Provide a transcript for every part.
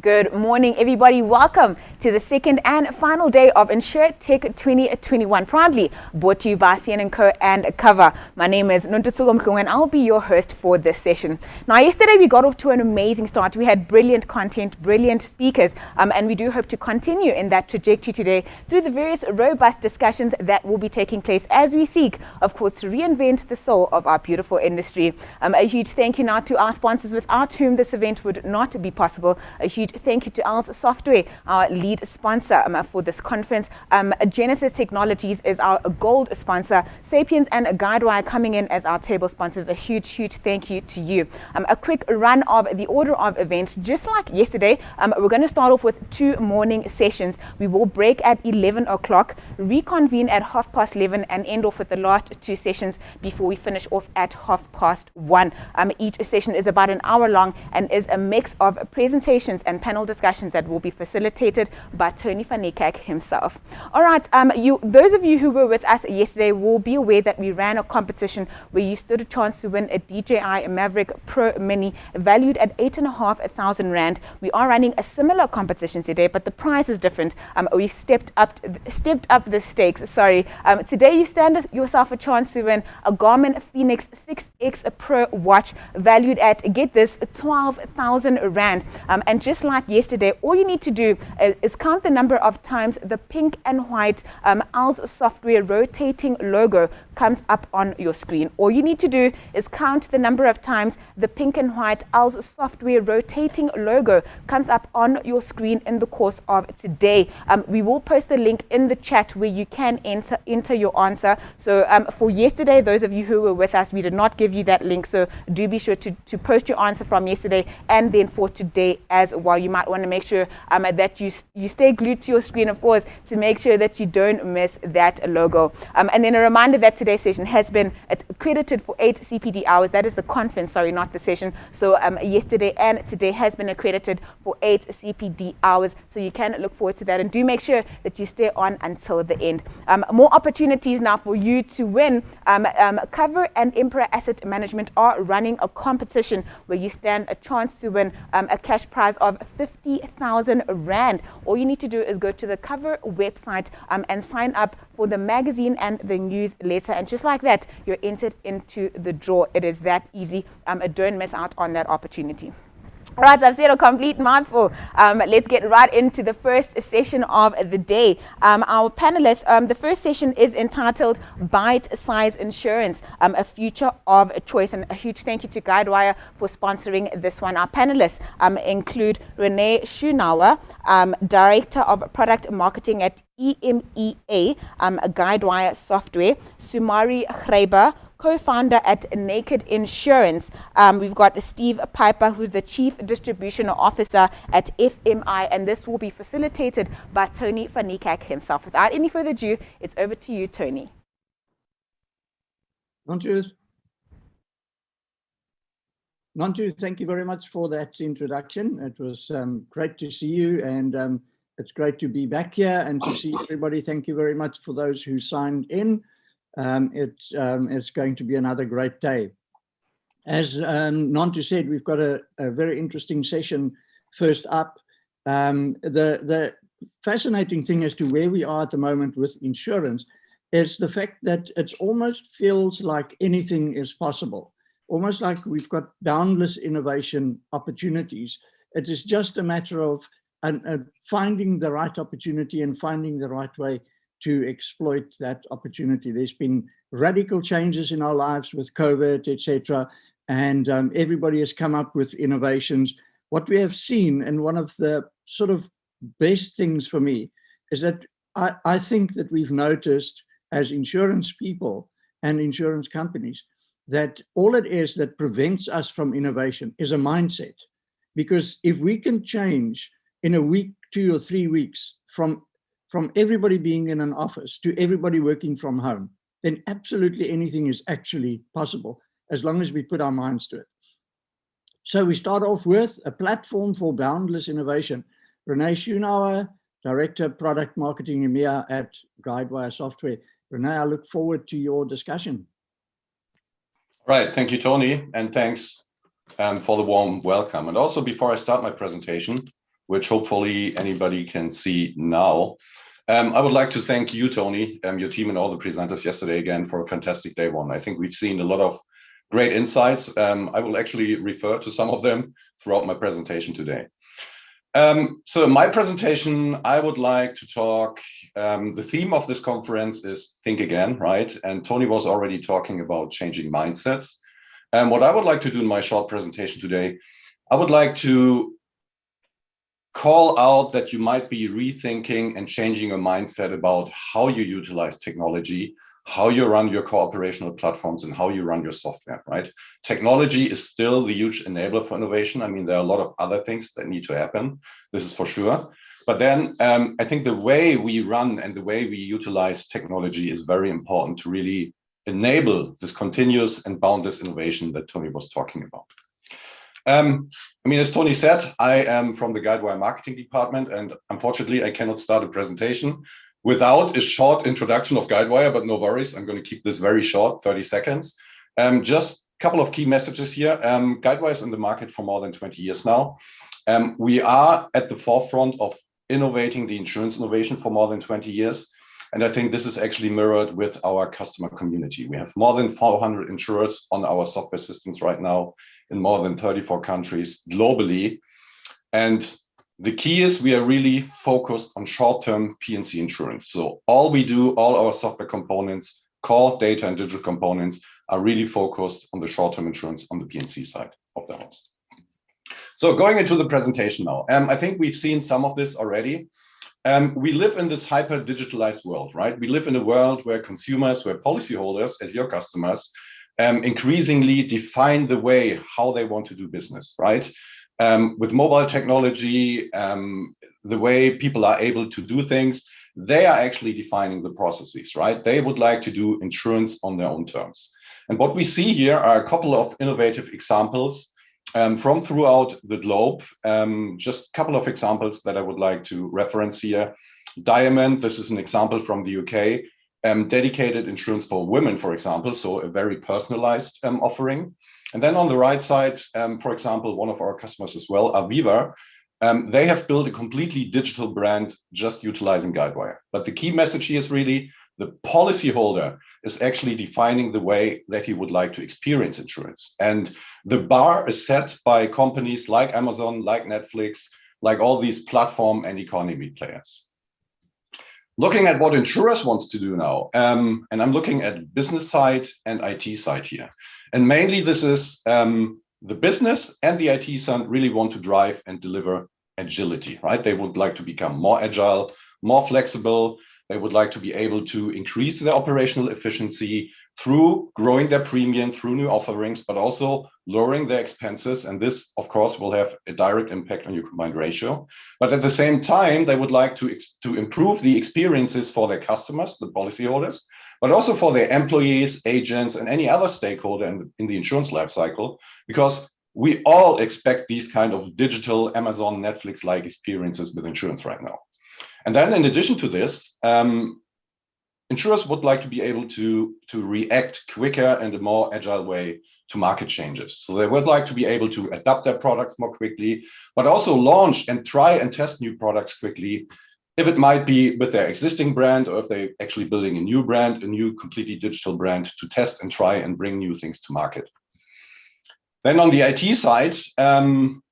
Good morning, everybody. Welcome to the second and final day of InsureTech 2021, proudly brought to you by CN&CO and Cover. My name is Nontusugo Mhlungu, and I'll be your host for this session. Now, yesterday we got off to an amazing start. We had brilliant content, brilliant speakers, and we do hope to continue in that trajectory today through the various robust discussions that will be taking place as we seek, of course, to reinvent the soul of our beautiful industry. A huge thank you now to our sponsors, without whom this event would not be possible. A huge thank you to InsureTech, our lead sponsor for this conference. Genesis Technologies is our gold sponsor. Sapiens and Guidewire coming in as our table sponsors. A huge thank you to you. A quick run of the order of events. Just like yesterday, we're going to start off with 2 morning sessions. We will break at 11 o'clock, reconvene at 11:30, and end off with the last 2 sessions before we finish off at 1:30. Each session is about an hour long and is a mix of presentations and panel discussions that will be facilitated by Tony van Niekerk himself. All right, those of you who were with us yesterday will be aware that we ran a competition where you stood a chance to win a DJI Maverick Pro Mini valued at 8,500 Rand. We are running a similar competition today, but the prize is different. We've stepped up the stakes. Today you stand yourself a chance to win a Garmin Phoenix 6X Pro watch valued at, get this, 12,000 Rand. And just like yesterday, all you need to do is count the number of times the pink and white ILS software rotating logo comes up on your screen. All you need to do is count the number of times the pink and white ILS software rotating logo comes up on your screen in the course of today. We will post the link in the chat where you can enter your answer. So for yesterday, those of you who were with us, we did not give you that link. So do be sure to post your answer from yesterday and then for today as well. You might want to make sure that you stay glued to your screen, of course, to make sure that you don't miss that logo. And then a reminder that today's session has been accredited for 8 CPD hours. That is the conference, not the session. So yesterday and today has been accredited for 8 CPD hours. So you can look forward to that, and do make sure that you stay on until the end. More opportunities now for you to win. Cover and Emperor Asset Management are running a competition where you stand a chance to win a cash prize of 50,000 Rand. All you need to do is go to the Cover website and sign up for the magazine and the newsletter, and just like that, you're entered into the draw. It is that easy. Don't miss out on that opportunity. All right, I've said a complete mouthful. Let's get right into the first session of the day. Our panelists, the first session is entitled Bite Size Insurance, a future of choice. And a huge thank you to Guidewire for sponsoring this one. Our panelists include Renee Schunauer, Director of Product Marketing at EMEA, Guidewire Software, Sumari Khreiber, co-founder at Naked Insurance. We've got Steve Piper, who's the Chief Distribution Officer at FMI, and this will be facilitated by Tony van Niekerk himself. Without any further ado, it's over to you, Tony. Nantu, thank you very much for that introduction. It was great to see you, and it's great to be back here and to see everybody. Thank you very much for those who signed in. It's going to be another great day. As Nantu said, we've got a very interesting session first up. The fascinating thing as to where we are at the moment with insurance is the fact that it almost feels like anything is possible, almost like we've got boundless innovation opportunities. It is just a matter of finding the right opportunity and finding the right way to exploit that opportunity. There's been radical changes in our lives with COVID, etc., and everybody has come up with innovations. What we have seen, and one of the sort of best things for me, is that I think that we've noticed as insurance people and insurance companies that all it is that prevents us from innovation is a mindset. Because if we can change in a week, 2 or 3 weeks from everybody being in an office to everybody working from home, then absolutely anything is actually possible as long as we put our minds to it. So we start off with a platform for boundless innovation. Renee Schunauer, Director Product Marketing EMEA at Guidewire Software. Renee, I look forward to your discussion. Right, thank you, Tony, and thanks for the warm welcome. And also, before I start my presentation, which hopefully anybody can see now. I would like to thank you, Tony, your team and all the presenters yesterday again for a fantastic day one. I think we've seen a lot of great insights. I will actually refer to some of them throughout my presentation today. So in my presentation, I would like to talk, the theme of this conference is Think Again, right? And Tony was already talking about changing mindsets. And what I would like to do in my short presentation today, I would like to call out that you might be rethinking and changing your mindset about how you utilize technology, how you run your cooperational platforms, and how you run your software, right? Technology is still the huge enabler for innovation. I mean, there are a lot of other things that need to happen. This is for sure. But then I think the way we run and the way we utilize technology is very important to really enable this continuous and boundless innovation that Tony was talking about. I mean, as Tony said, I am from the Guidewire marketing department, and unfortunately, I cannot start a presentation without a short introduction of Guidewire, but no worries, I'm going to keep this very short, 30 seconds. Just a couple of key messages here. Guidewire is in the market for more than 20 years now. We are at the forefront of innovating the insurance innovation for more than 20 years. And I think this is actually mirrored with our customer community. We have more than 400 insurers on our software systems right now in more than 34 countries globally. And the key is we are really focused on short-term P&C insurance. So all we do, all our software components, core data and digital components are really focused on the short-term insurance on the P&C side of the house. So going into the presentation now, I think we've seen some of this already. We live in this hyper-digitalized world, right? We live in a world where consumers, where policyholders, as your customers, increasingly define the way how they want to do business, right? With mobile technology, the way people are able to do things, they are actually defining the processes, right? They would like to do insurance on their own terms. And what we see here are a couple of innovative examples from throughout the globe. Just a couple of examples that I would like to reference here. Diamond, this is an example from the UK, dedicated insurance for women, for example, so a very personalized offering. And then on the right side, for example, one of our customers as well, Aviva, they have built a completely digital brand just utilizing Guidewire. But the key message here is really the policyholder is actually defining the way that he would like to experience insurance. And the bar is set by companies like Amazon, like Netflix, like all these platform and economy players. Looking at what insurers wants to do now, and I'm looking at business side and IT side here. And mainly this is the business and the IT side really want to drive and deliver agility, right? They would like to become more agile, more flexible. They would like to be able to increase their operational efficiency through growing their premium, through new offerings, but also lowering their expenses. And this, of course, will have a direct impact on your combined ratio. But at the same time, they would like to improve the experiences for their customers, the policyholders, but also for their employees, agents, and any other stakeholder in the insurance lifecycle, because we all expect these kind of digital Amazon, Netflix-like experiences with insurance right now. And then in addition to this, insurers would like to be able to react quicker and a more agile way to market changes. So they would like to be able to adapt their products more quickly, but also launch and try and test new products quickly, if it might be with their existing brand or if they're actually building a new brand, a new completely digital brand to test and try and bring new things to market. Then on the IT side,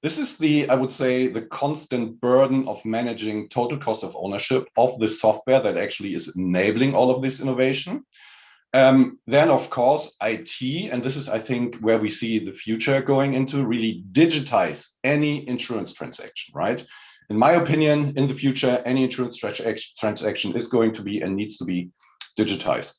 this is I would say, the constant burden of managing total cost of ownership of the software that actually is enabling all of this innovation. Then, of course, IT, and this is, I think, where we see the future going into, really digitize any insurance transaction, right? In my opinion, in the future, any insurance transaction is going to be and needs to be digitized.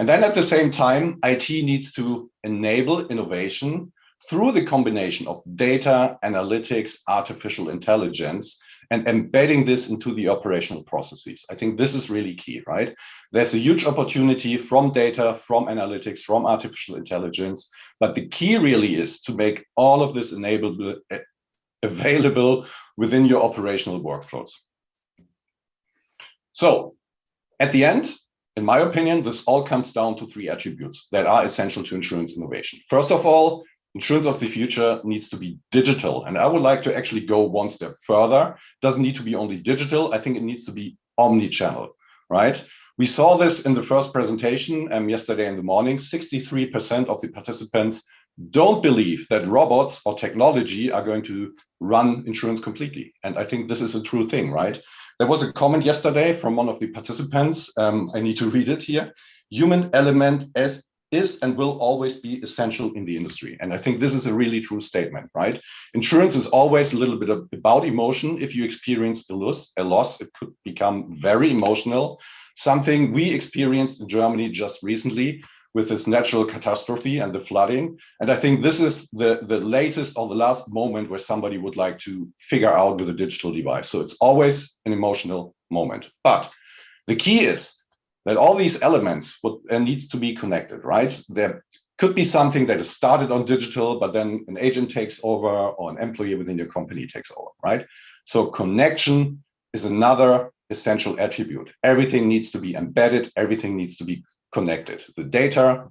And then at the same time, IT needs to enable innovation through the combination of data, analytics, artificial intelligence, and embedding this into the operational processes. I think this is really key, right? There's a huge opportunity from data, from analytics, from artificial intelligence, but the key really is to make all of this available within your operational workflows. So at the end, in my opinion, this all comes down to three attributes that are essential to insurance innovation. First of all, insurance of the future needs to be digital. And I would like to actually go one step further. It doesn't need to be only digital. I think it needs to be omni-channel, right? We saw this in the first presentation yesterday in the morning. 63% of the participants don't believe that robots or technology are going to run insurance completely. And I think this is a true thing, right? There was a comment yesterday from one of the participants. I need to read it here. Human element is and will always be essential in the industry. And I think this is a really true statement, right? Insurance is always a little bit about emotion. If you experience a loss, it could become very emotional. Something we experienced in Germany just recently with this natural catastrophe and the flooding. And I think this is the latest or the last moment where somebody would like to figure out with a digital device. So it's always an emotional moment. But the key is that all these elements would need to be connected, right? There could be something that is started on digital, but then an agent takes over or an employee within your company takes over, right? So connection is another essential attribute. Everything needs to be embedded. Everything needs to be connected. The data,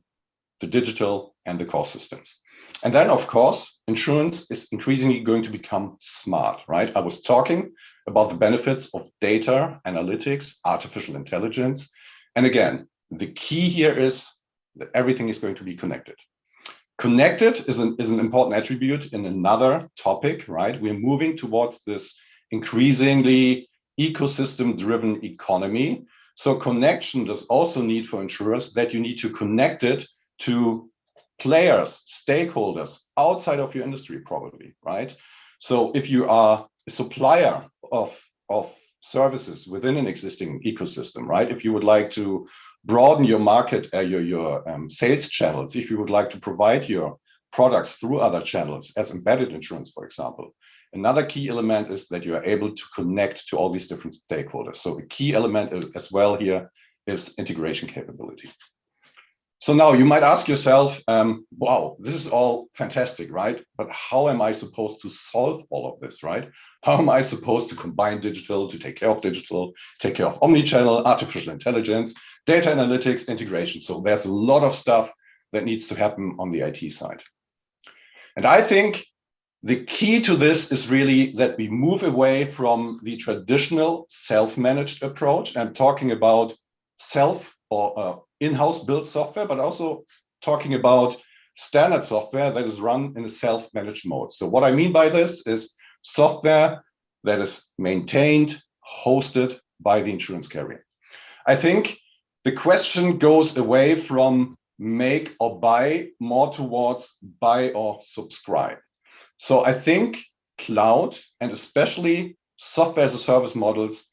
the digital, and the core systems. And then, of course, insurance is increasingly going to become smart, right? I was talking about the benefits of data, analytics, artificial intelligence. And again, the key here is that everything is going to be connected. Connected is an important attribute in another topic, right? We're moving towards this increasingly ecosystem-driven economy. So connection does also need for insurers that you need to connect it to players, stakeholders outside of your industry, probably, right? So if you are a supplier of services within an existing ecosystem, right? If you would like to broaden your market, your sales channels, if you would like to provide your products through other channels as embedded insurance, for example, another key element is that you are able to connect to all these different stakeholders. So a key element as well here is integration capability. So now you might ask yourself, wow, this is all fantastic, right? But how am I supposed to solve all of this, right? How am I supposed to combine digital, to take care of digital, take care of omnichannel, artificial intelligence, data analytics, integration? So there's a lot of stuff that needs to happen on the IT side. And I think the key to this is really that we move away from the traditional self-managed approach. I'm talking about self or in-house built software, but also talking about standard software that is run in a self-managed mode. So what I mean by this is software that is maintained, hosted by the insurance carrier. I think the question goes away from make or buy more towards buy or subscribe. So I think cloud and especially software as a service models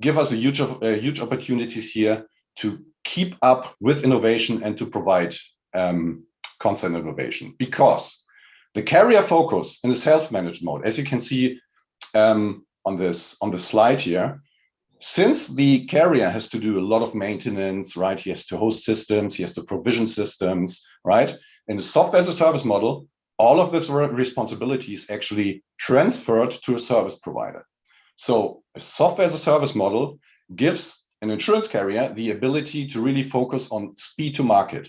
give us a huge opportunities here to keep up with innovation and to provide constant innovation, because the carrier focus in the self-managed mode, as you can see on the slide here, since the carrier has to do a lot of maintenance, right? He has to host systems, he has to provision systems, right? In the software as a service model, all of this responsibility is actually transferred to a service provider. So a software as a service model gives an insurance carrier the ability to really focus on speed to market,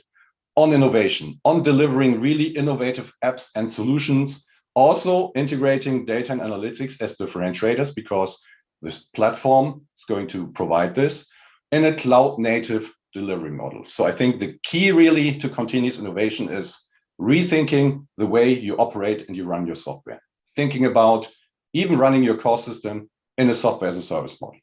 on innovation, on delivering really innovative apps and solutions, also integrating data and analytics as differentiators, because this platform is going to provide this in a cloud native delivery model. So I think the key really to continuous innovation is rethinking the way you operate and you run your software, thinking about even running your core system in a software as a service model.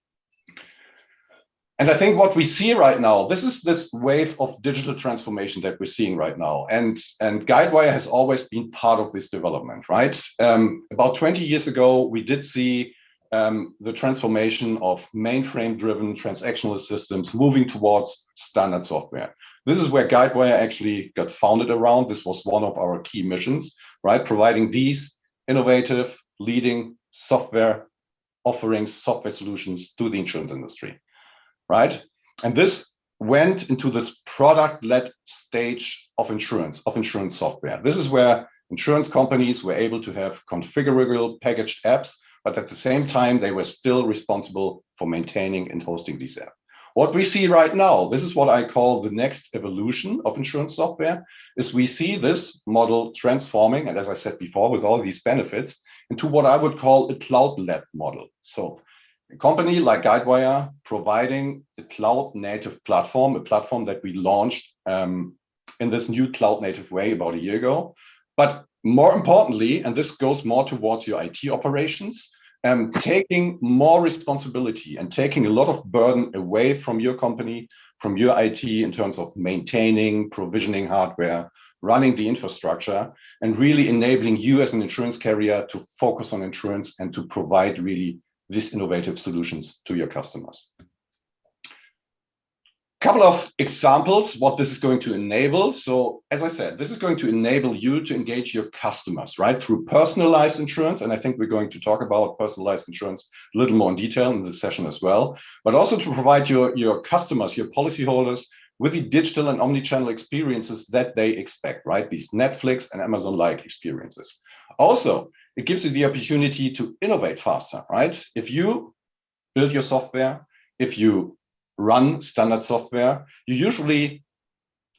And I think what we see right now, this is this wave of digital transformation that we're seeing right now. And Guidewire has always been part of this development, right? About 20 years ago, we did see the transformation of mainframe-driven transactional systems moving towards standard software. This is where Guidewire actually got founded around. This was one of our key missions, right? Providing these innovative, leading software offerings, software solutions to the insurance industry. Right? And this went into this product-led stage of insurance software. This is where insurance companies were able to have configurable packaged apps, but at the same time, they were still responsible for maintaining and hosting these apps. What we see right now, this is what I call the next evolution of insurance software, is we see this model transforming, and as I said before, with all these benefits, into what I would call a cloud-led model. So a company like Guidewire providing a cloud-native platform, a platform that we launched in this new cloud-native way about a year ago. But more importantly, and this goes more towards your IT operations, taking more responsibility and taking a lot of burden away from your company, from your IT in terms of maintaining, provisioning hardware, running the infrastructure, and really enabling you as an insurance carrier to focus on insurance and to provide really these innovative solutions to your customers. Couple of examples what this is going to enable. So as I said, this is going to enable you to engage your customers, right, through personalized insurance. And I think we're going to talk about personalized insurance a little more in detail in this session as well, but also to provide your customers, your policyholders, with the digital and omnichannel experiences that they expect, right? These Netflix and Amazon-like experiences. Also, it gives you the opportunity to innovate faster, right? If you build your software, if you run standard software, you usually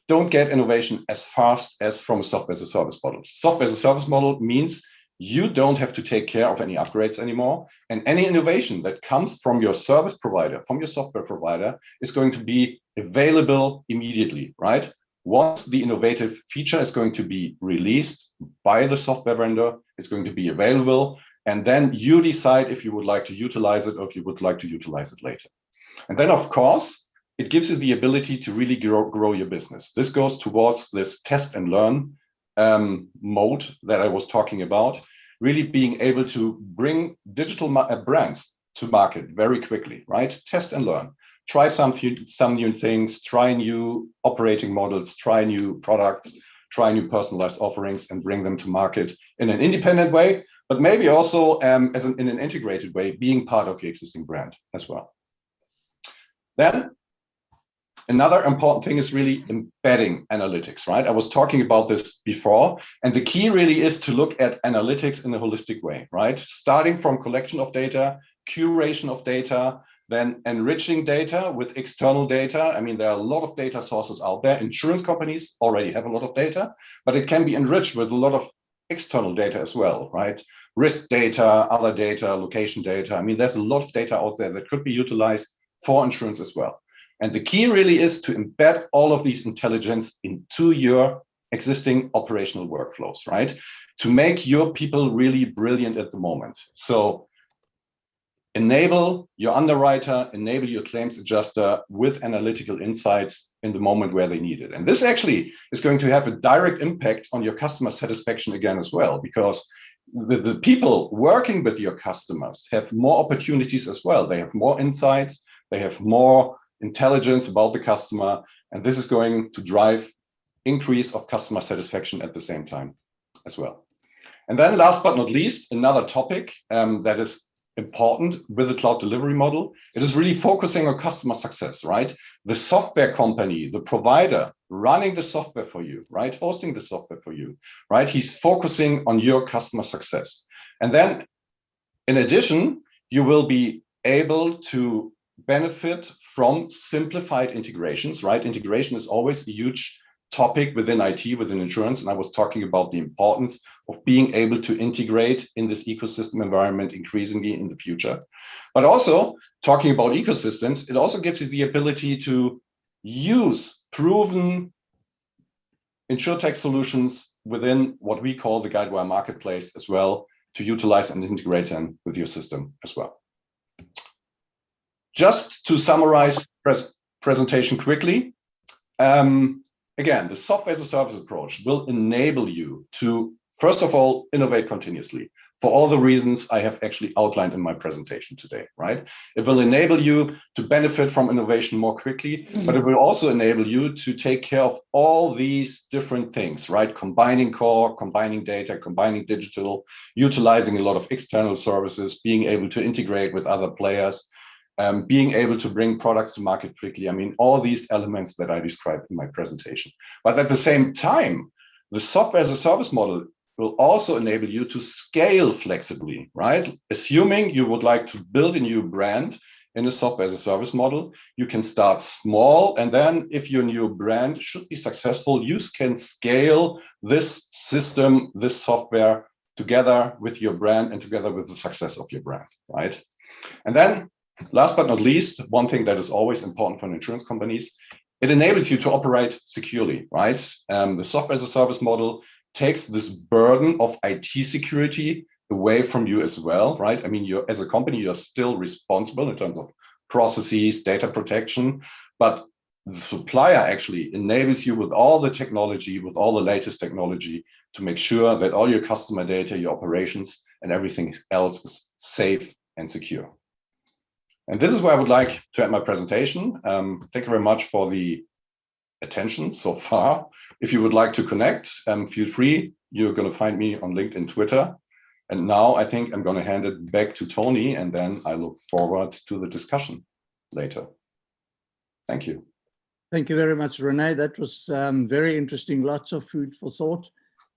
don't get innovation as fast as from a software as a service model. Software as a service model means you don't have to take care of any upgrades anymore. And any innovation that comes from your service provider, from your software provider, is going to be available immediately, right? Once the innovative feature is going to be released by the software vendor, it's going to be available. And then you decide if you would like to utilize it or if you would like to utilize it later. And then, of course, it gives you the ability to really grow your business. This goes towards this test and learn mode that I was talking about, really being able to bring digital brands to market very quickly, right? Test and learn. Try some new things, try new operating models, try new products, try new personalized offerings, and bring them to market in an independent way, but maybe also in an integrated way, being part of your existing brand as well. Then another important thing is really embedding analytics, right? I was talking about this before, and the key really is to look at analytics in a holistic way, right? Starting from collection of data, curation of data, then enriching data with external data. I mean, there are a lot of data sources out there. Insurance companies already have a lot of data, but it can be enriched with a lot of external data as well, right? Risk data, other data, location data. I mean, there's a lot of data out there that could be utilized for insurance as well. And the key really is to embed all of these intelligence into your existing operational workflows, right? To make your people really brilliant at the moment. So enable your underwriter, enable your claims adjuster with analytical insights in the moment where they need it. And this actually is going to have a direct impact on your customer satisfaction again as well, because the people working with your customers have more opportunities as well. They have more insights, they have more intelligence about the customer, and this is going to drive increase of customer satisfaction at the same time as well. And then last but not least, another topic that is important with the cloud delivery model, it is really focusing on customer success, right? The software company, the provider running the software for you, right? Hosting the software for you, right? He's focusing on your customer success. And then in addition, you will be able to benefit from simplified integrations, right? Integration is always a huge topic within IT, within insurance. And I was talking about the importance of being able to integrate in this ecosystem environment increasingly in the future. But also talking about ecosystems, it also gives you the ability to use proven InsureTech solutions within what we call the Guidewire marketplace as well, to utilize and integrate them with your system as well. Just to summarize presentation quickly, again, the software as a service approach will enable you to, first of all, innovate continuously for all the reasons I have actually outlined in my presentation today, right? It will enable you to benefit from innovation more quickly, but it will also enable you to take care of all these different things, right? Combining core, combining data, combining digital, utilizing a lot of external services, being able to integrate with other players, being able to bring products to market quickly. I mean, all these elements that I described in my presentation. But at the same time, the software as a service model will also enable you to scale flexibly, right? Assuming you would like to build a new brand in a software as a service model. You can start small, and then if your new brand should be successful, you can scale this system, this software together with your brand and together with the success of your brand, right? And then last but not least, one thing that is always important for insurance companies, it enables you to operate securely, right? The software as a service model takes this burden of IT security away from you as well, right? I mean, you're, as a company, you're still responsible in terms of processes, data protection, but the supplier actually enables you with all the technology, with all the latest technology, to make sure that all your customer data, your operations, and everything else is safe and secure. And this is where I would like to end my presentation. Thank you very much for the attention so far. If you would like to connect, feel free. You're going to find me on LinkedIn, Twitter. And now I think I'm going to hand it back to Tony, and then I look forward to the discussion later. Thank you. Thank you very much, Renee. That was very interesting, lots of food for thought.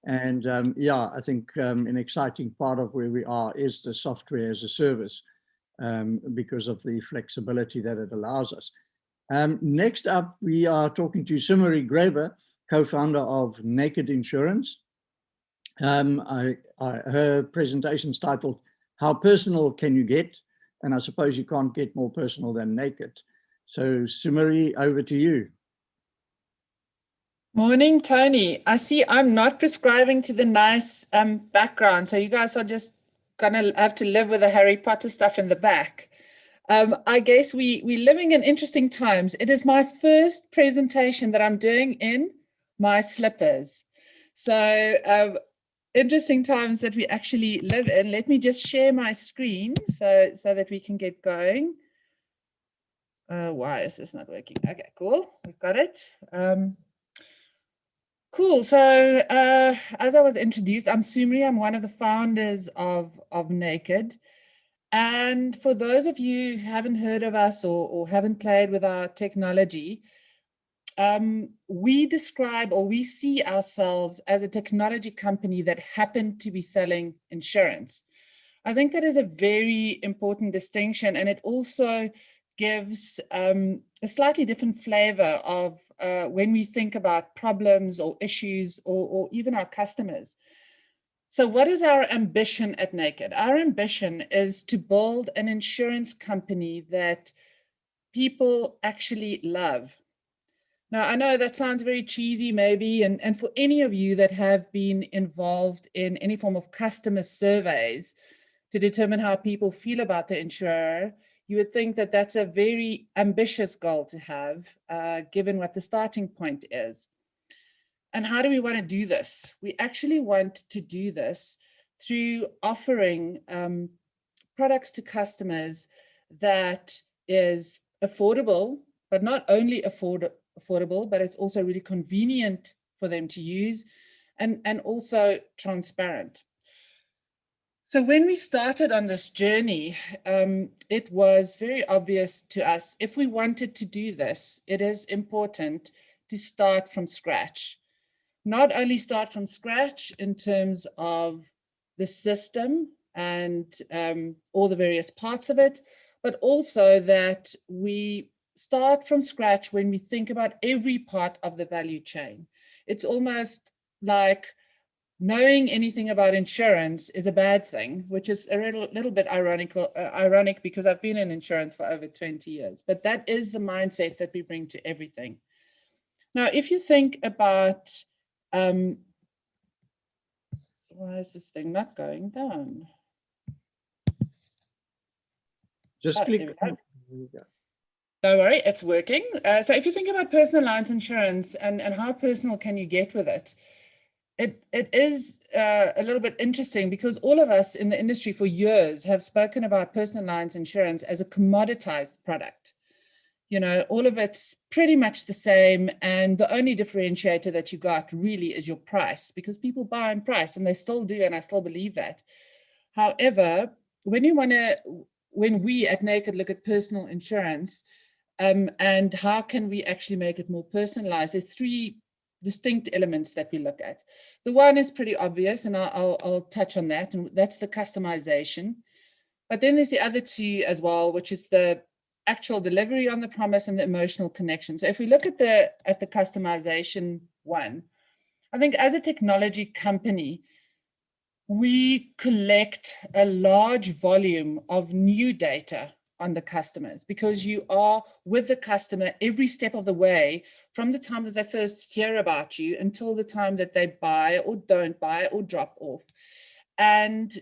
And yeah, I think an exciting part of where we are is the software as a service because of the flexibility that it allows us. Next up, we are talking to Summary Graber, co-founder of Naked Insurance. Her presentation's titled, How Personal Can You Get? And I suppose you can't get more personal than naked. So Summary, over to you. Morning, Tony. I see I'm not prescribing to the nice background, so you guys are just gonna have to live with the Harry Potter stuff in the back. I guess we're living in interesting times. It is my first presentation that I'm doing in my slippers. So interesting times that we actually live in. Let me just share my screen so that we can get going. Why is this not working? Okay, cool. We've got it. Cool. So as I was introduced, I'm Sumri. I'm one of the founders of Naked. And for those of you who haven't heard of us or haven't played with our technology, we describe or we see ourselves as a technology company that happened to be selling insurance. I think that is a very important distinction, and it also gives a slightly different flavor of when we think about problems or issues or even our customers. So what is our ambition at Naked? Our ambition is to build an insurance company that people actually love. Now, I know that sounds very cheesy maybe, and for any of you that have been involved in any form of customer surveys to determine how people feel about the insurer, you would think that that's a very ambitious goal to have, given what the starting point is. And how do we want to do this? We actually want to do this through offering products to customers that is affordable, but not only affordable, but it's also really convenient for them to use and also transparent. So when we started on this journey, it was very obvious to us, if we wanted to do this, it is important to start from scratch. Not only start from scratch in terms of the system and all the various parts of it, but also that we start from scratch when we think about every part of the value chain. It's almost like knowing anything about insurance is a bad thing, which is a little bit ironic because I've been in insurance for over 20 years, but that is the mindset that we bring to everything. Now, if you think about why is this thing not going down? Just click. Don't worry, it's working. So if you think about personal lines insurance and how personal can you get with it, it is a little bit interesting because all of us in the industry for years have spoken about personal lines insurance as a commoditized product. You know, all of it's pretty much the same, and the only differentiator that you got really is your price, because people buy on price, and they still do, and I still believe that. However, when we at Naked look at personal insurance and how can we actually make it more personalized, there's three distinct elements that we look at. The one is pretty obvious, and I'll touch on that, and that's the customization. But then there's the other two as well, which is the actual delivery on the promise and the emotional connection. So if we look at the customization one, I think as a technology company, we collect a large volume of new data on the customers, because you are with the customer every step of the way, from the time that they first hear about you until the time that they buy or don't buy or drop off. And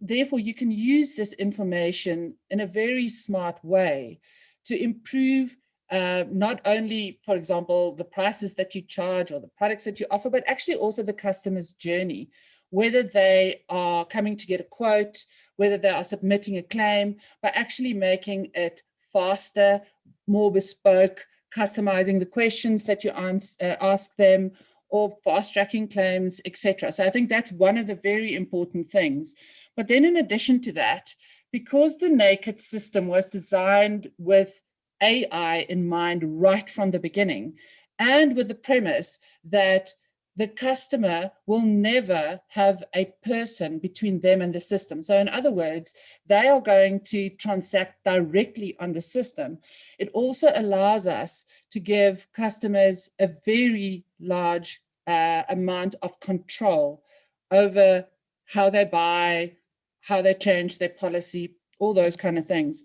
therefore, you can use this information in a very smart way to improve not only, for example, the prices that you charge or the products that you offer, but actually also the customer's journey, whether they are coming to get a quote, whether they are submitting a claim, by actually making it faster, more bespoke, customizing the questions that you ask them, or fast-tracking claims, etc. So I think that's one of the very important things. But then in addition to that, because the Naked system was designed with AI in mind right from the beginning, and with the premise that the customer will never have a person between them and the system. So in other words, they are going to transact directly on the system. It also allows us to give customers a very large amount of control over how they buy, how they change their policy, all those kind of things.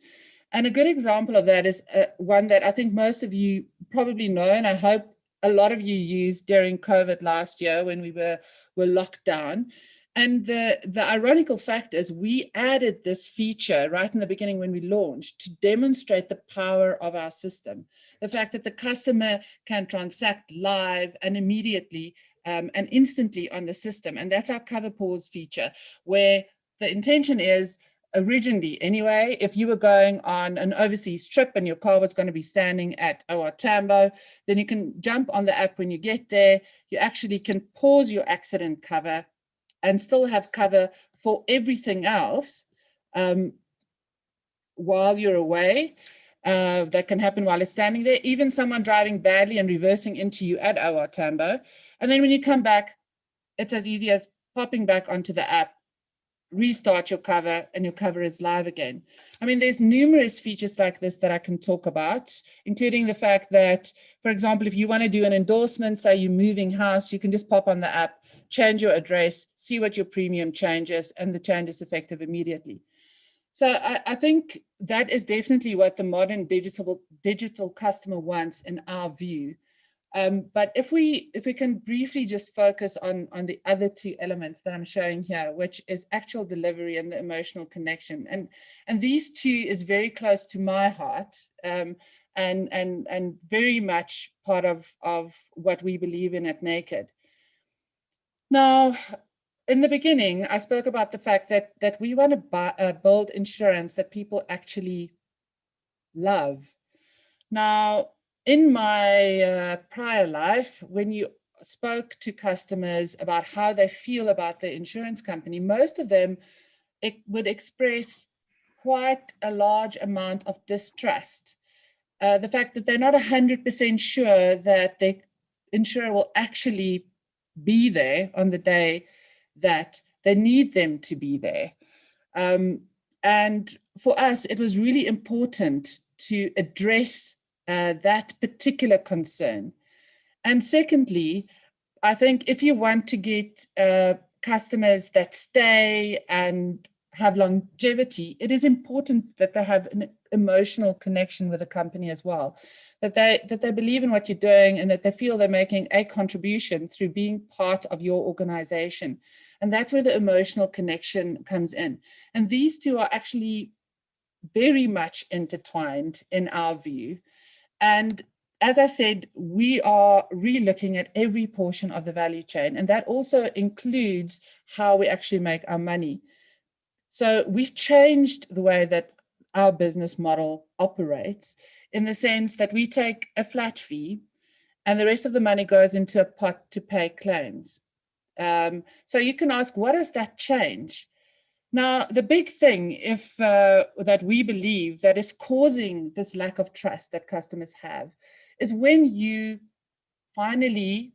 And a good example of that is one that I think most of you probably know, and I hope a lot of you used during COVID last year when we were locked down. And the ironical fact is we added this feature right in the beginning when we launched to demonstrate the power of our system. The fact that the customer can transact live and immediately and instantly on the system. And that's our cover pause feature, where the intention is, originally anyway, if you were going on an overseas trip and your car was going to be standing at OR Tambo, then you can jump on the app when you get there. You actually can pause your accident cover and still have cover for everything else while you're away. That can happen while it's standing there, even someone driving badly and reversing into you at OR Tambo. And then when you come back, it's as easy as popping back onto the app, restart your cover, and your cover is live again. I mean, there's numerous features like this that I can talk about, including the fact that, for example, if you want to do an endorsement, say you're moving house, you can just pop on the app, change your address, see what your premium changes, and the change is effective immediately. So I think that is definitely what the modern digital customer wants in our view. But if we can briefly just focus on the other two elements that I'm showing here, which is actual delivery and the emotional connection, and these two is very close to my heart, and very much part of what we believe in at Naked. Now, in the beginning, I spoke about the fact that we want to build insurance that people actually love. Now, in my prior life, when you spoke to customers about how they feel about the insurance company, most of them would express quite a large amount of distrust. The fact that they're not 100% sure that the insurer will actually be there on the day that they need them to be there. And for us, it was really important to address that particular concern. And secondly, I think if you want to get customers that stay and have longevity, it is important that they have an emotional connection with the company as well, that they believe in what you're doing and that they feel they're making a contribution through being part of your organization. And that's where the emotional connection comes in. And these two are actually very much intertwined in our view. And as I said, we are re-looking at every portion of the value chain, and that also includes how we actually make our money. So we've changed the way that our business model operates, in the sense that we take a flat fee and the rest of the money goes into a pot to pay claims. So you can ask, what does that change? Now, the big thing that we believe that is causing this lack of trust that customers have is when you finally,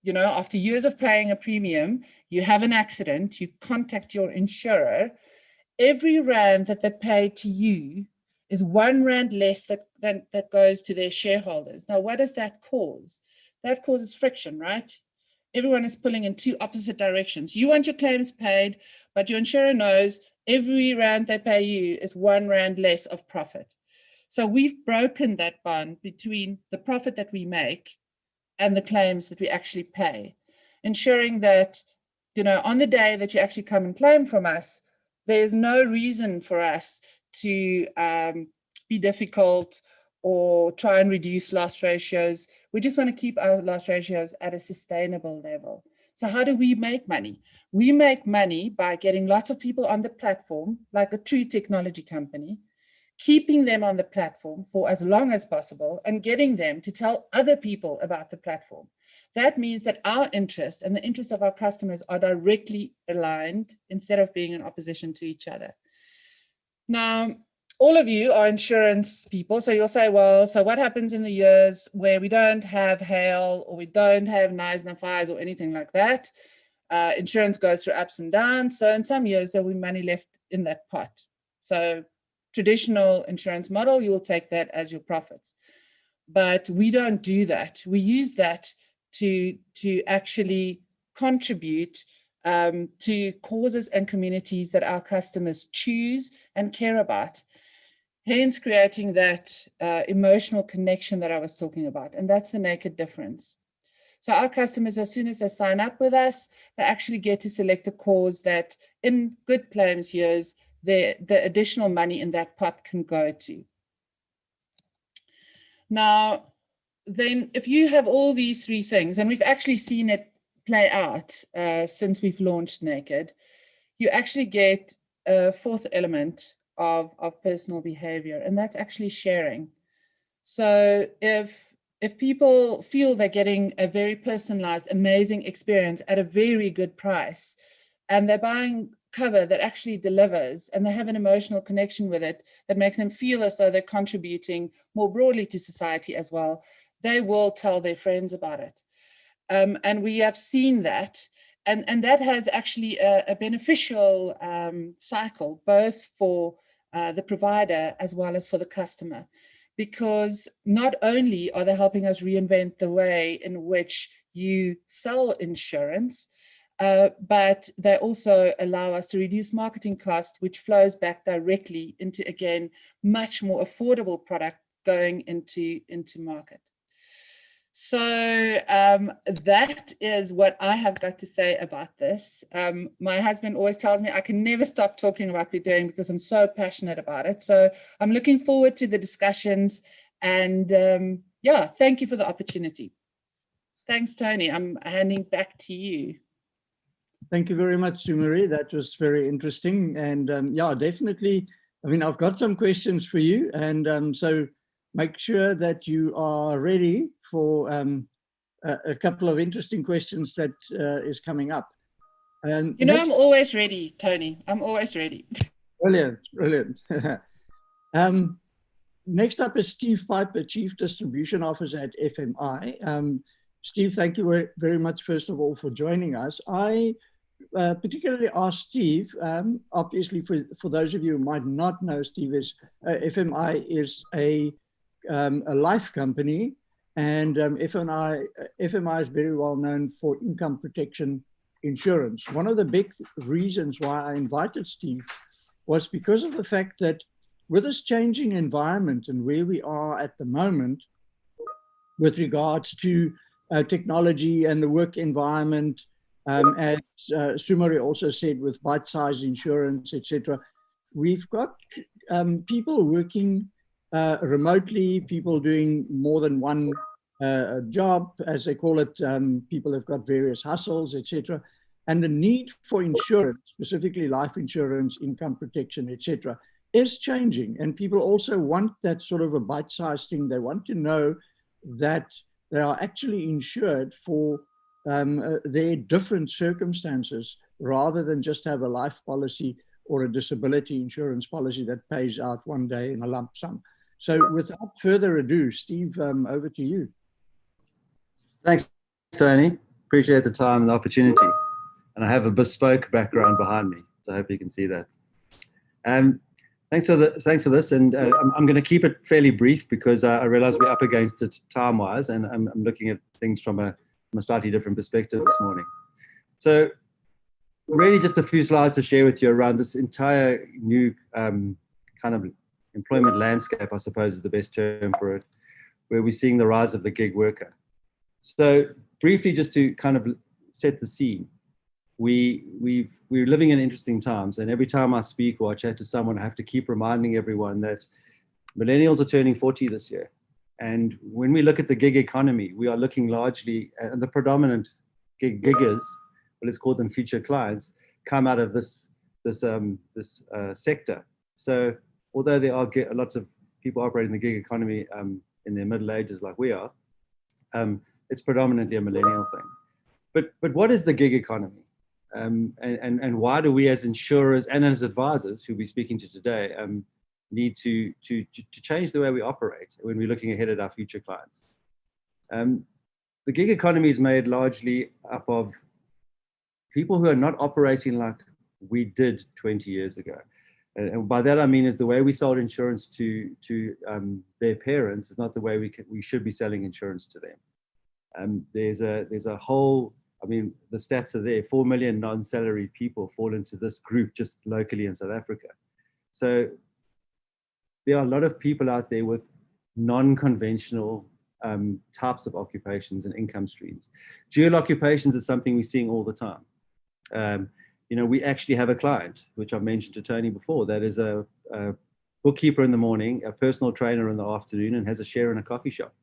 after years of paying a premium, you have an accident, you contact your insurer, every rand that they pay to you is R1 less that goes to their shareholders. Now, what does that cause? That causes friction, right? Everyone is pulling in two opposite directions. You want your claims paid, but your insurer knows every rand they pay you is R1 less of profit. So we've broken that bond between the profit that we make and the claims that we actually pay, ensuring that, you know, on the day that you actually come and claim from us, there's no reason for us to be difficult or try and reduce loss ratios. We just want to keep our loss ratios at a sustainable level. So how do we make money? We make money by getting lots of people on the platform, like a true technology company, keeping them on the platform for as long as possible and getting them to tell other people about the platform. That means that our interest and the interest of our customers are directly aligned instead of being in opposition to each other. Now, all of you are insurance people, so you'll say, well, so what happens in the years where we don't have hail or we don't have knives and fires or anything like that? Insurance goes through ups and downs. So in some years, there will be money left in that pot. So traditional insurance model, you will take that as your profits. But we don't do that. We use that to actually contribute to causes and communities that our customers choose and care about. Hence creating that emotional connection that I was talking about. And that's the naked difference. So our customers, as soon as they sign up with us, they actually get to select a cause that in good claims years, the additional money in that pot can go to. Now, then if you have all these three things, and we've actually seen it play out since we've launched Naked, you actually get a fourth element of personal behavior, and that's actually sharing. So if people feel they're getting a very personalized, amazing experience at a very good price, and they're buying cover that actually delivers, and they have an emotional connection with it that makes them feel as though they're contributing more broadly to society as well, they will tell their friends about it. And we have seen that. And that has actually a beneficial cycle, both for the provider as well as for the customer, because not only are they helping us reinvent the way in which you sell insurance, but they also allow us to reduce marketing costs, which flows back directly into, again, much more affordable product going into market. So that is what I have got to say about this. My husband always tells me I can never stop talking about what we're doing because I'm so passionate about it. So I'm looking forward to the discussions, and yeah, thank you for the opportunity. Thanks, Tony. I'm handing back to you. Thank you very much, Sumari. That was very interesting. And yeah, definitely. I mean, I've got some questions for you. And so make sure that you are ready for a couple of interesting questions that is coming up. And you know, I'm always ready, Tony. I'm always ready. Brilliant, brilliant. Next up is Steve Piper, Chief Distribution Officer at FMI. Steve, thank you very much, first of all, for joining us. I particularly asked Steve, obviously for those of you who might not know, Steve, is FMI is a life company, and FMI is very well known for income protection insurance. One of the big reasons why I invited Steve was because of the fact that with this changing environment and where we are at the moment with regards to technology and the work environment, as Sumari also said, with bite-sized insurance, etc., we've got people working remotely, people doing more than one job, as they call it. People have got various hustles, etc. And the need for insurance, specifically life insurance, income protection, etc., is changing. And people also want that sort of a bite-sized thing. They want to know that they are actually insured for their different circumstances, rather than just have a life policy or a disability insurance policy that pays out one day in a lump sum. So without further ado, Steve, over to you. Thanks, Tony. Appreciate the time and the opportunity. And I have a bespoke background behind me, so I hope you can see that. Thanks for this, and I'm going to keep it fairly brief because I realize we're up against it time-wise, and I'm looking at things from a slightly different perspective this morning. So, really, just a few slides to share with you around this entire new kind of employment landscape, I suppose is the best term for it, where we're seeing the rise of the gig worker. So, briefly, just to kind of set the scene. We're living in interesting times, and every time I speak or I chat to someone, I have to keep reminding everyone that millennials are turning 40 this year. And when we look at the gig economy, we are looking largely at the predominant giggers, let's call them future clients, come out of this sector. So although there are lots of people operating the gig economy in their middle ages like we are, it's predominantly a millennial thing. But what is the gig economy? And why do we as insurers and as advisors who we're speaking to today need to change the way we operate when we're looking ahead at our future clients? The gig economy is made largely up of people who are not operating like we did 20 years ago. And by that I mean is the way we sold insurance to their parents is not the way we should be selling insurance to them. There's a whole, I mean, the stats are there. 4 million non-salaried people fall into this group just locally in South Africa. So there are a lot of people out there with non-conventional types of occupations and income streams. Dual occupations is something we're seeing all the time. We actually have a client, which I've mentioned to Tony before, that is a bookkeeper in the morning, a personal trainer in the afternoon, and has a share in a coffee shop.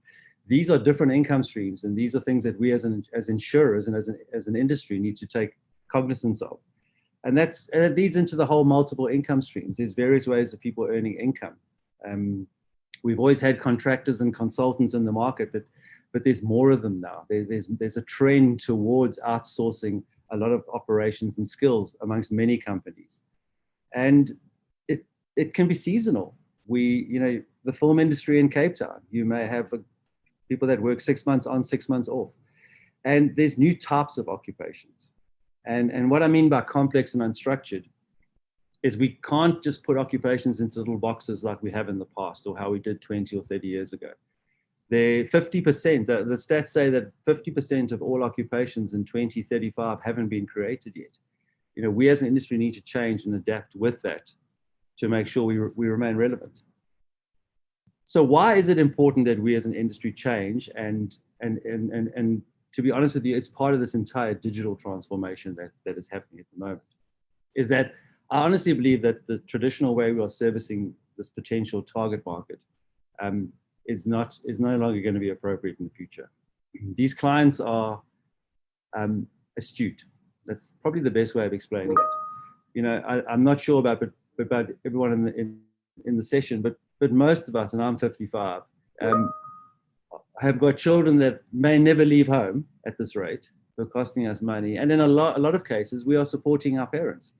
These are different income streams, and these are things that we as insurers and as an industry need to take cognizance of. And it leads into the whole multiple income streams. There's various ways of people earning income. We've always had contractors and consultants in the market, but there's more of them now. There's a trend towards outsourcing a lot of operations and skills amongst many companies. And it can be seasonal. The film industry in Cape Town, you may have people that work 6 months on, 6 months off. And there's new types of occupations. And what I mean by complex and unstructured is we can't just put occupations into little boxes like we have in the past or how we did 20 or 30 years ago. 50%, the stats say that 50% of all occupations in 2035 haven't been created yet. We as an industry need to change and adapt with that to make sure we remain relevant. So why is it important that we as an industry change? And to be honest with you, it's part of this entire digital transformation that is happening at the moment. Is that I honestly believe that the traditional way we are servicing this potential target market is no longer going to be appropriate in the future. These clients are astute. That's probably the best way of explaining it. I'm not sure about everyone in the session, but most of us, and I'm 55, have got children that may never leave home at this rate. They're costing us money, and in a lot of cases, we are supporting our parents.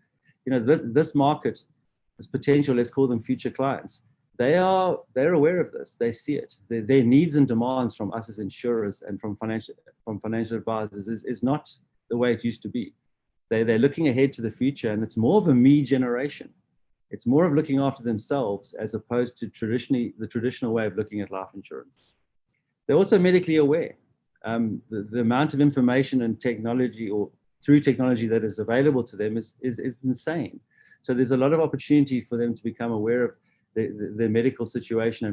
This market, this potential, let's call them future clients, they're aware of this. They see it. Their needs and demands from us as insurers and from financial advisors is not the way it used to be. They're looking ahead to the future, and it's more of a me generation. It's more of looking after themselves as opposed to the traditional way of looking at life insurance. They're also medically aware. The amount of information and technology or through technology that is available to them is insane. So there's a lot of opportunity for them to become aware of their medical situation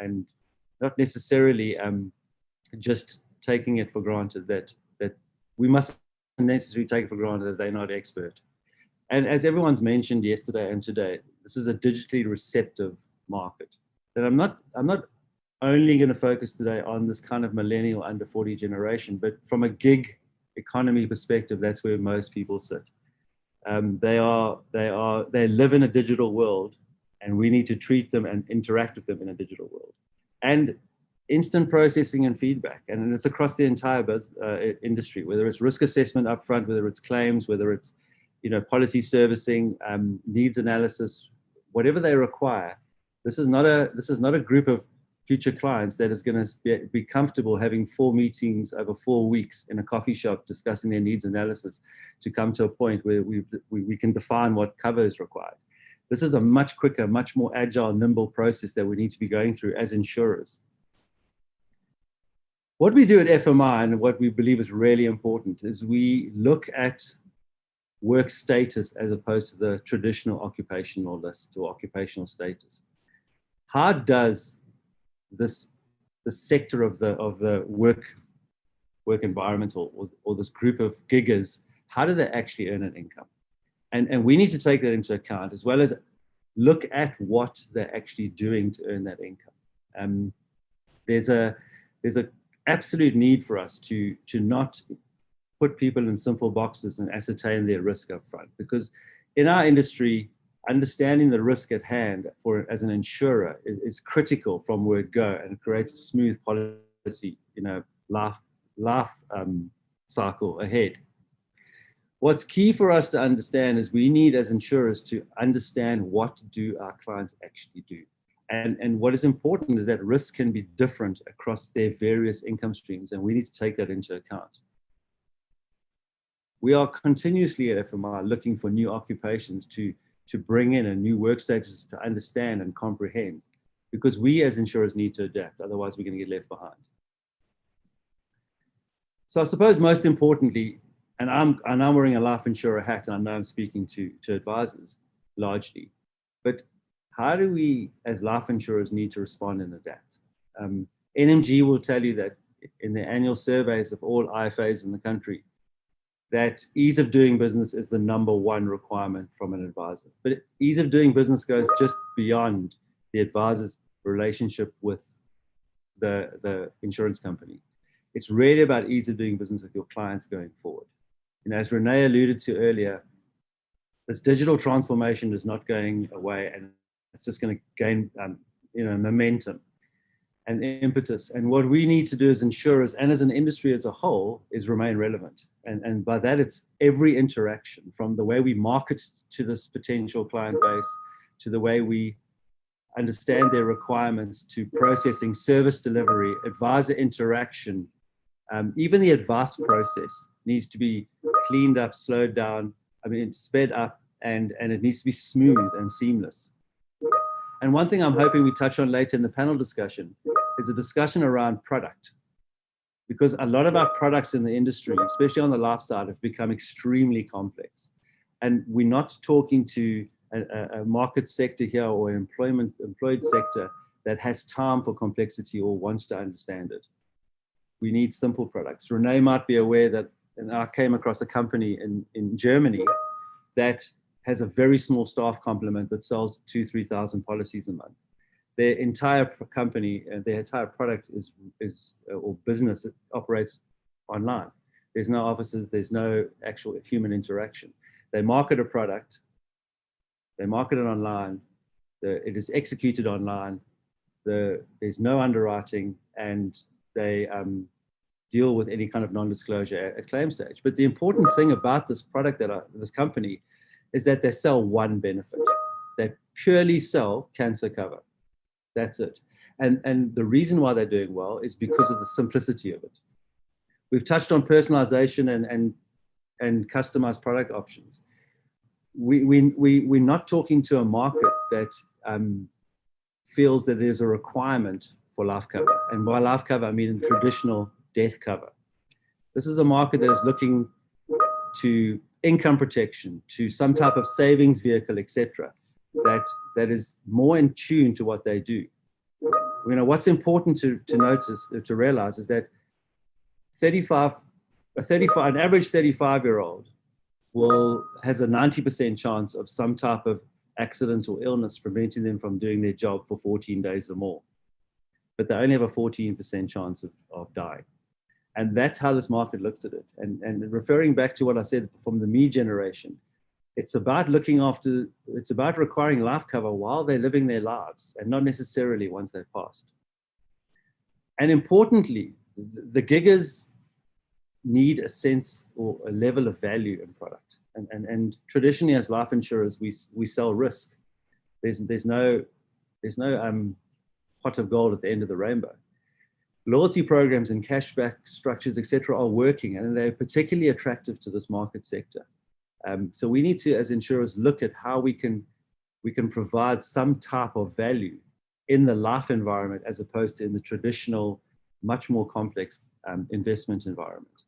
and not necessarily just taking it for granted that we mustn't necessarily take it for granted that they're not expert. And as everyone's mentioned yesterday and today, this is a digitally receptive market. And I'm not only going to focus today on this kind of millennial under 40 generation, but from a gig economy perspective, that's where most people sit. They live in a digital world, and we need to treat them and interact with them in a digital world. And instant processing and feedback, and it's across the entire industry, whether it's risk assessment upfront, whether it's claims, whether it's policy servicing, needs analysis, whatever they require. This is not a group of future clients that is going to be comfortable having 4 meetings over 4 weeks in a coffee shop discussing their needs analysis to come to a point where we can define what cover is required. This is a much quicker, much more agile, nimble process that we need to be going through as insurers. What we do at FMI, and what we believe is really important, is we look at work status as opposed to the traditional occupational list or occupational status. How does the sector of the work environment or this group of giggers, how do they actually earn an income? And we need to take that into account, as well as look at what they're actually doing to earn that income. There's a absolute need for us to not put people in simple boxes and ascertain their risk up front, because in our industry, understanding the risk at hand as an insurer is critical from word go, and creates a smooth policy, life cycle ahead. What's key for us to understand is we need, as insurers, to understand what do our clients actually do. And what is important is that risk can be different across their various income streams, and we need to take that into account. We are continuously at FMI looking for new occupations to bring in, and new work status to understand and comprehend, because we as insurers need to adapt, otherwise we're going to get left behind. So I suppose most importantly, and I'm wearing a life insurer hat, and I know I'm speaking to advisors largely, but how do we as life insurers need to respond and adapt? NMG will tell you that in the annual surveys of all IFAs in the country, that ease of doing business is the #1 requirement from an advisor. But ease of doing business goes just beyond the advisor's relationship with the insurance company. It's really about ease of doing business with your clients going forward. And as Renee alluded to earlier, this digital transformation is not going away, and it's just going to gain momentum and impetus. And what we need to do as insurers and as an industry as a whole is remain relevant. And by that, it's every interaction, from the way we market to this potential client base, to the way we understand their requirements, to processing, service delivery, advisor interaction. Even the advice process needs to be cleaned up, slowed down, sped up, and it needs to be smooth and seamless. And one thing I'm hoping we touch on later in the panel discussion is a discussion around product. Because a lot of our products in the industry, especially on the life side, have become extremely complex. And we're not talking to a market sector here or an employed sector that has time for complexity or wants to understand it. We need simple products. Renee might be aware that, and I came across a company in Germany that has a very small staff complement but sells 2,000-3,000 policies a month. Their entire company, their entire product or business operates online. There's no offices, there's no actual human interaction. They market a product, they market it online, it is executed online, there's no underwriting, and they deal with any kind of non-disclosure at claim stage. But the important thing about this product, this company, is that they sell one benefit. They purely sell cancer cover. That's it. And the reason why they're doing well is because of the simplicity of it. We've touched on personalization and customized product options. We're not talking to a market that feels that there's a requirement for life cover. And by life cover, I mean traditional death cover. This is a market that is looking to income protection, to some type of savings vehicle, etc., that is more in tune to what they do. What's important to notice, to realize, is that an average 35-year-old has a 90% chance of some type of accident or illness preventing them from doing their job for 14 days or more. But they only have a 14% chance of dying. And that's how this market looks at it. And referring back to what I said from the me generation, it's about requiring life cover while they're living their lives, and not necessarily once they've passed. And importantly, the giggers need a sense or a level of value in product. And traditionally, as life insurers, we sell risk. There's no pot of gold at the end of the rainbow. Loyalty programs and cashback structures, etc., are working, and they're particularly attractive to this market sector. So we need to, as insurers, look at how we can we can provide some type of value in the life environment as opposed to in the traditional, much more complex investment environment.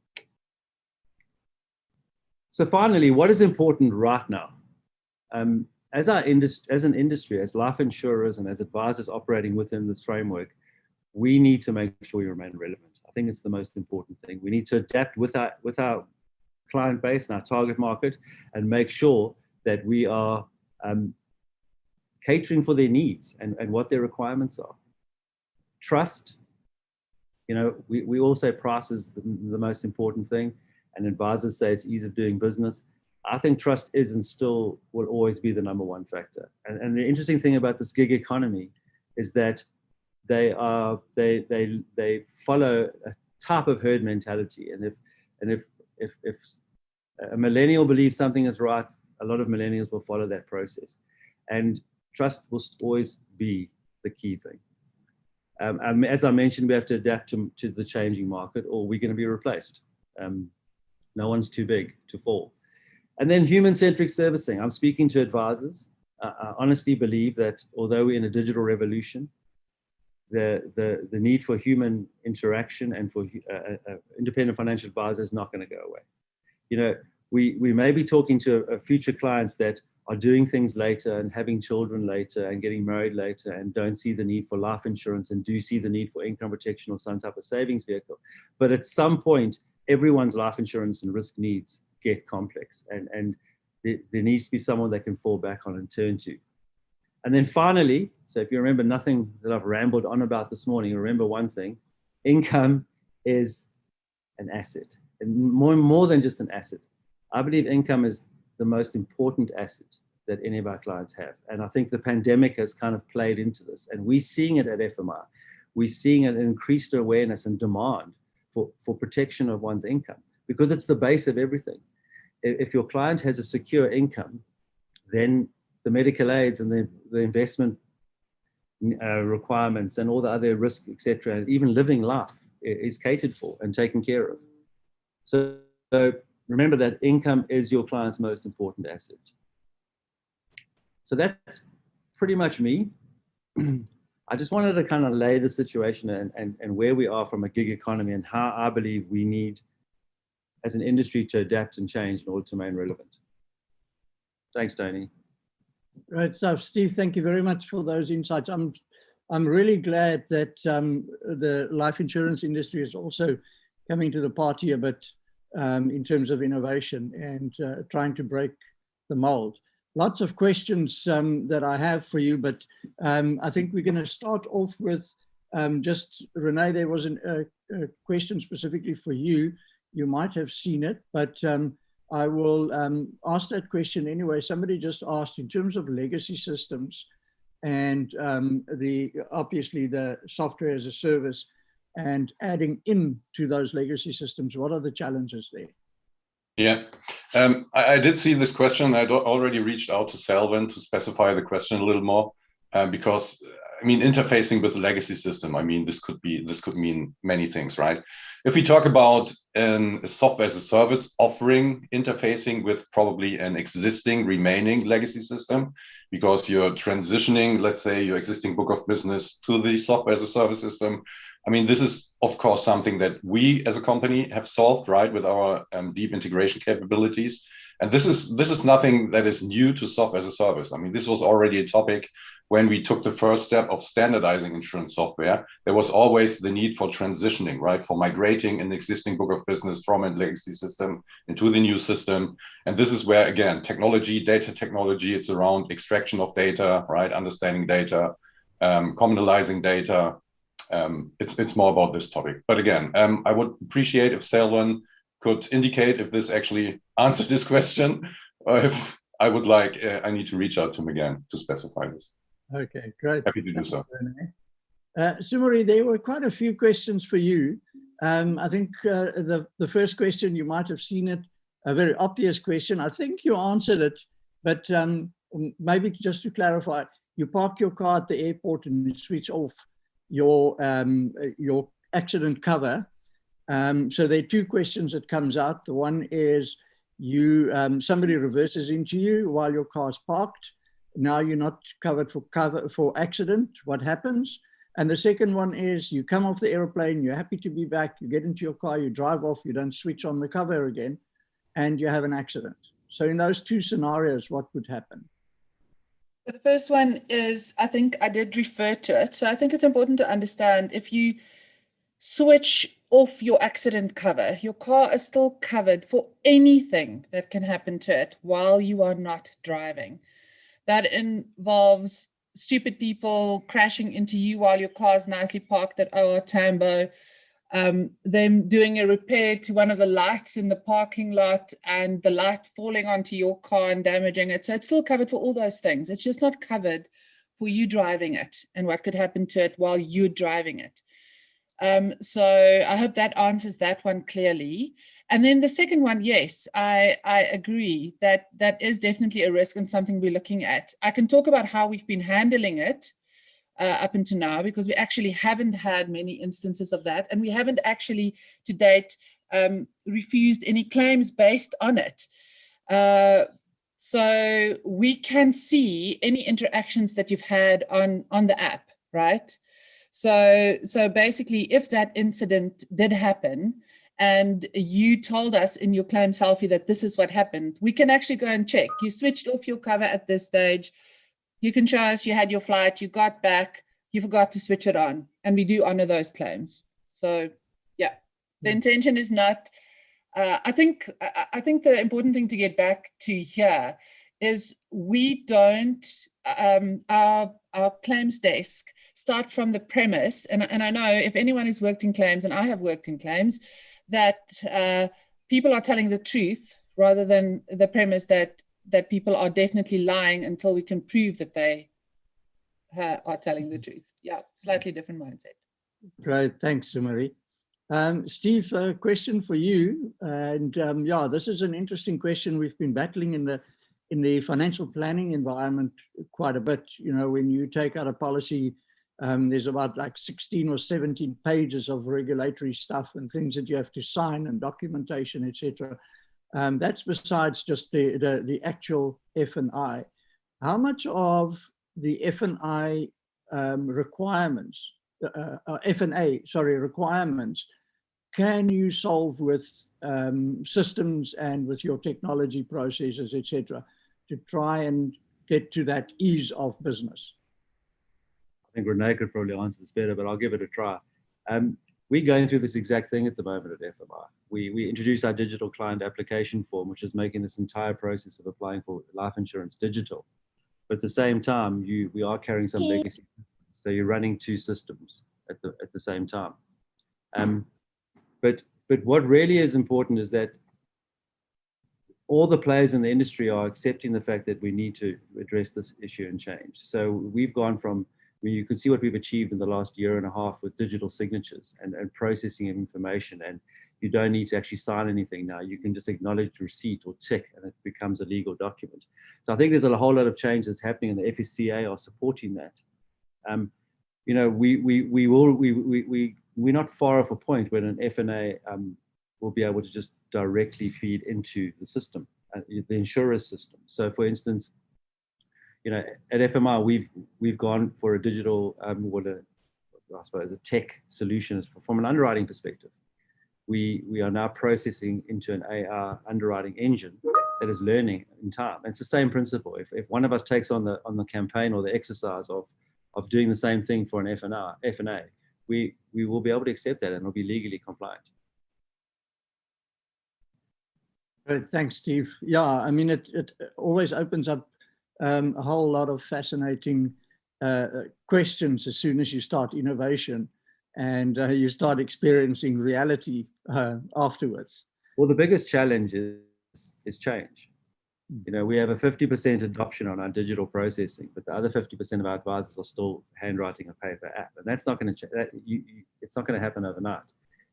So finally, what is important right now? As an industry, as life insurers and as advisors operating within this framework, we need to make sure we remain relevant. I think it's the most important thing. We need to adapt with our client base and our target market and make sure that we are catering for their needs and what their requirements are. Trust, we all say price is the most important thing, and advisors say it's ease of doing business. I think trust is and still will always be the number one factor. And the interesting thing about this gig economy is that they follow a type of herd mentality. And if a millennial believes something is right, a lot of millennials will follow that process. And trust will always be the key thing. As I mentioned, we have to adapt to the changing market, or we're going to be replaced. No one's too big to fall. And then human-centric servicing. I'm speaking to advisors. I honestly believe that although we're in a digital revolution, the need for human interaction and for independent financial advisors is not going to go away. We may be talking to future clients that are doing things later and having children later and getting married later and don't see the need for life insurance and do see the need for income protection or some type of savings vehicle. But at some point, everyone's life insurance and risk needs get complex, and there needs to be someone they can fall back on and turn to. And then finally, so if you remember nothing that I've rambled on about this morning, remember one thing: income is an asset, and more than just an asset. I believe income is the most important asset that any of our clients have. And I think the pandemic has kind of played into this, and we're seeing it at FMI. We're seeing an increased awareness and demand for protection of one's income, because it's the base of everything. If your client has a secure income, then the medical aids and the investment requirements and all the other risk, etc., and even living life is catered for and taken care of. So remember that income is your client's most important asset. So that's pretty much me. I just wanted to kind of lay the situation and where we are from a gig economy and how I believe we need as an industry to adapt and change in order to remain relevant. Thanks, Tony. Great stuff, Steve. Thank you very much for those insights. I'm really glad that the life insurance industry is also coming to the party a bit in terms of innovation and trying to break the mold. Lots of questions that I have for you, but I think we're going to start off with just, Renee, there was a question specifically for you. You might have seen it, but I will ask that question anyway. Somebody just asked, in terms of legacy systems and obviously the software as a service and adding in to those legacy systems, what are the challenges there? Yeah, I did see this question. I already reached out to Selvin to specify the question a little more, because I mean, interfacing with the legacy system, I mean, this could mean many things, right? If we talk about a software as a service offering, interfacing with probably an existing remaining legacy system, because you're transitioning, let's say, your existing book of business to the software as a service system. I mean, this is, of course, something that we as a company have solved, right, with our deep integration capabilities. And this is nothing that is new to software as a service. I mean, this was already a topic when we took the first step of standardizing insurance software. There was always the need for transitioning, right, for migrating an existing book of business from a legacy system into the new system. And this is where, again, technology, data technology, it's around extraction of data, right, understanding data, communalizing data. It's more about this topic. But again, I would appreciate if Selvin could indicate if this actually answered this question, or if I need to reach out to him again to specify this. Okay, great. Happy to do so. Sumari, there were quite a few questions for you. I think the first question, you might have seen it, a very obvious question. I think you answered it, but maybe just to clarify, you park your car at the airport and you switch off your accident cover. So there are two questions that comes out. The one is somebody reverses into you while your car's parked. Now you're not covered for accident. What happens? And the second one is you come off the airplane, you're happy to be back, you get into your car, you drive off, you don't switch on the cover again, and you have an accident. So in those two scenarios, what would happen? The first one is, I think I did refer to it. So I think it's important to understand, if you switch off your accident cover, your car is still covered for anything that can happen to it while you are not driving. That involves stupid people crashing into you while your car is nicely parked at OR Tambo, them doing a repair to one of the lights in the parking lot and the light falling onto your car and damaging it. So it's still covered for all those things. It's just not covered for you driving it and what could happen to it while you're driving it. So I hope that answers that one clearly. And then the second one, yes, I agree that that is definitely a risk and something we're looking at. I can talk about how we've been handling it up until now, because we actually haven't had many instances of that, and we haven't actually to date refused any claims based on it. So we can see any interactions that you've had on the app, right? So basically, if that incident did happen and you told us in your claim selfie that this is what happened, we can actually go and check. You switched off your cover at this stage. You can show us you had your flight, you got back, you forgot to switch it on, and we do honor those claims. So yeah, the intention is not, I think the important thing to get back to here is we don't, our claims desk start from the premise, and I know if anyone who's worked in claims, and I have worked in claims, that people are telling the truth rather than the premise that people are definitely lying until we can prove that they are telling the truth. Yeah, slightly different mindset. Great, thanks, Marie. Steve, a question for you. And yeah, this is an interesting question. We've been battling in the financial planning environment quite a bit. You know, when you take out a policy, there's about like 16 or 17 pages of regulatory stuff and things that you have to sign and documentation, etc. That's besides just the actual F&I. How much of the F&I requirements, requirements, can you solve with systems and with your technology processes, etc., to try and get to that ease of business? I think Renee could probably answer this better, but I'll give it a try. We're going through this exact thing at the moment at FMI. We introduced our digital client application form, which is making this entire process of applying for life insurance digital. But at the same time, we are carrying some legacy. So you're running two systems at the same time. But what really is important is that all the players in the industry are accepting the fact that we need to address this issue and change. So we've gone from, I mean, you can see what we've achieved in the last year and a half with digital signatures and processing of information, and you don't need to actually sign anything now. You can just acknowledge receipt or tick, and it becomes a legal document. So I think there's a whole lot of change that's happening, and the FSCA are supporting that. You know, we're not far off a point when an F&A will be able to just directly feed into the system, the insurer's system. So, for instance, you know, at FMI, we've gone for a digital, I suppose, a tech solution from an underwriting perspective. We are now processing into an AI underwriting engine that is learning in time. And it's the same principle. If one of us takes on the campaign or the exercise of doing the same thing for an F&A, we will be able to accept that and it'll be legally compliant. Great, thanks, Steve. Yeah, I mean, it always opens up a whole lot of fascinating questions as soon as you start innovation and you start experiencing reality afterwards. Well, the biggest challenge is change. You know, we have a 50% adoption on our digital processing, but the other 50% of our advisors are still handwriting a paper app, and that's not going to it's not going to happen overnight.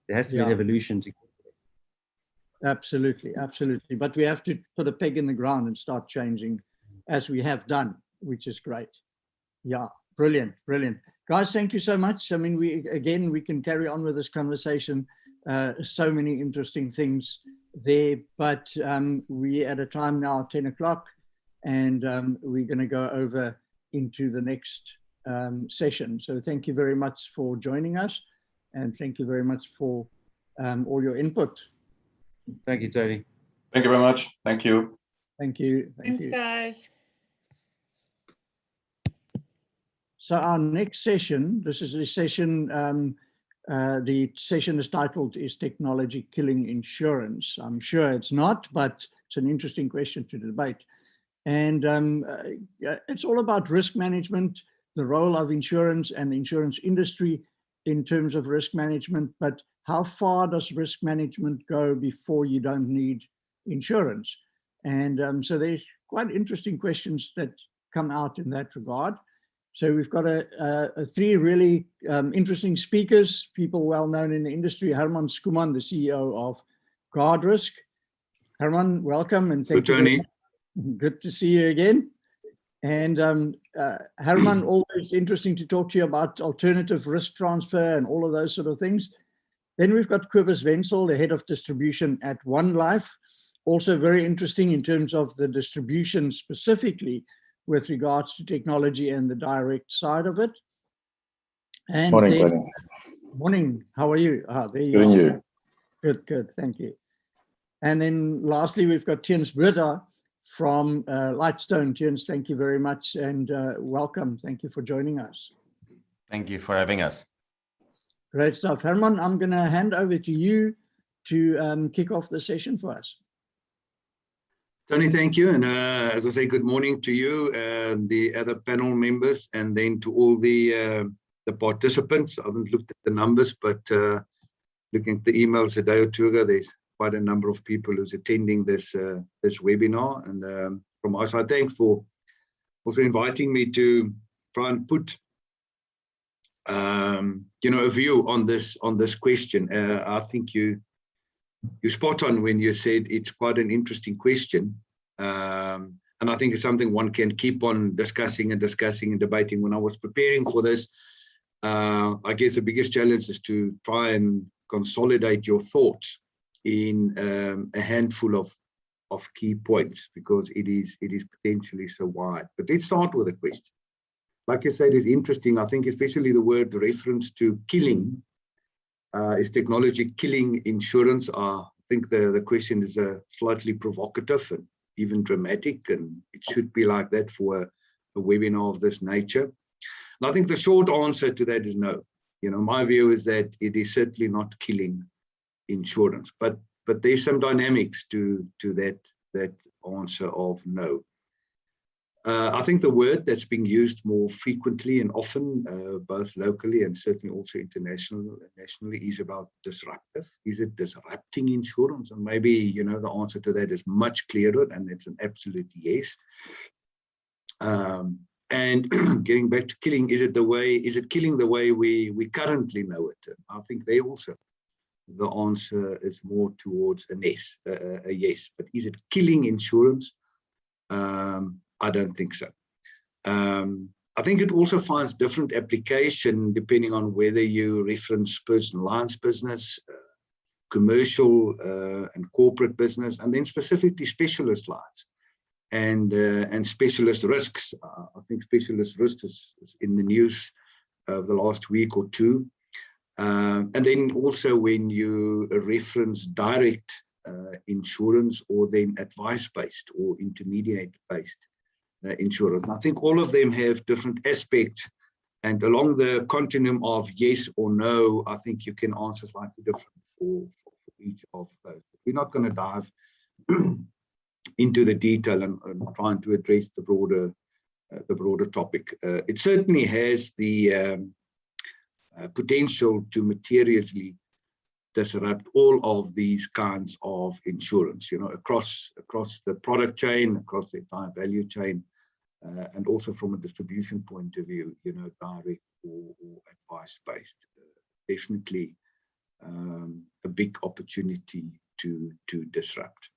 There has to be an evolution to. Absolutely, absolutely. But we have to put a peg in the ground and start changing, as we have done, which is great. Yeah, brilliant, brilliant. Guys, thank you so much. I mean, we can carry on with this conversation. So many interesting things there, but we at a time now, 10 o'clock. and we're going to go over into the next session. So thank you very much for joining us, and thank you very much for all your input. Thank you, Tony. Thank you very much. Thank you. Thank you. Thanks, guys. So our next session, this is a session, the session is titled, "Is Technology Killing Insurance?" I'm sure it's not, but it's an interesting question to debate. And it's all about risk management, the role of insurance and the insurance industry in terms of risk management, but how far does risk management go before you don't need insurance? And so there's quite interesting questions that come out in that regard. So we've got three really interesting speakers, people well known in the industry. Herman Skuman, the CEO of Guardrisk. Herman, welcome, and thank you. Tony. Good to see you again. And Herman, always interesting to talk to you about alternative risk transfer and all of those sort of things. Then we've got Kobus Wenzel, the head of distribution at One Life. Also very interesting in terms of the distribution specifically with regards to technology and the direct side of it. And Morning, then, Tony. Morning, how are you? There you Good, and are. you? Good, thank you. And then lastly, we've got Tiens Burda from Lightstone. Tiens, thank you very much and welcome. Thank you for joining us. Thank you for having us. Great stuff. Herman, I'm going to hand over to you to kick off the session for us. Tony, thank you. And as I say, good morning to you, the other panel members, and then to all the participants. I haven't looked at the numbers, but looking at the emails a day or two ago, there's quite a number of people who's attending this webinar. And from our side, thanks for also inviting me to try and put a view on this question. I think you spot on when you said it's quite an interesting question. And I think it's something one can keep on discussing and debating. When I was preparing for this, I guess the biggest challenge is to try and consolidate your thoughts in a handful of key points, because it is potentially so wide. But let's start with a question. Like you said, it's interesting. I think especially the word reference to killing. Is technology killing insurance? I think the question is slightly provocative and even dramatic, and it should be like that for a webinar of this nature. And I think the short answer to that is no. My view is that it is certainly not killing insurance, but there's some dynamics to that answer of no. I think the word that's being used more frequently and often, both locally and certainly also nationally, is about disruptive. Is it disrupting insurance? And maybe, the answer to that is much clearer, and it's an absolute yes. And getting back to killing, is it killing the way we currently know it? I think they also, the answer is more towards a yes. But is it killing insurance? I don't think so. I think it also finds different application depending on whether you reference personal lines business, commercial and corporate business, and then specifically specialist lines and specialist risks. I think specialist risks is in the news the last week or two. And then also when you reference direct insurance, or then advice-based or intermediate-based insurance. And I think all of them have different aspects, and along the continuum of yes or no, I think you can answer slightly different for each of those. We're not going to dive into the detail and trying to address the broader topic. It certainly has the potential to materially disrupt all of these kinds of insurance, across the product chain, across the entire value chain, and also from a distribution point of view, direct or advice-based. Definitely a big opportunity to disrupt.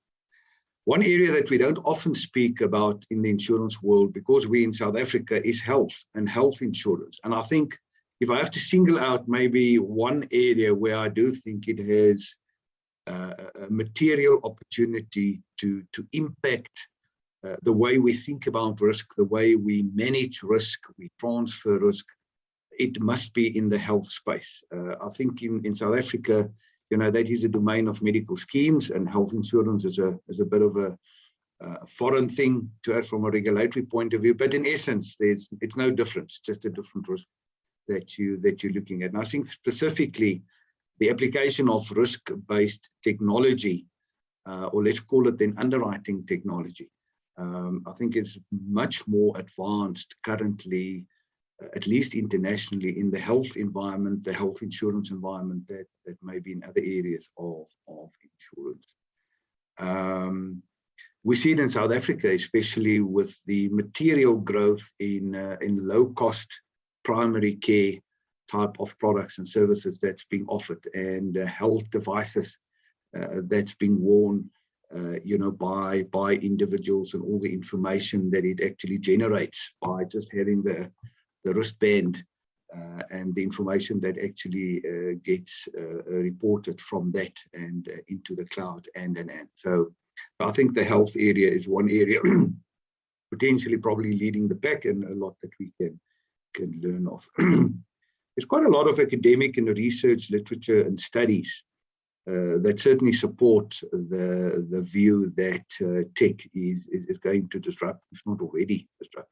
One area that we don't often speak about in the insurance world, because we're in South Africa, is health and health insurance. And I think if I have to single out maybe one area where I do think it has a material opportunity to impact the way we think about risk, the way we manage risk, we transfer risk, it must be in the health space. I think in South Africa, that is a domain of medical schemes, and health insurance is a bit of a foreign thing to us from a regulatory point of view. But in essence, it's no difference, just a different risk that you're looking at. And I think specifically the application of risk-based technology, or let's call it then underwriting technology, I think is much more advanced currently, at least internationally, in the health environment, the health insurance environment, that may be in other areas of insurance. We see it in South Africa, especially with the material growth in low-cost primary care type of products and services that's being offered, and health devices that's being worn, by individuals, and all the information that it actually generates by just having the wristband, and the information that actually gets reported from that and into the cloud and. So I think the health area is one area potentially probably leading the pack, and a lot that we can learn of. There's quite a lot of academic and research literature and studies that certainly support the view that tech is going to disrupt, if not already disrupt,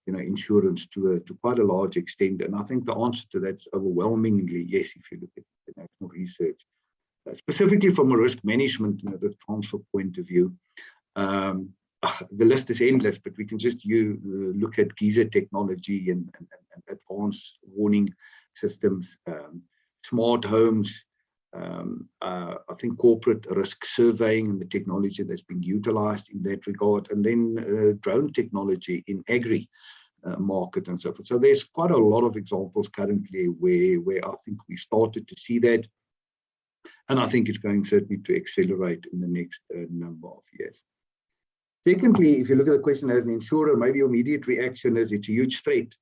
insurance to quite a large extent. And I think the answer to that's overwhelmingly yes, if you look at international research, specifically from a risk management and the transfer point of view. The list is endless, but we can just look at geyser technology and advanced warning systems, smart homes. I think corporate risk surveying and the technology that's being utilized in that regard, and then drone technology in agri market and so forth. So there's quite a lot of examples currently where I think we started to see that, and I think it's going certainly to accelerate in the next number of years. Secondly, if you look at the question as an insurer, maybe your immediate reaction is it's a huge threat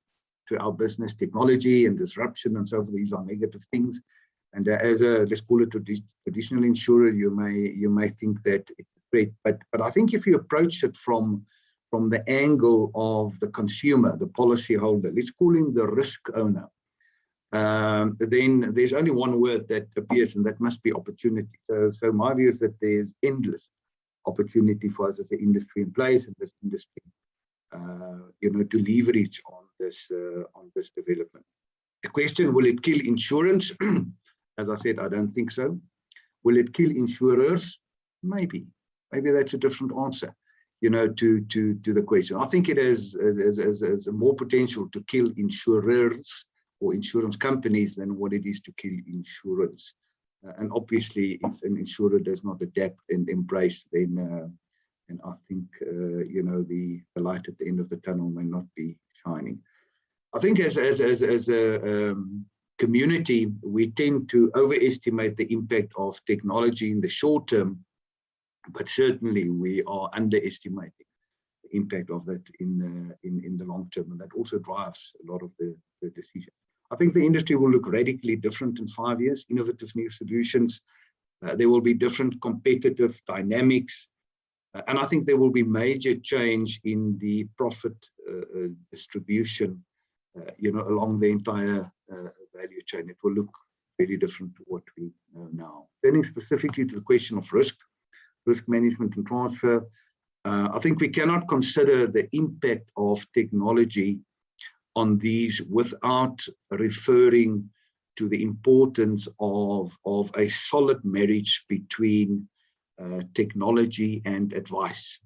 to our business, technology and disruption and so forth. These are negative things. And as a, let's call it, traditional insurer, you may think that it's a threat. But I think if you approach it from the angle of the consumer, the policyholder, let's call him the risk owner, then there's only one word that appears, and that must be opportunity. So my view is that there's endless opportunity for us as an industry in place, in this industry, to leverage on this development. The question, will it kill insurance? As I said, I don't think so. Will it kill insurers? Maybe that's a different answer, to the question. I think it has more potential to kill insurers or insurance companies than what it is to kill insurance. And obviously, if an insurer does not adapt and embrace, then I think the light at the end of the tunnel may not be shining. I think as a community, we tend to overestimate the impact of technology in the short term, but certainly we are underestimating the impact of that in the long term, and that also drives a lot of the decision. I think the industry will look radically different in 5 years, innovative new solutions. There will be different competitive dynamics. And I think there will be major change in the profit distribution, along the entire value chain. It will look very different to what we know now. Turning specifically to the question of risk management and transfer, I think we cannot consider the impact of technology on these without referring to the importance of a solid marriage between technology and advice.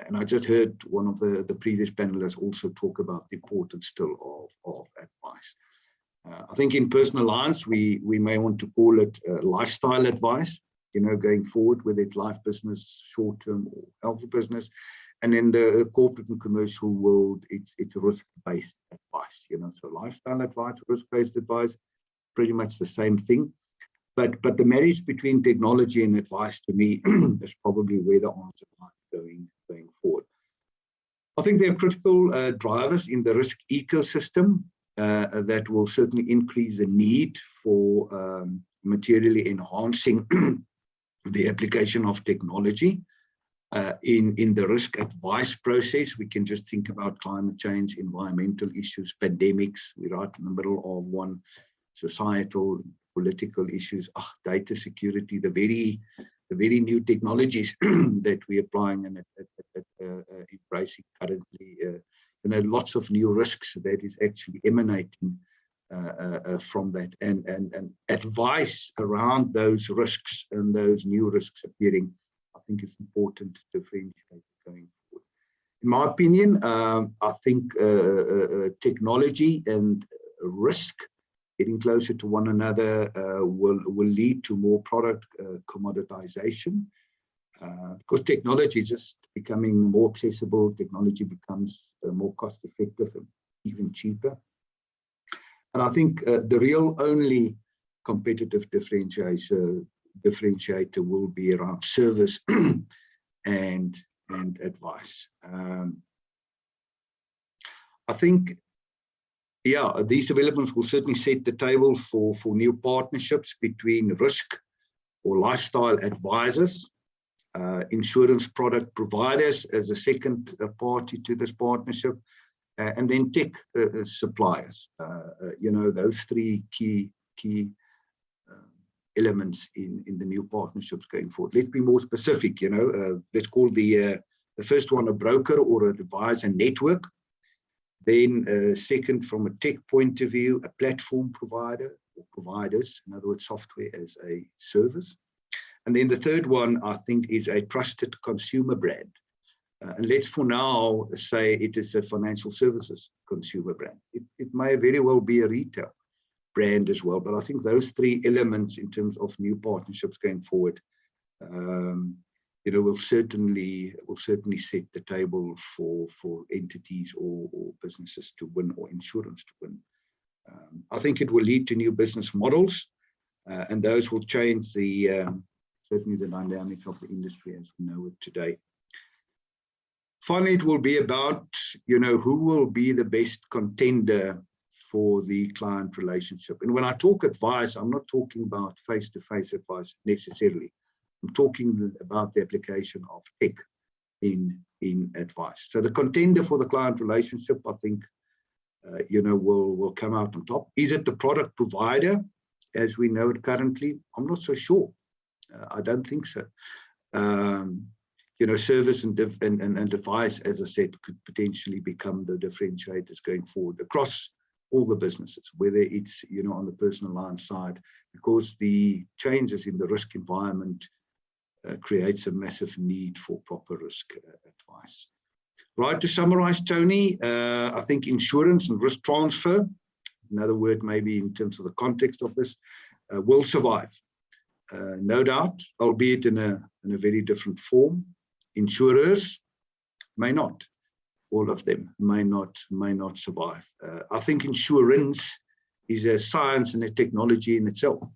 And I just heard one of the previous panelists also talk about the importance still of advice. I think in personal lines, we may want to call it lifestyle advice, going forward, whether it's life business, short-term or health business. And in the corporate and commercial world, it's risk-based advice, so lifestyle advice, risk-based advice, pretty much the same thing. But the marriage between technology and advice, to me, is probably where the answer lies going forward. I think there are critical drivers in the risk ecosystem that will certainly increase the need for materially enhancing the application of technology. In the risk advice process, we can just think about climate change, environmental issues, pandemics. We're right in the middle of one, societal, political issues, data security, the very new technologies that we're applying and embracing currently. Lots of new risks that is actually emanating from that, and advice around those risks and those new risks appearing, I think it's important to differentiate going forward. In my opinion, I think technology and risk getting closer to one another will lead to more product commoditization, because technology is just becoming more accessible. Technology becomes more cost effective and even cheaper. And I think the real only competitive differentiator will be around service and advice. I think, these developments will certainly set the table for new partnerships between risk or lifestyle advisors, insurance product providers as a second party to this partnership, and then tech suppliers. Those three key elements in the new partnerships going forward. Let's be more specific. Let's call the first one a broker or an advisor network. Then second, from a tech point of view, a platform provider or providers, in other words, software as a service. And then the third one, I think, is a trusted consumer brand. And let's for now say it is a financial services consumer brand. It may very well be a retail brand as well, but I think those three elements in terms of new partnerships going forward, will certainly set the table for entities or businesses to win, or insurance to win. I think it will lead to new business models, and those will change certainly the dynamics of the industry as we know it today. Finally, it will be about, who will be the best contender for the client relationship. And when I talk advice, I'm not talking about face-to-face advice necessarily. I'm talking about the application of tech in advice. So the contender for the client relationship, I think, will come out on top. Is it the product provider as we know it currently? I'm not so sure. I don't think so. Service and advice, as I said, could potentially become the differentiators going forward across all the businesses, whether it's, on the personal line side, because the changes in the risk environment creates a massive need for proper risk advice. Right, to summarize, Tony, I think insurance and risk transfer, another word maybe in terms of the context of this, will survive. No doubt, albeit in a very different form. Insurers may not. All of them may not survive. I think insurance is a science and a technology in itself,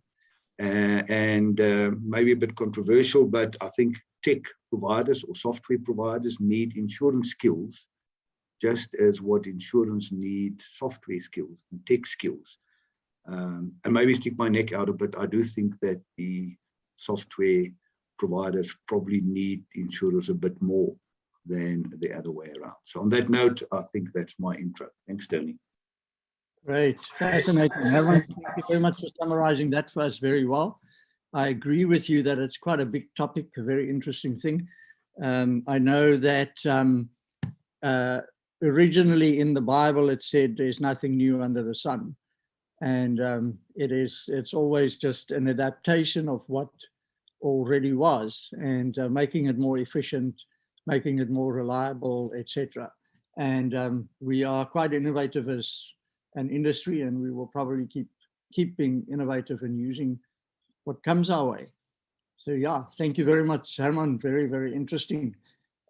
and maybe a bit controversial, but I think tech providers or software providers need insurance skills, just as what insurance need software skills and tech skills. And maybe stick my neck out a bit, I do think that the software providers probably need insurers a bit more than the other way around. So on that note, I think that's my intro. Thanks, Tony. Great, fascinating. Herman, thank you very much for summarizing that for us very well. I agree with you that it's quite a big topic, a very interesting thing. I know that originally in the Bible it said there's nothing new under the sun. And it's always just an adaptation of what already was, and making it more efficient, making it more reliable, etc. And we are quite innovative as an industry, and we will probably keep being innovative and using what comes our way. So yeah, thank you very much, Herman. Very, very interesting.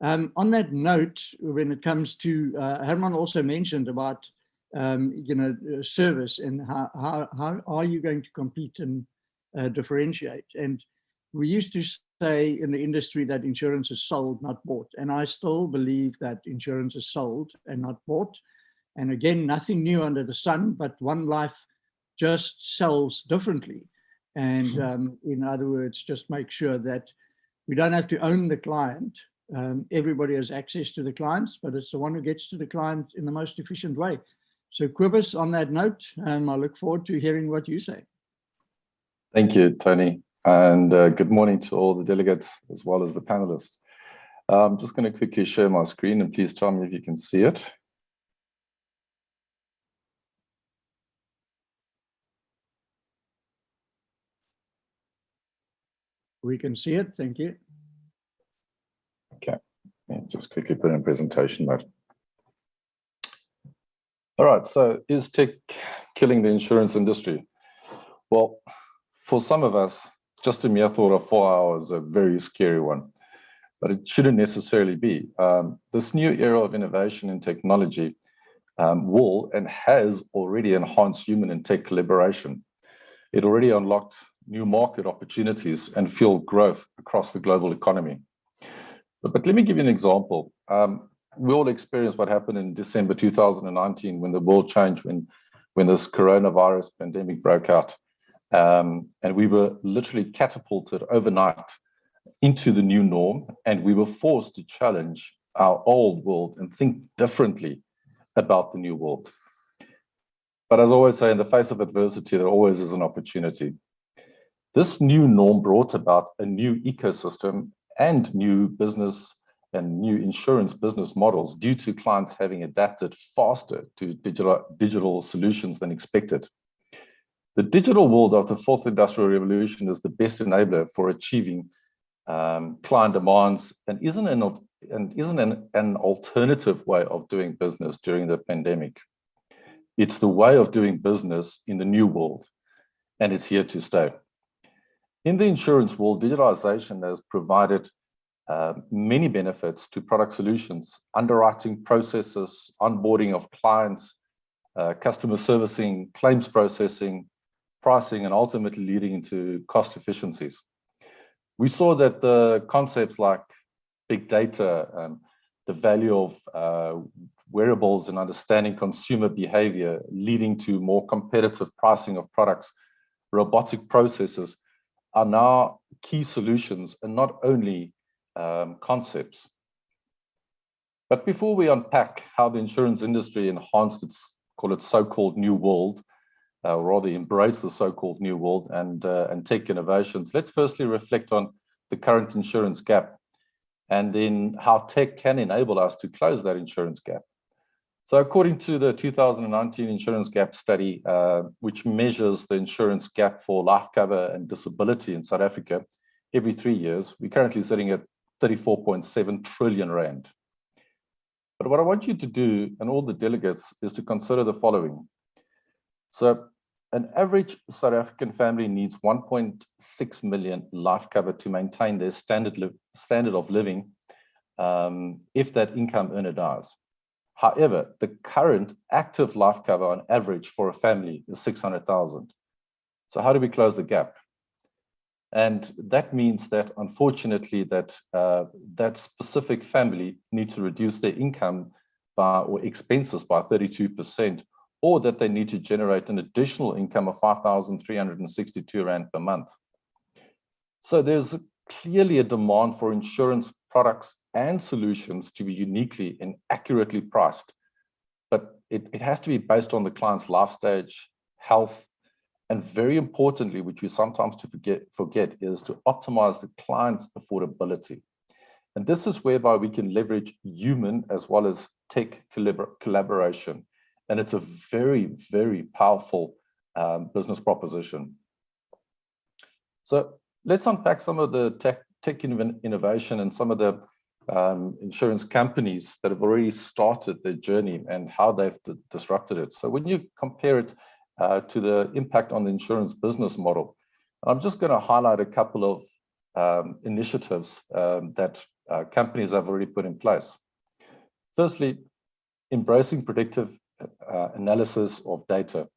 On that note, when it comes to, Herman also mentioned about service and how are you going to compete and differentiate? And we used to say in the industry that insurance is sold, not bought. And I still believe that insurance is sold and not bought. And again, nothing new under the sun, but one life just sells differently. And in other words, just make sure that we don't have to own the client everybody has access to the clients, but it's the one who gets to the client in the most efficient way. So Quibus, on that note, I look forward to hearing what you say. Thank you, Tony, and good morning to all the delegates as well as the panelists. I'm just going to quickly share my screen, and please tell me if you can see it. We can see it, thank you. Okay, just quickly put in presentation mode. All right, so is tech killing the insurance industry? Well, for some of us, just a mere thought of 4 hours is a very scary one, but it shouldn't necessarily be. This new era of innovation and technology will and has already enhanced human and tech collaboration. It already unlocked new market opportunities and fueled growth across the global economy. But let me give you an example. We all experienced what happened in December 2019 when the world changed, when this coronavirus pandemic broke out. And we were literally catapulted overnight into the new norm, and we were forced to challenge our old world and think differently about the new world. But as I always say, in the face of adversity, there always is an opportunity. This new norm brought about a new ecosystem and new business and new insurance business models due to clients having adapted faster to digital solutions than expected. The digital world of the fourth industrial revolution is the best enabler for achieving client demands and isn't an alternative way of doing business during the pandemic. It's the way of doing business in the new world, and it's here to stay. In the insurance world, digitalization has provided many benefits to product solutions, underwriting processes, onboarding of clients, customer servicing, claims processing, pricing, and ultimately leading into cost efficiencies. We saw that the concepts like big data, the value of wearables and understanding consumer behavior leading to more competitive pricing of products, robotic processes are now key solutions and not only concepts. But before we unpack how the insurance industry enhanced its, call it so-called new world, or rather embrace the so-called new world and tech innovations, let's firstly reflect on the current insurance gap and then how tech can enable us to close that insurance gap. So according to the 2019 insurance gap study, which measures the insurance gap for life cover and disability in South Africa every 3 years, we're currently sitting at 34.7 trillion rand. But what I want you to do, and all the delegates, is to consider the following. So an average South African family needs 1.6 million life cover to maintain their standard of living if that income earner dies. However, the current active life cover on average for a family is 600,000. So how do we close the gap? And that means that, unfortunately, that specific family needs to reduce their income or expenses by 32%, or that they need to generate an additional income of 5,362 Rand per month. So there's clearly a demand for insurance products and solutions to be uniquely and accurately priced, but it has to be based on the client's life stage, health, and very importantly, which we sometimes forget, is to optimize the client's affordability. And this is whereby we can leverage human as well as tech collaboration. And it's a very, very powerful business proposition. So let's unpack some of the tech innovation and some of the insurance companies that have already started their journey and how they've disrupted it. So when you compare it to the impact on the insurance business model, I'm just going to highlight a couple of initiatives that companies have already put in place. Firstly, embracing predictive analysis of data.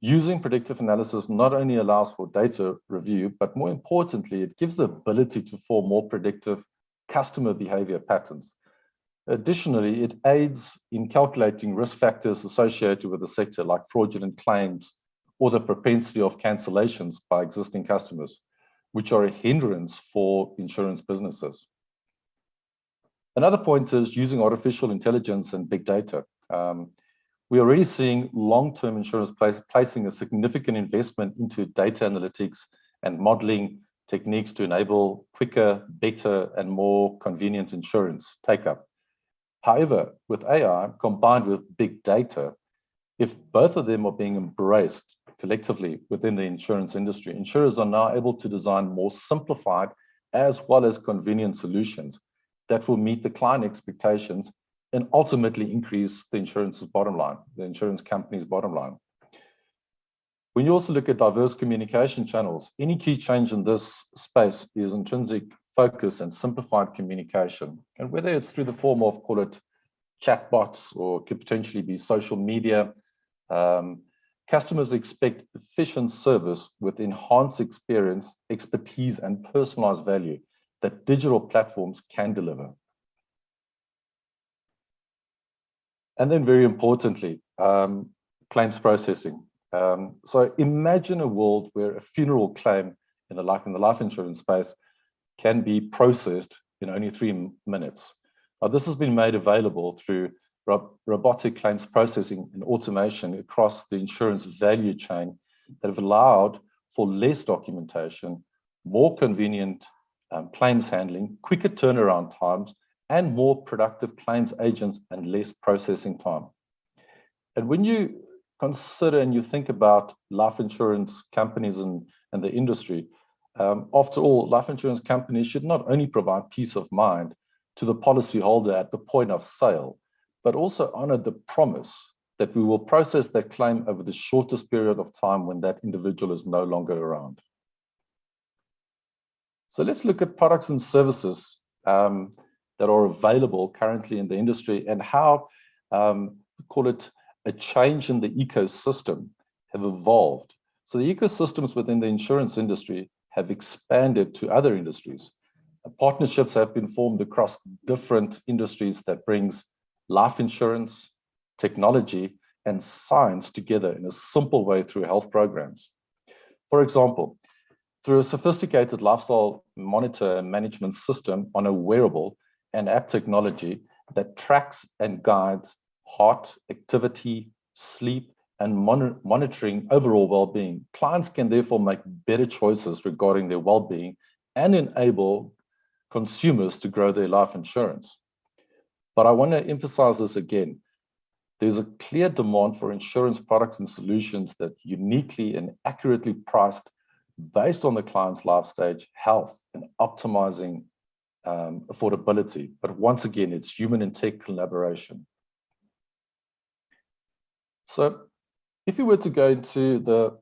Using predictive analysis not only allows for data review, but more importantly, it gives the ability to form more predictive customer behavior patterns. Additionally, it aids in calculating risk factors associated with the sector, like fraudulent claims or the propensity of cancellations by existing customers, which are a hindrance for insurance businesses. Another point is using artificial intelligence and big data. We're already seeing long-term insurance placing a significant investment into data analytics and modeling techniques to enable quicker, better, and more convenient insurance take-up. However, with AI combined with big data, if both of them are being embraced collectively within the insurance industry, insurers are now able to design more simplified as well as convenient solutions that will meet the client expectations and ultimately increase the insurance's bottom line, the insurance company's bottom line. When you also look at diverse communication channels, any key change in this space is intrinsic focus and simplified communication. And whether it's through the form of, call it chatbots, or could potentially be social media, customers expect efficient service with enhanced experience, expertise, and personalized value that digital platforms can deliver. And then very importantly, claims processing. So imagine a world where a funeral claim in the life insurance space can be processed in only 3 minutes. Now, this has been made available through robotic claims processing and automation across the insurance value chain that have allowed for less documentation, more convenient claims handling, quicker turnaround times, and more productive claims agents and less processing time. And when you consider and you think about life insurance companies and the industry, after all, life insurance companies should not only provide peace of mind to the policyholder at the point of sale, but also honor the promise that we will process that claim over the shortest period of time when that individual is no longer around. So let's look at products and services that are available currently in the industry and how, call it a change in the ecosystem, have evolved. So the ecosystems within the insurance industry have expanded to other industries. Partnerships have been formed across different industries that brings life insurance, technology, and science together in a simple way through health programs. For example, through a sophisticated lifestyle monitor and management system on a wearable and app technology that tracks and guides heart activity, sleep, and monitoring overall well-being, clients can therefore make better choices regarding their well-being and enable consumers to grow their life insurance. But I want to emphasize this again. There's a clear demand for insurance products and solutions that uniquely and accurately priced based on the client's life stage, health, and optimizing affordability. But once again, it's human and tech collaboration. So if you were to go into the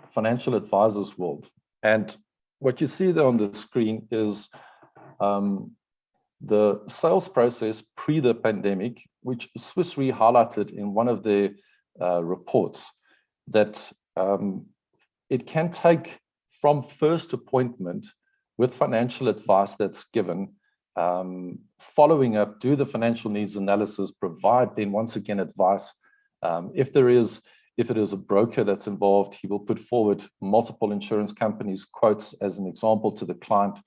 financial advisors world, and what you see there on the screen is the sales process pre the pandemic, which Swiss Re highlighted in one of their reports, that it can take from first appointment with financial advice that's given, following up, do the financial needs analysis, provide then once again advice. If it is a broker that's involved, he will put forward multiple insurance companies' quotes as an example to the client.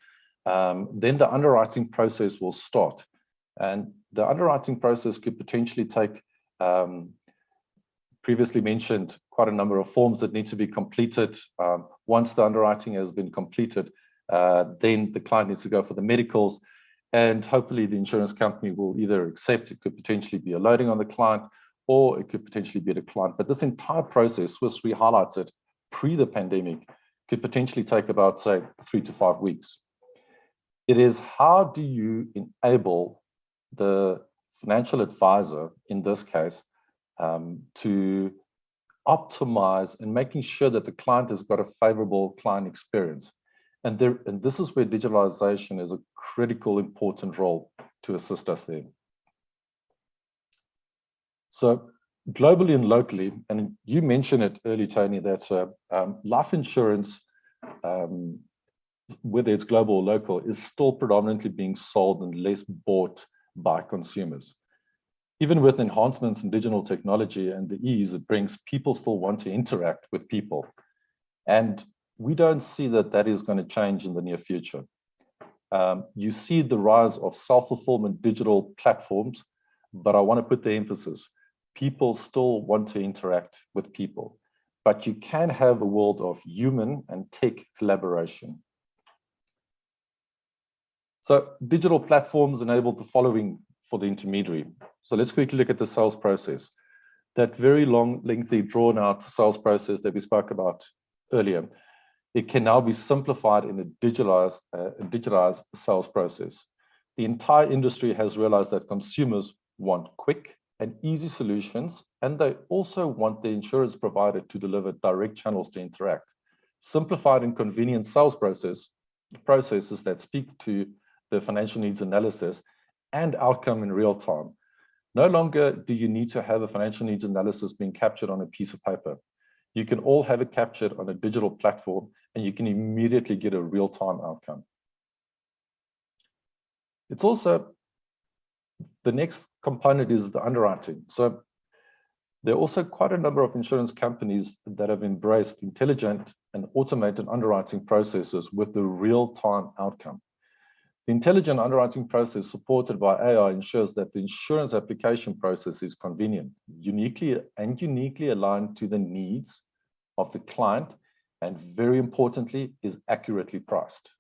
Then the underwriting process will start. And the underwriting process could potentially take, previously mentioned, quite a number of forms that need to be completed. Once the underwriting has been completed, then the client needs to go for the medicals, and hopefully the insurance company will either accept, it could potentially be a loading on the client, or it could potentially be a decline. But this entire process, Swiss Re highlighted pre the pandemic, could potentially take about, say, 3 to 5 weeks. It is how do you enable the financial advisor, in this case, to optimize and making sure that the client has got a favorable client experience. And this is where digitalization is a critical, important role to assist us there. So globally and locally, and you mentioned it earlier, Tony, that life insurance, whether it's global or local, is still predominantly being sold and less bought by consumers. Even with enhancements in digital technology and the ease it brings, people still want to interact with people. And we don't see that that is going to change in the near future. You see the rise of self-fulfillment digital platforms, but I want to put the emphasis. People still want to interact with people, but you can have a world of human and tech collaboration. So digital platforms enable the following for the intermediary. So let's quickly look at the sales process. That very long, lengthy, drawn out sales process that we spoke about earlier, it can now be simplified in a digitalized sales process. The entire industry has realized that consumers want quick and easy solutions, and they also want the insurance provider to deliver direct channels to interact. Simplified and convenient sales processes that speak to the financial needs analysis and outcome in real time. No longer do you need to have a financial needs analysis being captured on a piece of paper. You can all have it captured on a digital platform, and you can immediately get a real-time outcome. It's also, the next component is the underwriting. So there are also quite a number of insurance companies that have embraced intelligent and automated underwriting processes with the real-time outcome. The intelligent underwriting process supported by AI ensures that the insurance application process is convenient, uniquely aligned to the needs of the client, and very importantly, is accurately priced.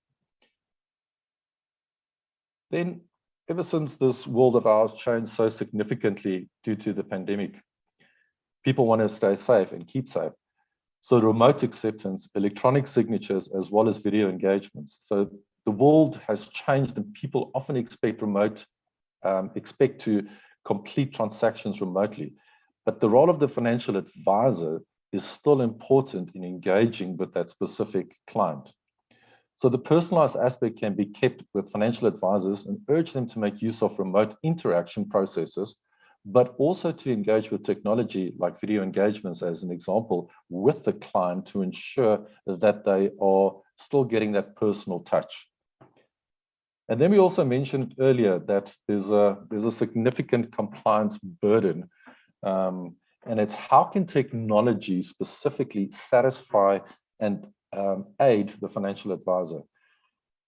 Then, ever since this world of ours changed so significantly due to the pandemic, people want to stay safe and keep safe. So remote acceptance, electronic signatures, as well as video engagements. So the world has changed, and people often expect to complete transactions remotely. But the role of the financial advisor is still important in engaging with that specific client. So the personalized aspect can be kept with financial advisors and urge them to make use of remote interaction processes, but also to engage with technology like video engagements, as an example, with the client to ensure that they are still getting that personal touch. And then we also mentioned earlier that there's a significant compliance burden, and it's how can technology specifically satisfy and aid the financial advisor.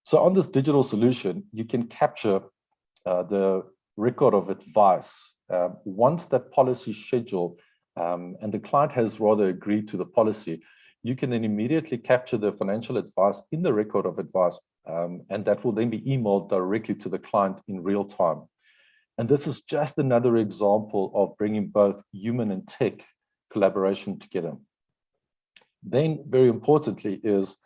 So on this digital solution, you can capture the record of advice. Once that policy schedule and the client has rather agreed to the policy, you can then immediately capture the financial advice in the record of advice, and that will then be emailed directly to the client in real time. And this is just another example of bringing both human and tech collaboration together. Then, very importantly, is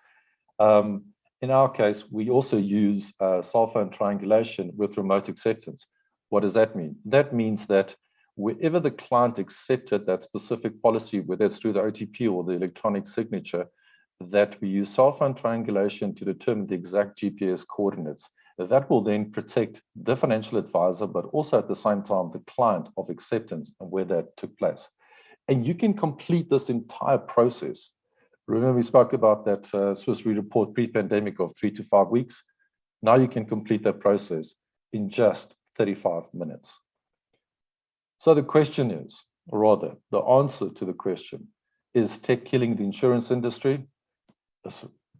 in our case, we also use cell phone triangulation with remote acceptance. What does that mean? That means that wherever the client accepted that specific policy, whether it's through the OTP or the electronic signature, that we use cell phone triangulation to determine the exact GPS coordinates. That will then protect the financial advisor, but also at the same time, the client of acceptance and where that took place. And you can complete this entire process. Remember, we spoke about that Swiss Re report pre-pandemic of 3 to 5 weeks. Now you can complete that process in just 35 minutes. So the question is, or rather, the answer to the question, is tech killing the insurance industry?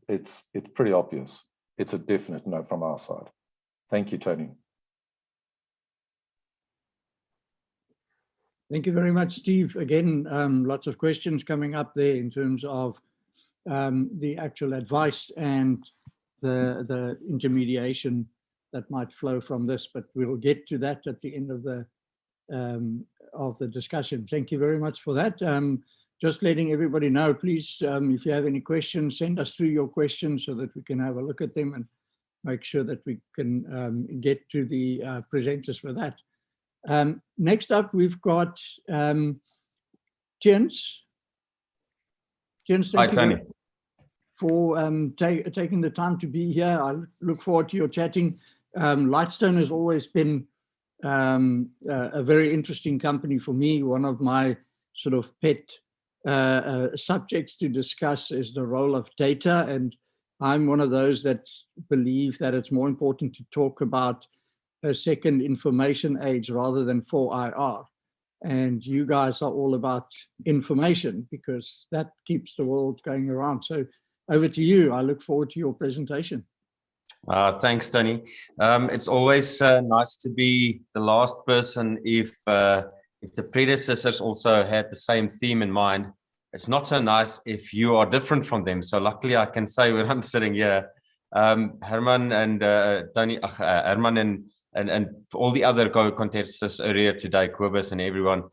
It's pretty obvious. It's a definite no from our side. Thank you, Tony. Thank you very much, Steve. Again, lots of questions coming up there in terms of the actual advice and the intermediation that might flow from this, but we'll get to that at the end of the discussion. Thank you very much for that. Just letting everybody know, please, if you have any questions, send us through your questions so that we can have a look at them and make sure that we can get to the presenters for that. Next up, we've got Jens. Jens, thank you for taking the time to be here. I look forward to your chatting. Lightstone has always been a very interesting company for me. One of my sort of pet subjects to discuss is the role of data, and I'm one of those that believe that it's more important to talk about a second information age rather than 4IR. And you guys are all about information because that keeps the world going around. So over to you. I look forward to your presentation. Thanks, Tony. It's always nice to be the last person if the predecessors also had the same theme in mind. It's not so nice if you are different from them. So luckily I can say when I'm sitting here, Herman and Tony, Herman and all the other contestants earlier today, Kobus and everyone,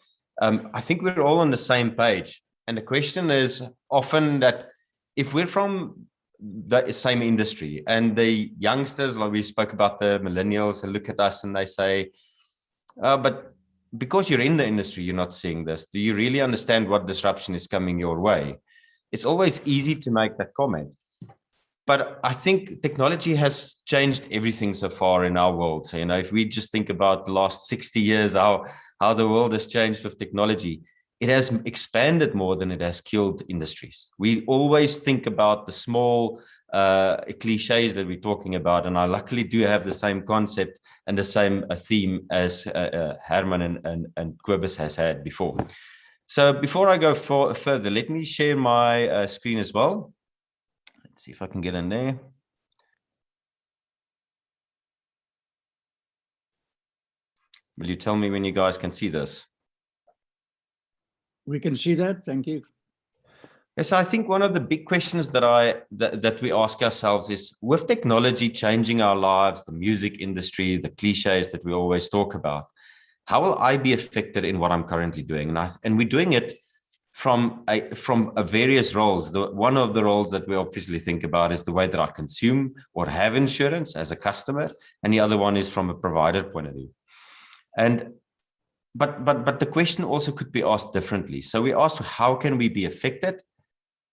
I think we're all on the same page. And the question is often that if we're from the same industry and the youngsters, like we spoke about the millennials, and look at us and they say, but because you're in the industry, you're not seeing this. Do you really understand what disruption is coming your way? It's always easy to make that comment. But I think technology has changed everything so far in our world. So, if we just think about the last 60 years, how the world has changed with technology, it has expanded more than it has killed industries. We always think about the small cliches that we're talking about, and I luckily do have the same concept and the same theme as Herman and Kobus has had before. So before I go further, let me share my screen as well. Let's see if I can get in there. Will you tell me when you guys can see this? We can see that. Thank you. Yes, I think one of the big questions that we ask ourselves is, with technology changing our lives, the music industry, the cliches that we always talk about, how will I be affected in what I'm currently doing? And we're doing it from various roles. One of the roles that we obviously think about is the way that I consume or have insurance as a customer, and the other one is from a provider point of view. But the question also could be asked differently. So we ask, how can we be affected?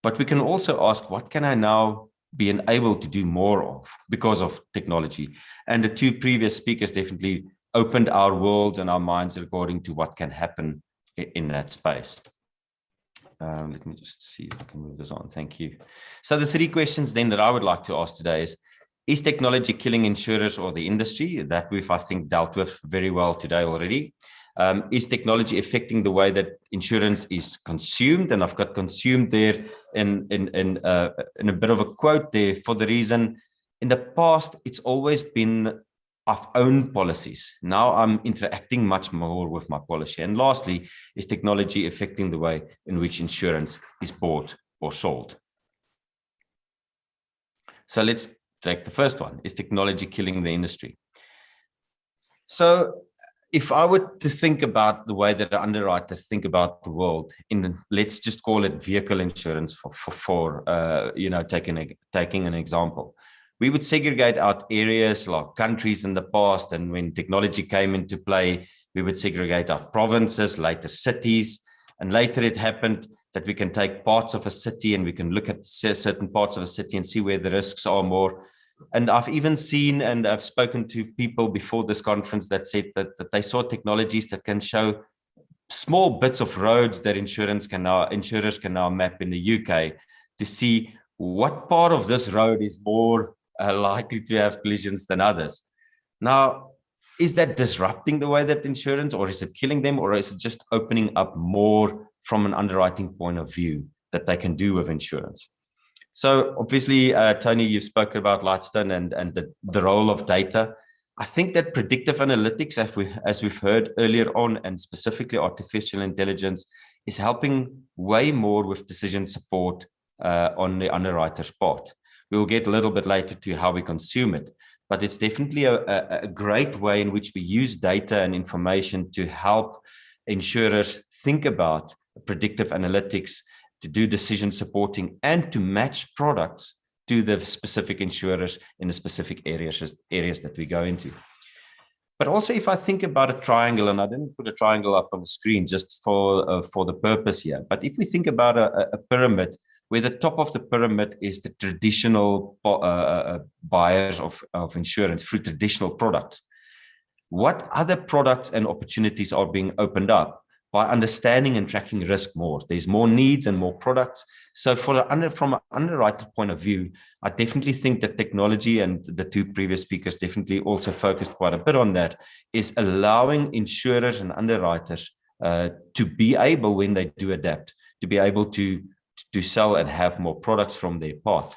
But we can also ask, what can I now be enabled to do more of because of technology? And the two previous speakers definitely opened our world and our minds according to what can happen in that space. Let me just see if I can move this on. Thank you. So the three questions then that I would like to ask today is technology killing insurers or the industry? That we've, I think, dealt with very well today already. Is technology affecting the way that insurance is consumed? And I've got consumed there in a bit of a quote there, for the reason, in the past, it's always been I've owned policies. Now I'm interacting much more with my policy. And lastly, is technology affecting the way in which insurance is bought or sold? So let's take the first one. Is technology killing the industry? So if I were to think about the way that the underwriters think about the world, let's just call it vehicle insurance for taking an example, we would segregate out areas like countries in the past, and when technology came into play, we would segregate out provinces, later cities, and later it happened that we can take parts of a city and we can look at certain parts of a city and see where the risks are more. And I've even seen, and I've spoken to people before this conference that said that they saw technologies that can show small bits of roads that insurers can now map in the UK to see what part of this road is more likely to have collisions than others. Now, is that disrupting the way that insurance, or is it killing them, or is it just opening up more from an underwriting point of view that they can do with insurance? So obviously, Tony, you've spoken about Lightstone and the role of data. I think that predictive analytics, as we've heard earlier on, and specifically artificial intelligence, is helping way more with decision support on the underwriter's part. We'll get a little bit later to how we consume it, but it's definitely a great way in which we use data and information to help insurers think about predictive analytics, to do decision supporting, and to match products to the specific insurers in the specific areas that we go into. But also, if I think about a triangle, and I didn't put a triangle up on the screen just for the purpose here, but if we think about a pyramid, where the top of the pyramid is the traditional buyers of insurance through traditional products, what other products and opportunities are being opened up by understanding and tracking risk more? There's more needs and more products. So from an underwriter point of view, I definitely think that technology, and the two previous speakers definitely also focused quite a bit on that, is allowing insurers and underwriters to be able, when they do adapt, to be able to sell and have more products from their part.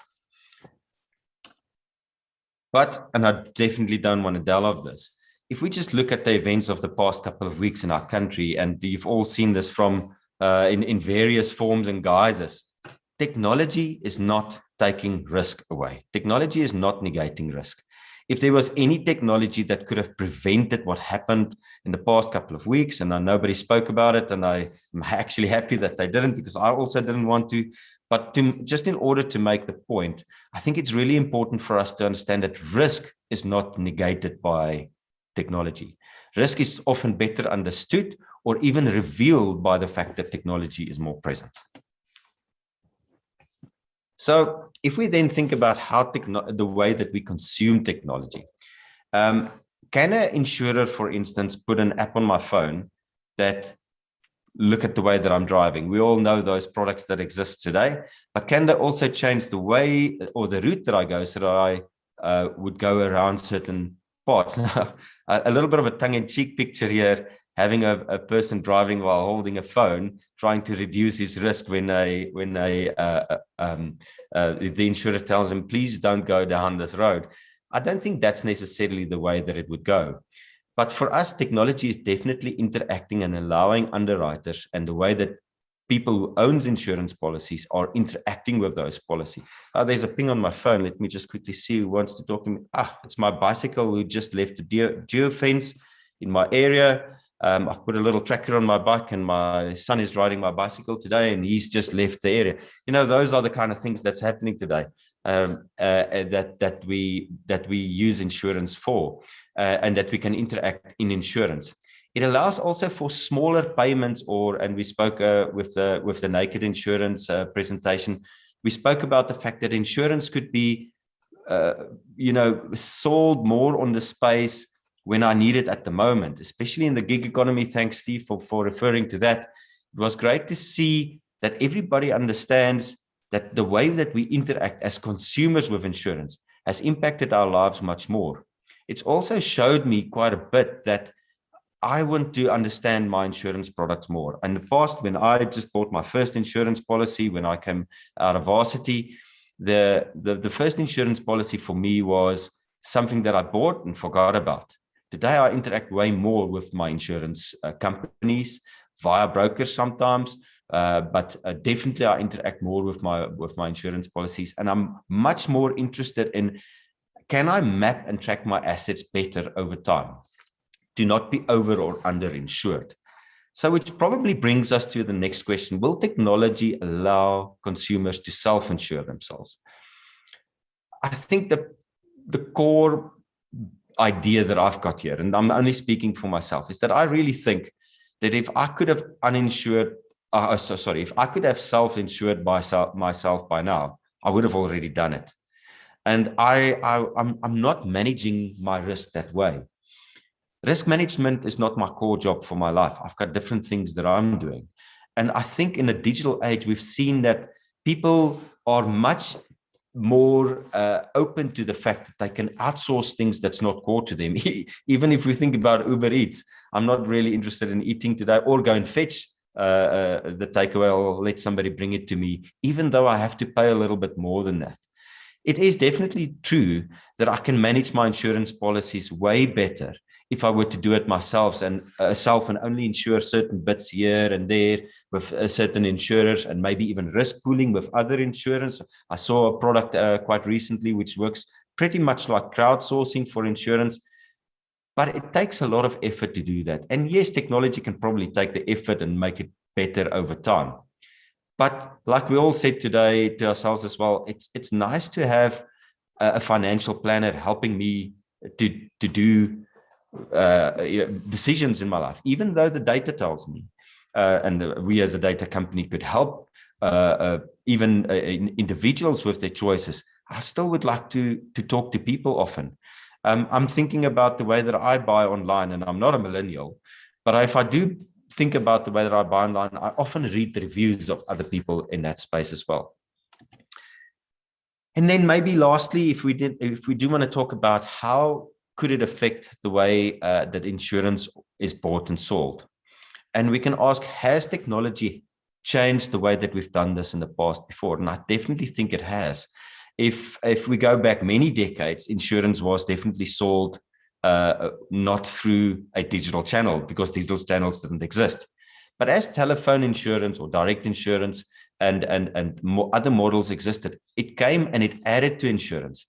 But, and I definitely don't want to delve this, if we just look at the events of the past couple of weeks in our country, and you've all seen this from in various forms and guises, technology is not taking risk away. Technology is not negating risk. If there was any technology that could have prevented what happened in the past couple of weeks, and nobody spoke about it, and I'm actually happy that they didn't, because I also didn't want to, but just in order to make the point, I think it's really important for us to understand that risk is not negated by technology. Risk is often better understood or even revealed by the fact that technology is more present. So if we then think about how the way that we consume technology, can an insurer, for instance, put an app on my phone that look at the way that I'm driving? We all know those products that exist today, but can they also change the way or the route that I go so that I would go around certain parts? Now, a little bit of a tongue-in-cheek picture here, having a person driving while holding a phone, trying to reduce his risk when the insurer tells him, please don't go down this road. I don't think that's necessarily the way that it would go. But for us, technology is definitely interacting and allowing underwriters, and the way that people who own insurance policies are interacting with those policies. There's a ping on my phone. Let me just quickly see who wants to talk to me. It's my bicycle who just left a geofence in my area. I've put a little tracker on my bike, and my son is riding my bicycle today, and he's just left the area. You know, those are the kind of things that's happening today, that we use insurance for, and that we can interact in insurance. It allows also for smaller payments, and we spoke with the Naked Insurance presentation. We spoke about the fact that insurance could be, sold more on the space when I need it at the moment, especially in the gig economy. Thanks, Steve, for referring to that. It was great to see that everybody understands that the way that we interact as consumers with insurance has impacted our lives much more. It's also showed me quite a bit that I want to understand my insurance products more. In the past, when I just bought my first insurance policy, when I came out of varsity, the first insurance policy for me was something that I bought and forgot about. Today, I interact way more with my insurance companies via brokers sometimes, but definitely I interact more with my insurance policies, and I'm much more interested in, can I map and track my assets better over time to not be over or underinsured? So which probably brings us to the next question. Will technology allow consumers to self-insure themselves? I think the core idea that I've got here, and I'm only speaking for myself, is that I really think that if I could have if I could have self-insured myself by now, I would have already done it. And I'm not managing my risk that way. Risk management is not my core job for my life. I've got different things that I'm doing. And I think in a digital age, we've seen that people are much more open to the fact that they can outsource things that's not core to them. Even if we think about Uber Eats, I'm not really interested in eating today, or go and fetch the takeaway, or let somebody bring it to me, even though I have to pay a little bit more than that. It is definitely true that I can manage my insurance policies way better if I were to do it myself and only insure certain bits here and there with certain insurers, and maybe even risk pooling with other insurers. I saw a product quite recently which works pretty much like crowdsourcing for insurance, but it takes a lot of effort to do that. And yes, technology can probably take the effort and make it better over time. But like we all said today to ourselves as well, it's nice to have a financial planner helping me to do decisions in my life, even though the data tells me, and we as a data company could help even individuals with their choices. I still would like to talk to people often. I'm thinking about the way that I buy online, and I'm not a millennial, but if I do think about the way that I buy online, I often read the reviews of other people in that space as well. And then maybe lastly, if we do want to talk about how could it affect the way that insurance is bought and sold? And we can ask, has technology changed the way that we've done this in the past before? And I definitely think it has. if we go back many decades, insurance was definitely sold not through a digital channel, because digital channels didn't exist. But as telephone insurance or direct insurance and other models existed, it came and it added to insurance.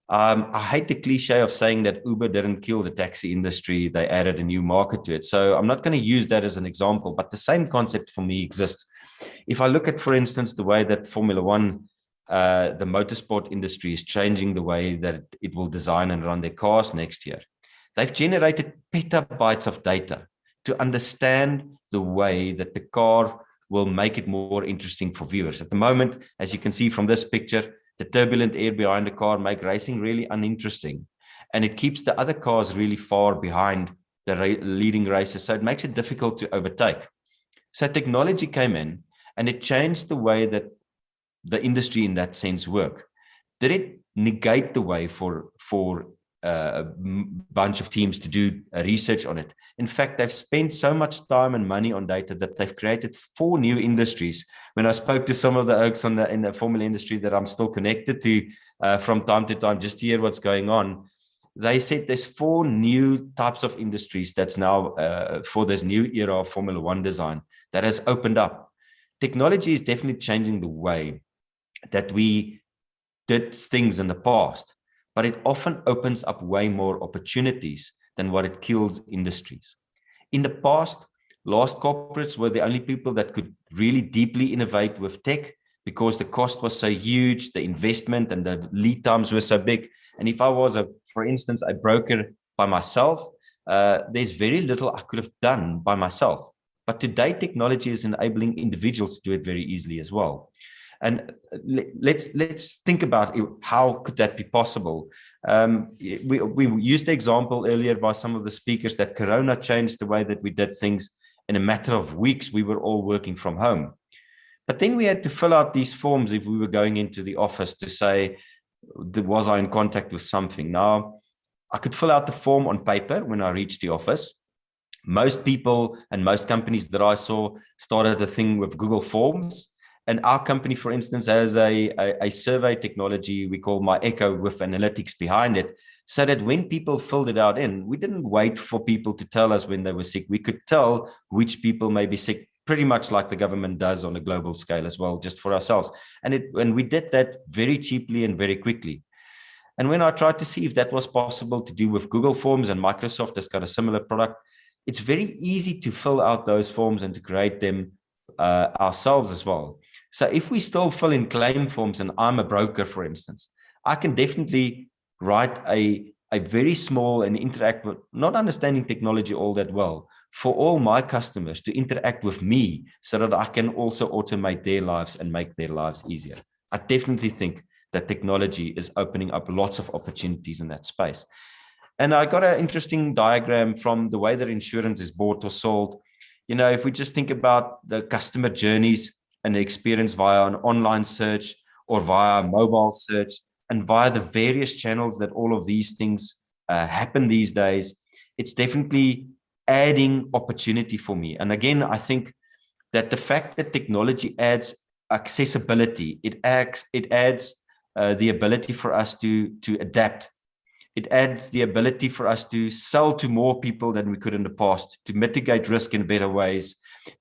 I hate the cliche of saying that Uber didn't kill the taxi industry, they added a new market to it. So I'm not going to use that as an example, but the same concept for me exists. If I look at, for instance, the way that Formula One, the motorsport industry is changing the way that it will design and run their cars next year. They've generated petabytes of data to understand the way that the car will make it more interesting for viewers. At the moment, as you can see from this picture, the turbulent air behind the car make racing really uninteresting. And it keeps the other cars really far behind the leading racers. So it makes it difficult to overtake. So technology came in and it changed the way that the industry in that sense work. Did it negate the way for a bunch of teams to do research on it? In fact, they've spent so much time and money on data that they've created 4 new industries. When I spoke to some of the oaks in the formula industry that I'm still connected to from time to time, just to hear what's going on, they said there's 4 new types of industries that's now for this new era of Formula One design that has opened up. Technology is definitely changing the way that we did things in the past, but it often opens up way more opportunities than what it kills industries. In the past, large corporates were the only people that could really deeply innovate with tech because the cost was so huge, the investment and the lead times were so big. And if I was, for instance, a broker by myself, there's very little I could have done by myself. But today, technology is enabling individuals to do it very easily as well. And let's think about how could that be possible. We used the example earlier by some of the speakers that Corona changed the way that we did things. In a matter of weeks, we were all working from home. But then we had to fill out these forms if we were going into the office to say, was I in contact with something? Now, I could fill out the form on paper when I reached the office. Most people and most companies that I saw started the thing with Google Forms. And our company, for instance, has a survey technology we call My Echo with analytics behind it, so that when people filled it out in, we didn't wait for people to tell us when they were sick. We could tell which people may be sick, pretty much like the government does on a global scale as well, just for ourselves. And we did that very cheaply and very quickly. And when I tried to see if that was possible to do with Google Forms, and Microsoft has got a similar product, it's very easy to fill out those forms and to create them ourselves as well. So if we still fill in claim forms, and I'm a broker, for instance, I can definitely write a very small and interact with, not understanding technology all that well, for all my customers to interact with me so that I can also automate their lives and make their lives easier. I definitely think that technology is opening up lots of opportunities in that space. And I got an interesting diagram from the way that insurance is bought or sold. You know, if we just think about the customer journeys and the experience via an online search or via mobile search and via the various channels that all of these things happen these days, it's definitely adding opportunity for me. And again, I think that the fact that technology adds accessibility, it adds the ability for us to adapt. It adds the ability for us to sell to more people than we could in the past, to mitigate risk in better ways,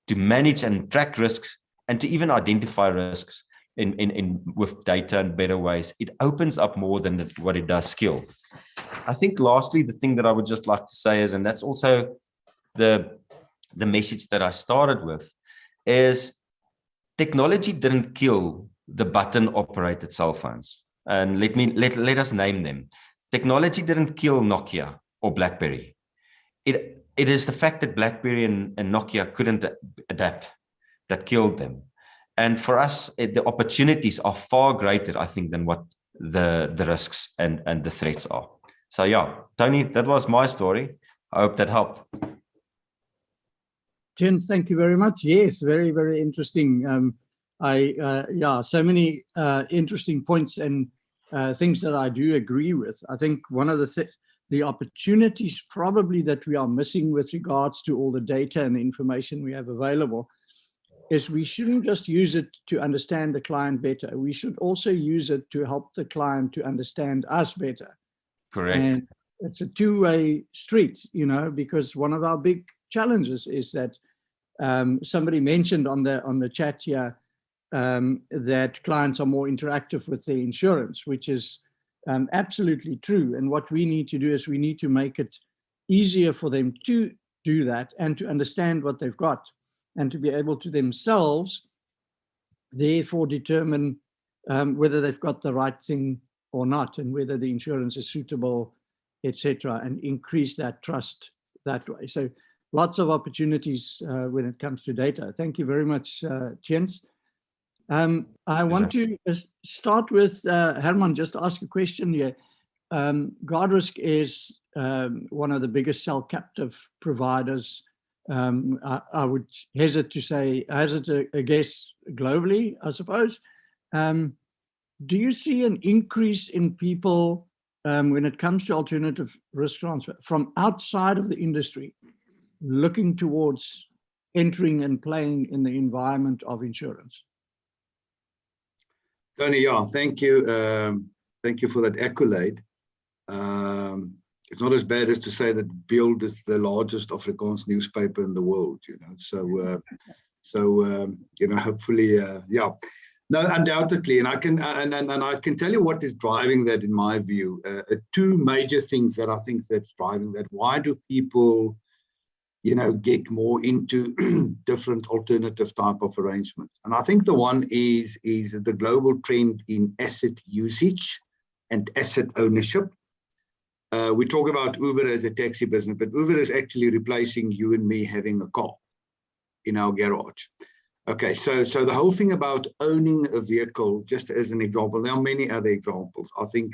to manage and track risks, and to even identify risks with data in better ways. It opens up more than what it does skill. I think lastly, the thing that I would just like to say is, and that's also the message that I started with, is technology didn't kill the button-operated cell phones. And let us name them. Technology didn't kill Nokia or BlackBerry. It is the fact that BlackBerry and Nokia couldn't adapt that killed them. And for us, the opportunities are far greater, I think, than what the risks and the threats are. So yeah, Tony, that was my story. I hope that helped. Jens, thank you very much. Yes, very, very interesting. So many interesting points and things that I do agree with. I think one of the opportunities probably that we are missing with regards to all the data and the information we have available is we shouldn't just use it to understand the client better. We should also use it to help the client to understand us better. Correct. And it's a two-way street, you know, because one of our big challenges is that somebody mentioned on the chat here that clients are more interactive with their insurance, which is absolutely true. And what we need to do is we need to make it easier for them to do that and to understand what they've got and to be able to themselves therefore determine whether they've got the right thing or not, and whether the insurance is suitable, etc., and increase that trust that way. So lots of opportunities when it comes to data. Thank you very much, Jens. I want to start with Herman, just to ask a question here. Guardrisk is one of the biggest cell captive providers. I would hesitate to say, a guess globally, I suppose. Do you see an increase in people when it comes to alternative risk transfer from outside of the industry looking towards entering and playing in the environment of insurance? Tony, yeah, thank you. Thank you for that accolade. It's not as bad as to say that Beeld is the largest Afrikaans newspaper in the world, you know. So, you know, hopefully, yeah. No, undoubtedly, and I can tell you what is driving that in my view. Two major things that I think that's driving that. Why do people, you know, get more into different alternative type of arrangements? And I think the one is the global trend in asset usage and asset ownership. We talk about Uber as a taxi business, but Uber is actually replacing you and me having a car in our garage. Okay, so the whole thing about owning a vehicle, just as an example, there are many other examples. I think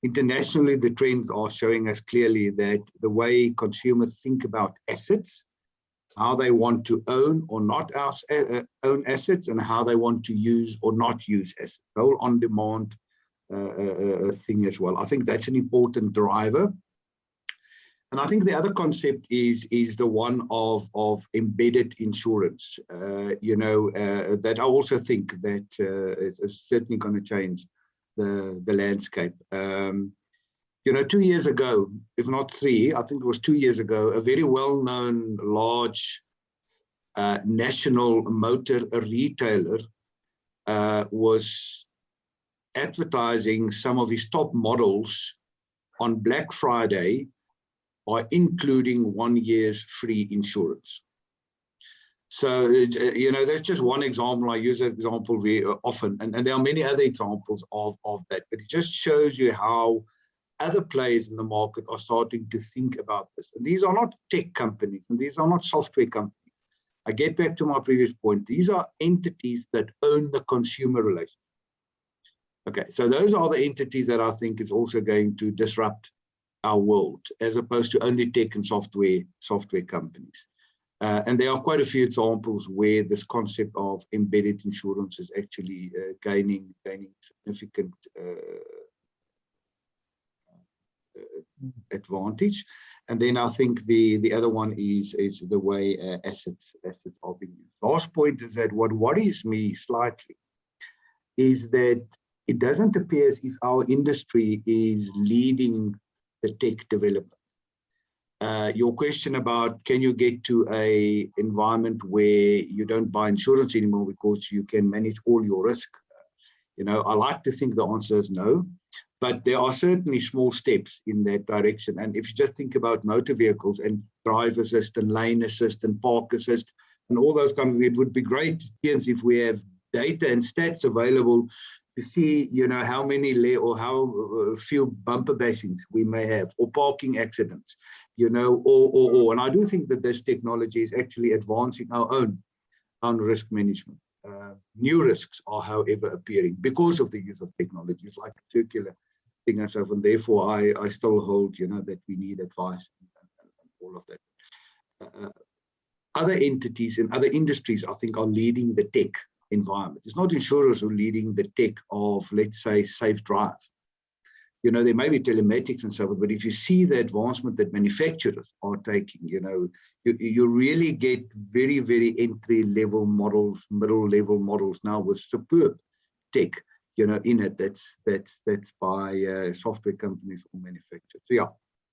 internationally, the trends are showing us clearly that the way consumers think about assets, how they want to own or not own assets, and how they want to use or not use assets, the whole on-demand thing as well. I think that's an important driver. And I think the other concept is the one of embedded insurance. You know, that I also think that is certainly going to change the landscape. You know, 2 years ago, if not 3, I think it was 2 years ago, a very well-known large national motor retailer was advertising some of his top models on Black Friday by including 1 year's free insurance. So, you know, that's just one example. I use that example very often, and there are many other examples of that, but it just shows you how other players in the market are starting to think about this. And these are not tech companies, and these are not software companies. I get back to my previous point. These are entities that own the consumer relationship. Okay, so those are the entities that I think is also going to disrupt our world, as opposed to only tech and software companies. And there are quite a few examples where this concept of embedded insurance is actually gaining significant advantage. And then I think the other one is the way assets are being used. Last point is that what worries me slightly is that it doesn't appear as if our industry is leading the tech development. Your question about can you get to a environment where you don't buy insurance anymore because you can manage all your risk? You know, I like to think the answer is no, but there are certainly small steps in that direction. And if you just think about motor vehicles and drive assist and lane assist and park assist and all those kinds of things, it would be great if we have data and stats available to see, you know, how many or how few bumper bashings we may have, or parking accidents, you know, or. And I do think that this technology is actually advancing our own risk management. New risks are, however, appearing because of the use of technologies like circular thing and so on. And therefore, I still hold, you know, that we need advice and all of that. Other entities in other industries, I think, are leading the tech environment. It's not insurers who are leading the tech of, let's say, safe drive. you know, there may be telematics and so forth, but if you see the advancement that manufacturers are taking, you know, you really get very, very entry-level models, middle-level models now with superb tech, you know, in it. That's by software companies or manufacturers. So yeah,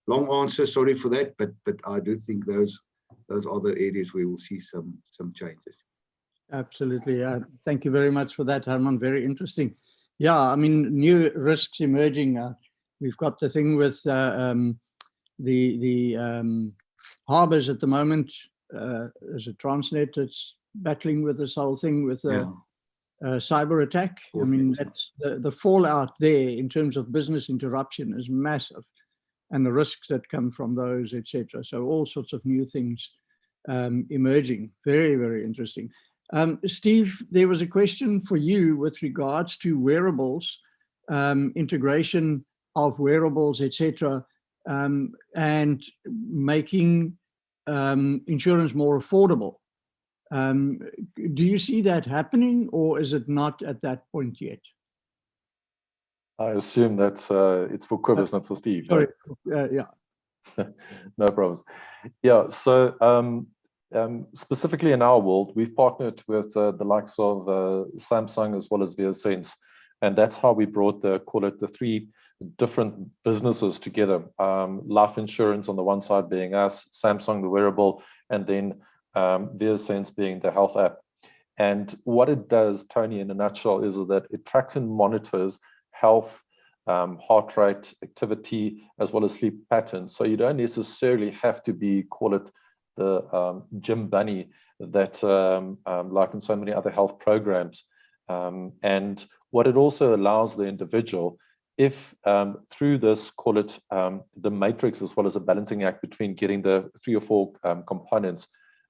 long answer. Sorry for that, but I do think those are the areas where we'll see some changes. Absolutely. Thank you very much for that, Herman. Very interesting. Yeah, I mean, new risks emerging. We've got the thing with the harbors at the moment. There's a Transnet that's battling with this whole thing with cyber attack. I mean, that's the fallout there in terms of business interruption is massive, and the risks that come from those, etc. So all sorts of new things emerging. Very, very interesting. Steve, there was a question for you with regards to wearables, integration of wearables, etc., and making insurance more affordable. Do you see that happening, or is it not at that point yet? I assume that's it's for Cobus, not for Steve. Sorry, right? yeah. No problems. Yeah, so specifically in our world, we've partnered with the likes of Samsung as well as ViaSense, and that's how we brought the three different businesses together. Life insurance on the one side being us, Samsung the wearable, and then ViaSense being the health app. And what it does, Tony, in a nutshell, is that it tracks and monitors health, heart rate, activity, as well as sleep patterns. So you don't necessarily have to be, call it the gym bunny that like in so many other health programs. And what it also allows the individual, if through this, call it the matrix, as well as a balancing act between getting the 3 or 4 components,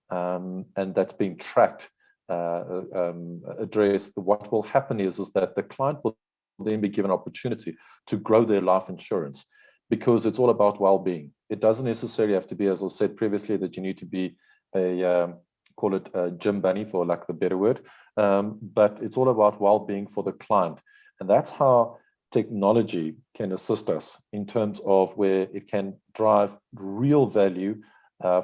and that's being tracked, addressed, what will happen is that the client will then be given opportunity to grow their life insurance, because it's all about well-being. It doesn't necessarily have to be, as I said previously, that you need to be a call it a gym bunny, for lack of a better word, but it's all about well-being for the client. And that's how technology can assist us in terms of where it can drive real value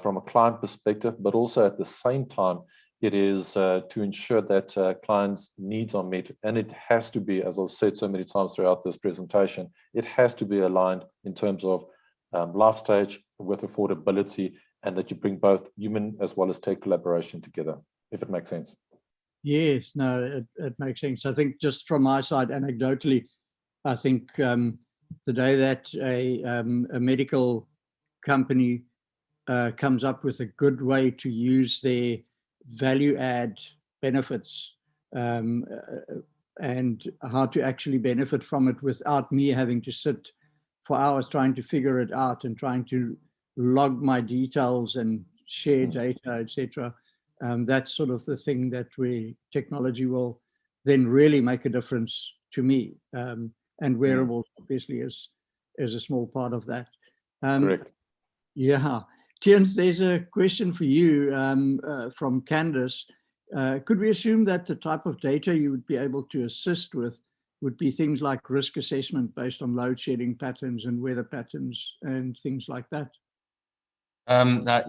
from a client perspective, but also at the same time, it is to ensure that clients' needs are met. And it has to be, as I've said so many times throughout this presentation, it has to be aligned in terms of life stage with affordability, and that you bring both human as well as tech collaboration together, if it makes sense. Yes, no, it makes sense. I think just from my side, anecdotally, I think the day that a medical company comes up with a good way to use their value add benefits and how to actually benefit from it without me having to sit for hours trying to figure it out and trying to log my details and share data, etc. That's sort of the thing that technology will then really make a difference to me. And wearables obviously is a small part of that. Correct. Yeah. Tiens, there's a question for you from Candace. Could we assume that the type of data you would be able to assist with would be things like risk assessment based on load shedding patterns and weather patterns and things like that?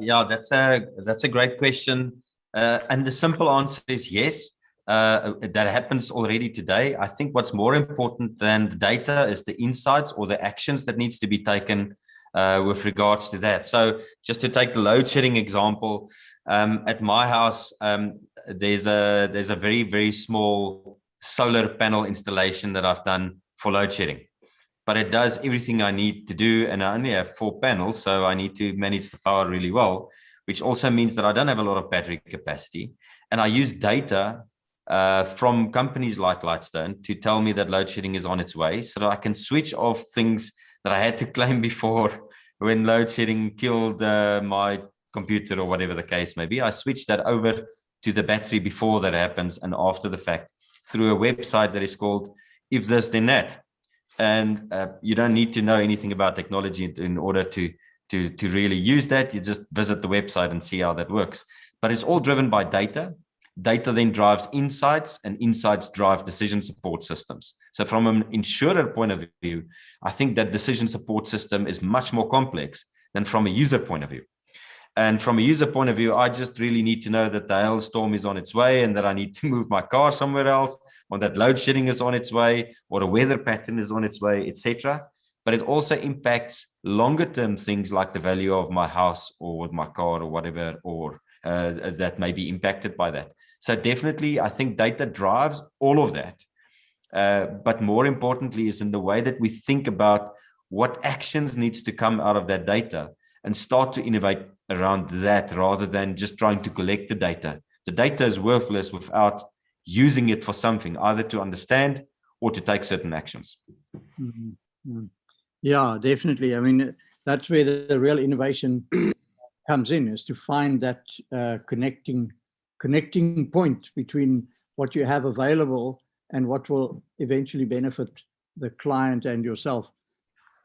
Yeah, that's a great question. And the simple answer is yes. That happens already today. I think what's more important than the data is the insights or the actions that needs to be taken with regards to that. So just to take the load shedding example, at my house, there's a very, very small solar panel installation that I've done for load shedding, but it does everything I need to do. And I only have 4 panels, so I need to manage the power really well, which also means that I don't have a lot of battery capacity. And I use data from companies like Lightstone to tell me that load shedding is on its way, so that I can switch off things that I had to claim before when load shedding killed my computer or whatever the case may be. I switch that over to the battery before that happens and after the fact through a website that is called If This Then That. And you don't need to know anything about technology in order to really use that. You just visit the website and see how that works. But it's all driven by data. Data then drives insights, and insights drive decision support systems. So from an insurer point of view, I think that decision support system is much more complex than from a user point of view. And from a user point of view, I just really need to know that the hailstorm is on its way and that I need to move my car somewhere else, or that load shedding is on its way, or a weather pattern is on its way, etc. But it also impacts longer term things like the value of my house or my car or whatever, or that may be impacted by that. So definitely, I think data drives all of that. But more importantly is in the way that we think about what actions needs to come out of that data and start to innovate around that rather than just trying to collect the data. The data is worthless without using it for something, either to understand or to take certain actions. Mm-hmm. Yeah, definitely. I mean, that's where the real innovation comes in, is to find that connecting point between what you have available and what will eventually benefit the client and yourself.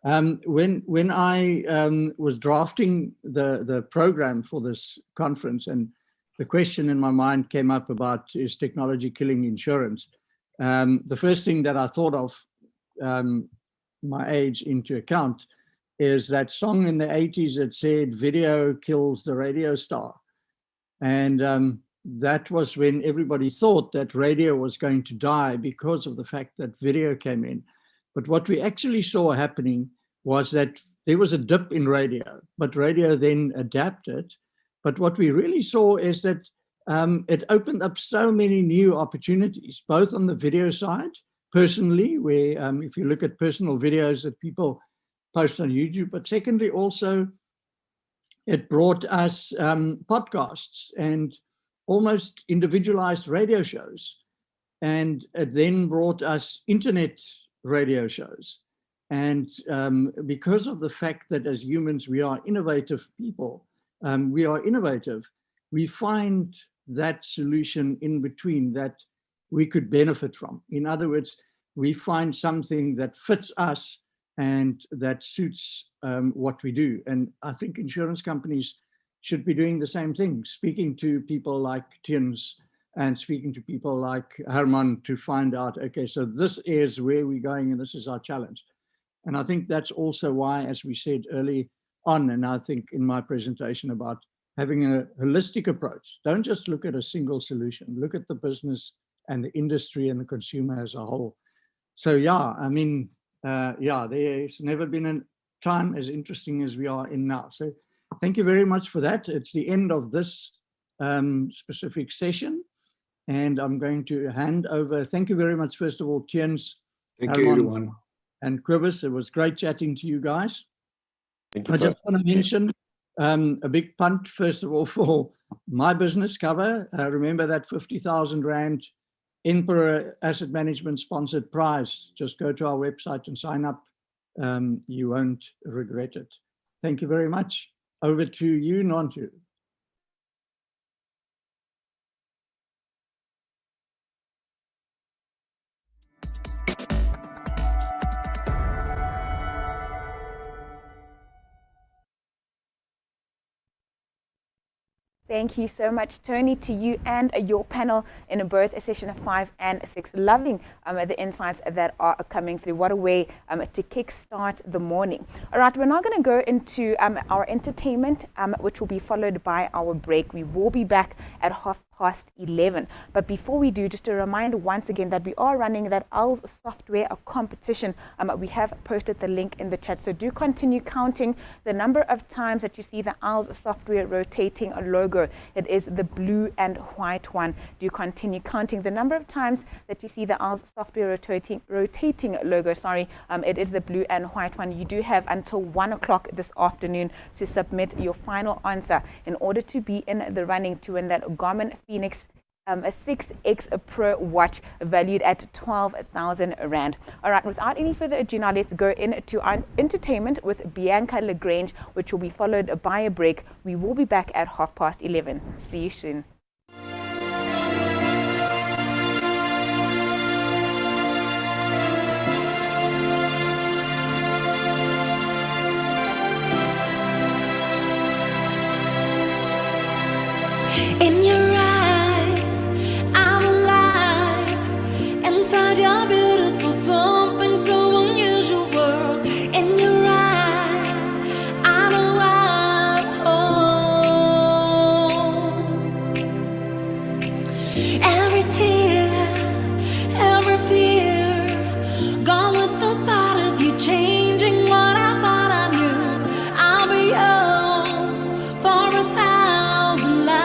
When I was drafting the program for this conference, and the question in my mind came up about, is technology killing insurance? The first thing that I thought of, my age into account, is that song in the 80s that said, video kills the radio star. And that was when everybody thought that radio was going to die because of the fact that video came in. But what we actually saw happening was that there was a dip in radio, but radio then adapted. But what we really saw is that it opened up so many new opportunities, both on the video side, personally, where if you look at personal videos that people post on YouTube, but secondly, also it brought us podcasts and almost individualized radio shows. And it then brought us internet radio shows. And because of the fact that as humans, we are innovative people, we find that solution in between that we could benefit from. In other words, we find something that fits us and that suits what we do. And I think insurance companies should be doing the same thing, speaking to people like Tiens and speaking to people like Herman to find out, okay, so this is where we're going and this is our challenge. And I think that's also why, as we said early on, and I think in my presentation, about having a holistic approach. Don't just look at a single solution, look at the business and the industry and the consumer as a whole. So yeah, I mean, there's never been a time as interesting as we are in now. So thank you very much for that. It's the end of this specific session. And I'm going to hand over. Thank you very much, first of all, Tiens. Thank you, everyone. And Quibus, it was great chatting to you guys. Thank you. I just want to mention a big punt, first of all, for my business cover. Remember that 50,000 Rand Emperor Asset Management sponsored prize. Just go to our website and sign up. You won't regret it. Thank you very much. Over to you, Nontu. Thank you so much, Tony, to you and your panel in both session 5 and 6. Loving the insights that are coming through. What a way to kickstart the morning. All right, we're now going to go into our entertainment, which will be followed by our break. We will be back at 11:30. But before we do, just a reminder once again that we are running that OWLS software competition. We have posted the link in the chat, so do continue counting the number of times that you see the OWLS software rotating a logo. It is the blue and white one. Do continue counting the number of times that you see the OWLS software rotating logo. It is the blue and white one. You do have until 1 o'clock this afternoon to submit your final answer in order to be in the running to win that Garmin Phoenix a 6X Pro watch valued at 12,000 Rand. All right, without any further ado, now let's go into our entertainment with Bianca Lagrange, which will be followed by a break. We will be back at 11:30. See you soon. In your eyes, Every tear, every fear, gone with the thought of you changing what I thought I knew. I'll be yours for 1,000 lives.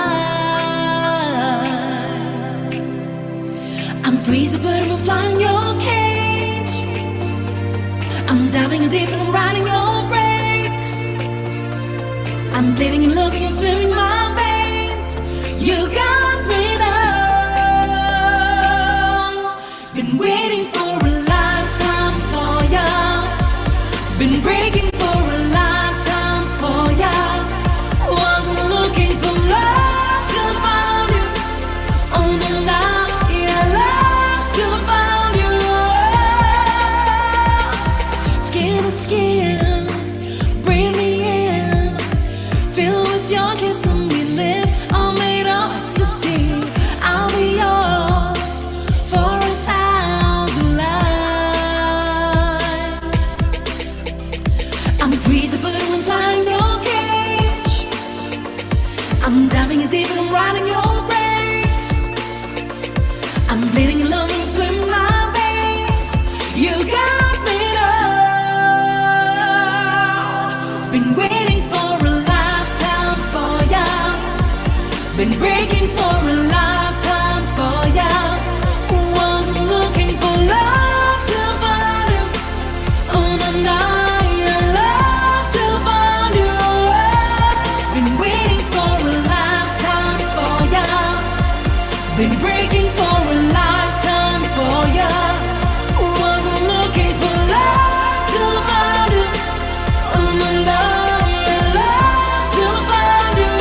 I'm freezing, but I'm applying your cage. I'm diving deep and I'm riding your brakes. I'm bleeding and loving you, swimming my veins. You got me now. Been waiting for a lifetime for ya. Been breaking for a lifetime for ya. Wasn't looking for love till I found you. Oh no, now yeah, love till I found you. Skin to skin, breathe me in. Filled with your kiss and we lips, all made of ecstasy. I'll be yours for 1,000 lives. I'm freezing, but I'm flying your cage. I'm diving in deep and I'm riding your brakes. I'm bleeding in love and swimming my veins. You got me now. Been waiting for a lifetime for ya. Been breaking for a lifetime for ya. Wasn't looking for love till I found you. Oh no, now your love till I found you. Been waiting for a lifetime for ya. Been breaking for a lifetime for ya. Wasn't looking for love till I found you. Oh no, now your love till I found you.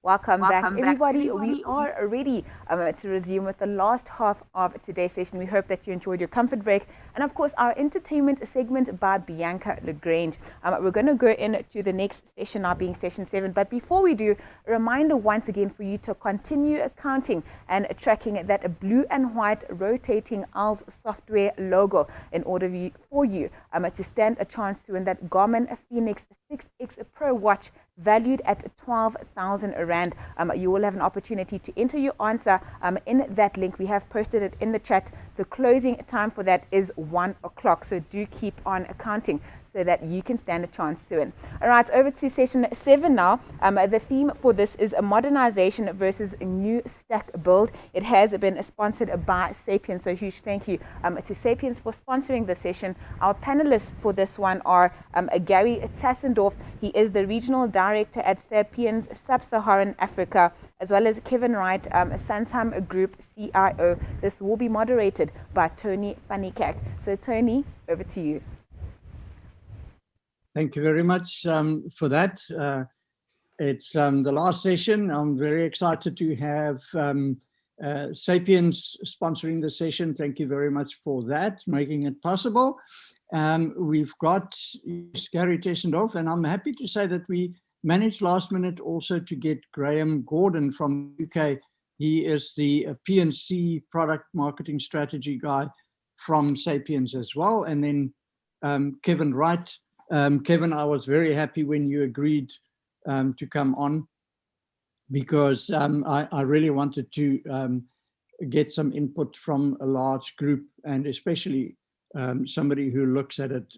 Welcome back, everybody. We are ready to resume with the last half of today's session. We hope that you enjoyed your comfort break and, of course, our entertainment segment by Bianca Lagrange. We're going to go into the next session now, being session 7. But before we do, a reminder once again for you to continue counting and tracking that blue and white rotating ALS software logo in order for you to stand a chance to win that Garmin Phoenix 6X Pro watch valued at 12,000 Rand. You will have an opportunity to enter your answer in that link. We have posted it in the chat. The closing time for that is 1 o'clock. So do keep on counting so that you can stand a chance to win. All right, over to session 7 now. The theme for this is a modernization versus a new stack build. It has been sponsored by Sapiens, so huge thank you to Sapiens for sponsoring the session. Our panelists for this one are Gary Tassendorf. He is the regional director at Sapiens Sub-Saharan Africa, as well as Kevin Wright, Santam Group CIO. This will be moderated by Tony Panikak. So Tony, over to you. Thank you very much for that. It's the last session. I'm very excited to have Sapiens sponsoring the session. Thank you very much for that, making it possible. We've got Gary Tessendorf, and I'm happy to say that we managed last minute also to get Graham Gordon from UK. He is the P&C product marketing strategy guy from Sapiens as well. And then Kevin Wright. Kevin, I was very happy when you agreed to come on, because I really wanted to get some input from a large group, and especially somebody who looks at it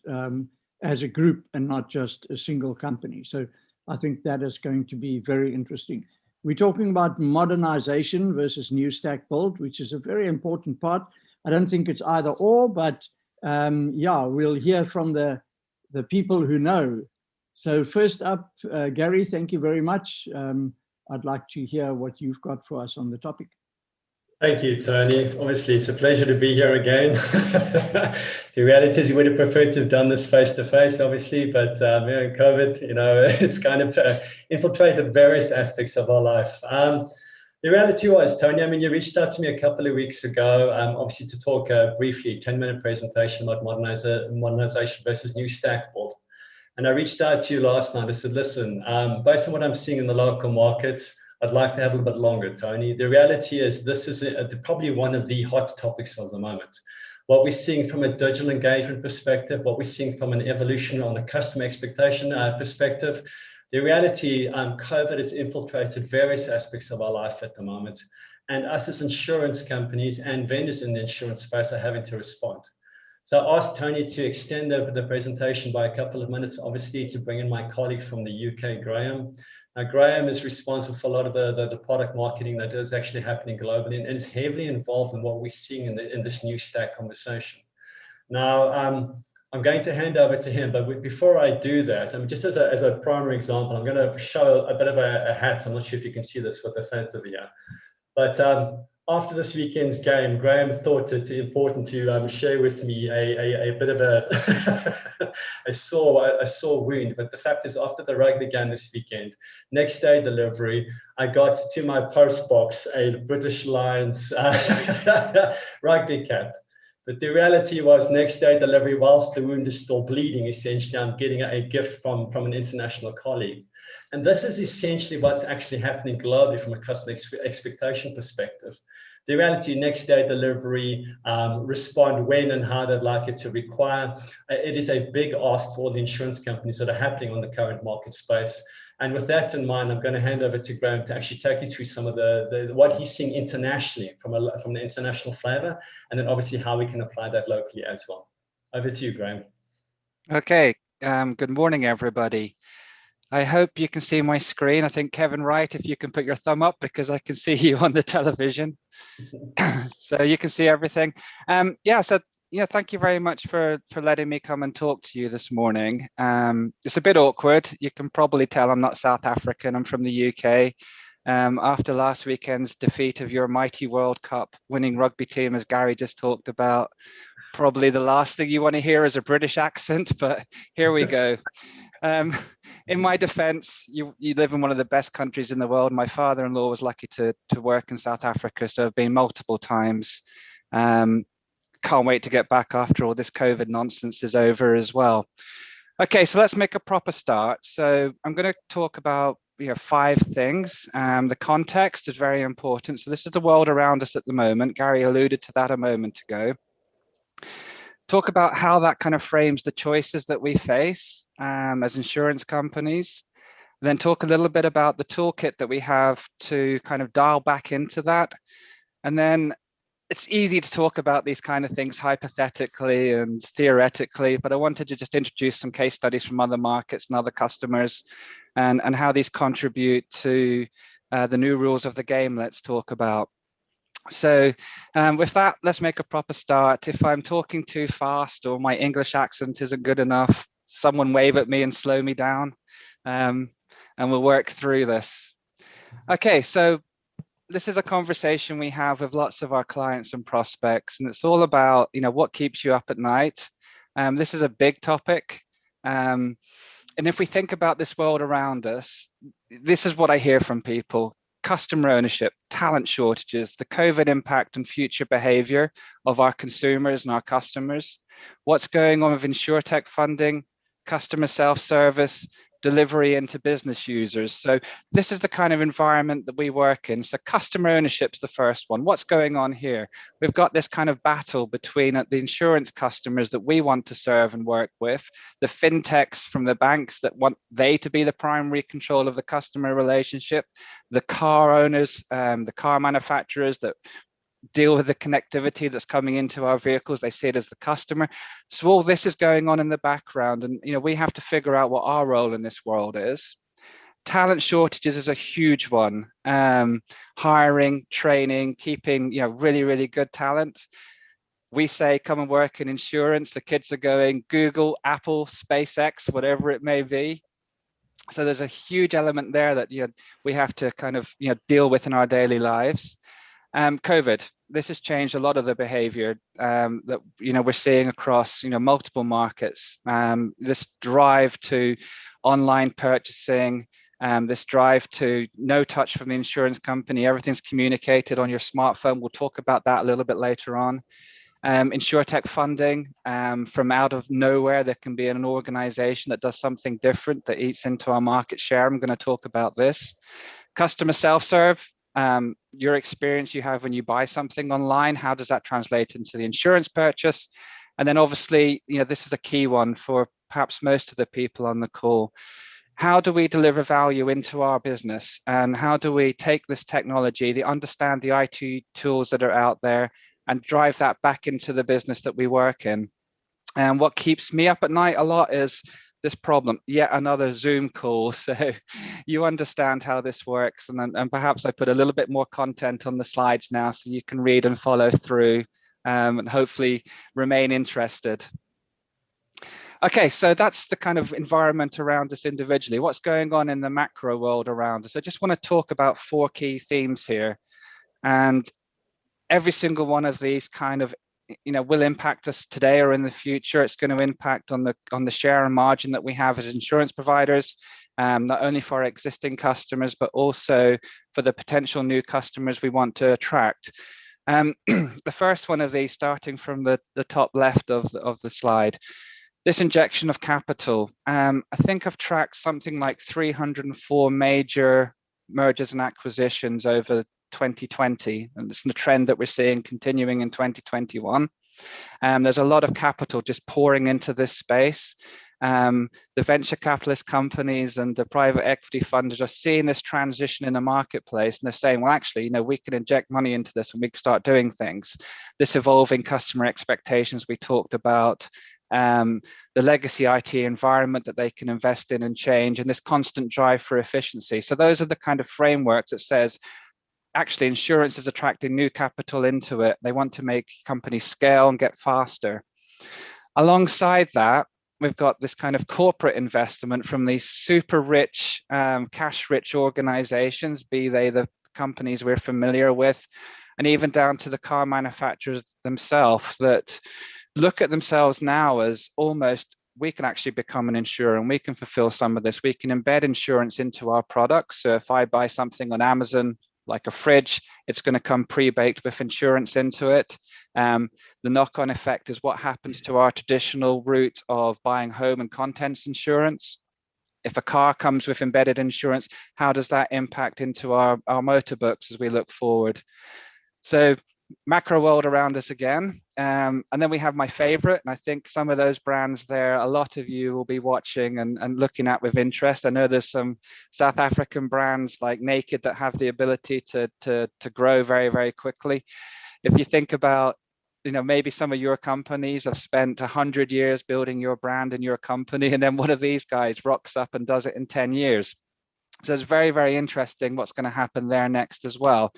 as a group and not just a single company. So I think that is going to be very interesting. We're talking about modernization versus new stack build, which is a very important part. I don't think it's either or, but yeah, we'll hear from the people who know. So first up, Gary, thank you very much. I'd like to hear what you've got for us on the topic. Thank you, Tony. Obviously, it's a pleasure to be here again. The reality is we would have preferred to have done this face-to-face, obviously, but here in COVID, you know, it's kind of infiltrated various aspects of our life. The reality was, Tony, I mean, you reached out to me a couple of weeks ago, obviously to talk briefly, 10-minute presentation about modernization versus new stack build. And I reached out to you last night. I said, listen, based on what I'm seeing in the local markets, I'd like to have a little bit longer, Tony. The reality is this is probably one of the hot topics of the moment. What we're seeing from a digital engagement perspective, what we're seeing from an evolution on a customer expectation perspective, the reality, COVID has infiltrated various aspects of our life at the moment. And us as insurance companies and vendors in the insurance space are having to respond. So I asked Tony to extend the presentation by a couple of minutes, obviously to bring in my colleague from the UK, Graham. Now, Graham is responsible for a lot of the product marketing that is actually happening globally and is heavily involved in what we're seeing in this new stack conversation. Now, I'm going to hand over to him, but before I do that, I mean, just as a primary example, I'm going to show a bit of a hat. I'm not sure if you can see this with the photo here, but after this weekend's game, Graham thought it important to share with me a bit of a sore wound. But the fact is, after the rugby game this weekend, next day delivery, I got to my post box a British Lions rugby cap. But the reality was, next day delivery, whilst the wound is still bleeding, essentially, I'm getting a gift from an international colleague. And this is essentially what's actually happening globally from a customer expectation perspective. The reality, next day delivery, respond when and how they'd like it to require. It is a big ask for the insurance companies that are happening on the current market space. And with that in mind, I'm going to hand over to Graham to actually take you through some of what he's seeing internationally from the international flavor, and then obviously how we can apply that locally as well. Over to you, Graham. Okay. Good morning, everybody. I hope you can see my screen. I think, Kevin Wright, if you can put your thumb up, because I can see you on the television. So you can see everything. Yeah, thank you very much for letting me come and talk to you this morning. It's a bit awkward. You can probably tell I'm not South African. I'm from the UK. After last weekend's defeat of your mighty World Cup winning rugby team, as Gary just talked about, Probably the last thing you want to hear is a British accent, but here we go. In my defense, you live in one of the best countries in the world. My father-in-law was lucky to work in South Africa, so I've been multiple times. Can't wait to get back after all this COVID nonsense is over as well. Okay, so let's make a proper start. So I'm going to talk about 5 things. The context is very important. So this is the world around us at the moment. Gary alluded to that a moment ago. Talk about how that kind of frames the choices that we face as insurance companies. And then talk a little bit about the toolkit that we have to kind of dial back into that. And then it's easy to talk about these kind of things hypothetically and theoretically, but I wanted to just introduce some case studies from other markets and other customers and how these contribute to the new rules of the game let's talk about. So with that, let's make a proper start. If I'm talking too fast or my English accent isn't good enough, someone wave at me and slow me down, and we'll work through this. Okay, so this is a conversation we have with lots of our clients and prospects, and it's all about, what keeps you up at night. This is a big topic. And if we think about this world around us, this is what I hear from people. Customer ownership, talent shortages, the COVID impact on future behavior of our consumers and our customers, what's going on with InsureTech funding, customer self-service, delivery into business users. So this is the kind of environment that we work in. So customer ownership is the first one. What's going on here? We've got this kind of battle between the insurance customers that we want to serve and work with, the fintechs from the banks that want they to be the primary control of the customer relationship, the car owners, the car manufacturers that deal with the connectivity that's coming into our vehicles. They see it as the customer. So all this is going on in the background, and we have to figure out what our role in this world is. Talent shortages is a huge one. Hiring, training, keeping really, really good talent. We say come and work in insurance. The kids are going Google, Apple, SpaceX, whatever it may be. So there's a huge element there that we have to kind of deal with in our daily lives. COVID, this has changed a lot of the behavior that we're seeing across multiple markets. This drive to online purchasing, this drive to no touch from the insurance company, everything's communicated on your smartphone. We'll talk about that a little bit later on. InsureTech funding, from out of nowhere, there can be an organization that does something different that eats into our market share. I'm going to talk about this. Customer self-serve. Your experience you have when you buy something online, how does that translate into the insurance purchase? And then obviously, this is a key one for perhaps most of the people on the call. How do we deliver value into our business? And how do we take this technology, understand the IT tools that are out there and drive that back into the business that we work in? And what keeps me up at night a lot is this problem, yet another Zoom call. So you understand how this works. And perhaps I put a little bit more content on the slides now so you can read and follow through and hopefully remain interested. Okay, so that's the kind of environment around us individually. What's going on in the macro world around us? I just want to talk about 4 key themes here. And every single one of these kind of will impact us today or in the future. It's going to impact on the share and margin that we have as insurance providers, not only for our existing customers, but also for the potential new customers we want to attract. The first one of these, starting from the top left of the slide, this injection of capital. I think I've tracked something like 304 major mergers and acquisitions over 2020, and it's the trend that we're seeing continuing in 2021. There's a lot of capital just pouring into this space. The venture capitalist companies and the private equity funders are seeing this transition in the marketplace, and they're saying, well, actually, we can inject money into this and we can start doing things. This evolving customer expectations we talked about, the legacy IT environment that they can invest in and change, and this constant drive for efficiency. So those are the kind of frameworks that says, actually, insurance is attracting new capital into it. They want to make companies scale and get faster. Alongside that, we've got this kind of corporate investment from these super rich, cash-rich organizations, be they the companies we're familiar with, and even down to the car manufacturers themselves that look at themselves now as almost, we can actually become an insurer and we can fulfill some of this. We can embed insurance into our products. So if I buy something on Amazon, like a fridge, it's going to come pre-baked with insurance into it. The knock-on effect is what happens to our traditional route of buying home and contents insurance. If a car comes with embedded insurance, how does that impact into our motor books as we look forward? So macro world around us again. And then we have my favorite, and I think some of those brands there, a lot of you will be watching and looking at with interest. I know there's some South African brands like Naked that have the ability to grow very, very quickly. If you think about, maybe some of your companies have spent 100 years building your brand and your company, and then one of these guys rocks up and does it in 10 years. So it's very, very interesting what's going to happen there next as well.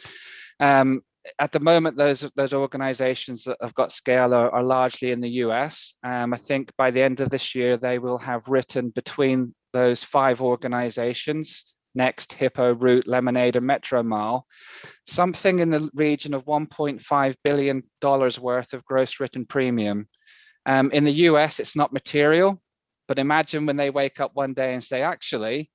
At the moment, those organizations that have got scale are largely in the US. I think by the end of this year, they will have written between those 5 organizations, Next, Hippo, Root, Lemonade, and Metro Mile, something in the region of $1.5 billion worth of gross written premium. In the US, it's not material, but imagine when they wake up one day and say, actually,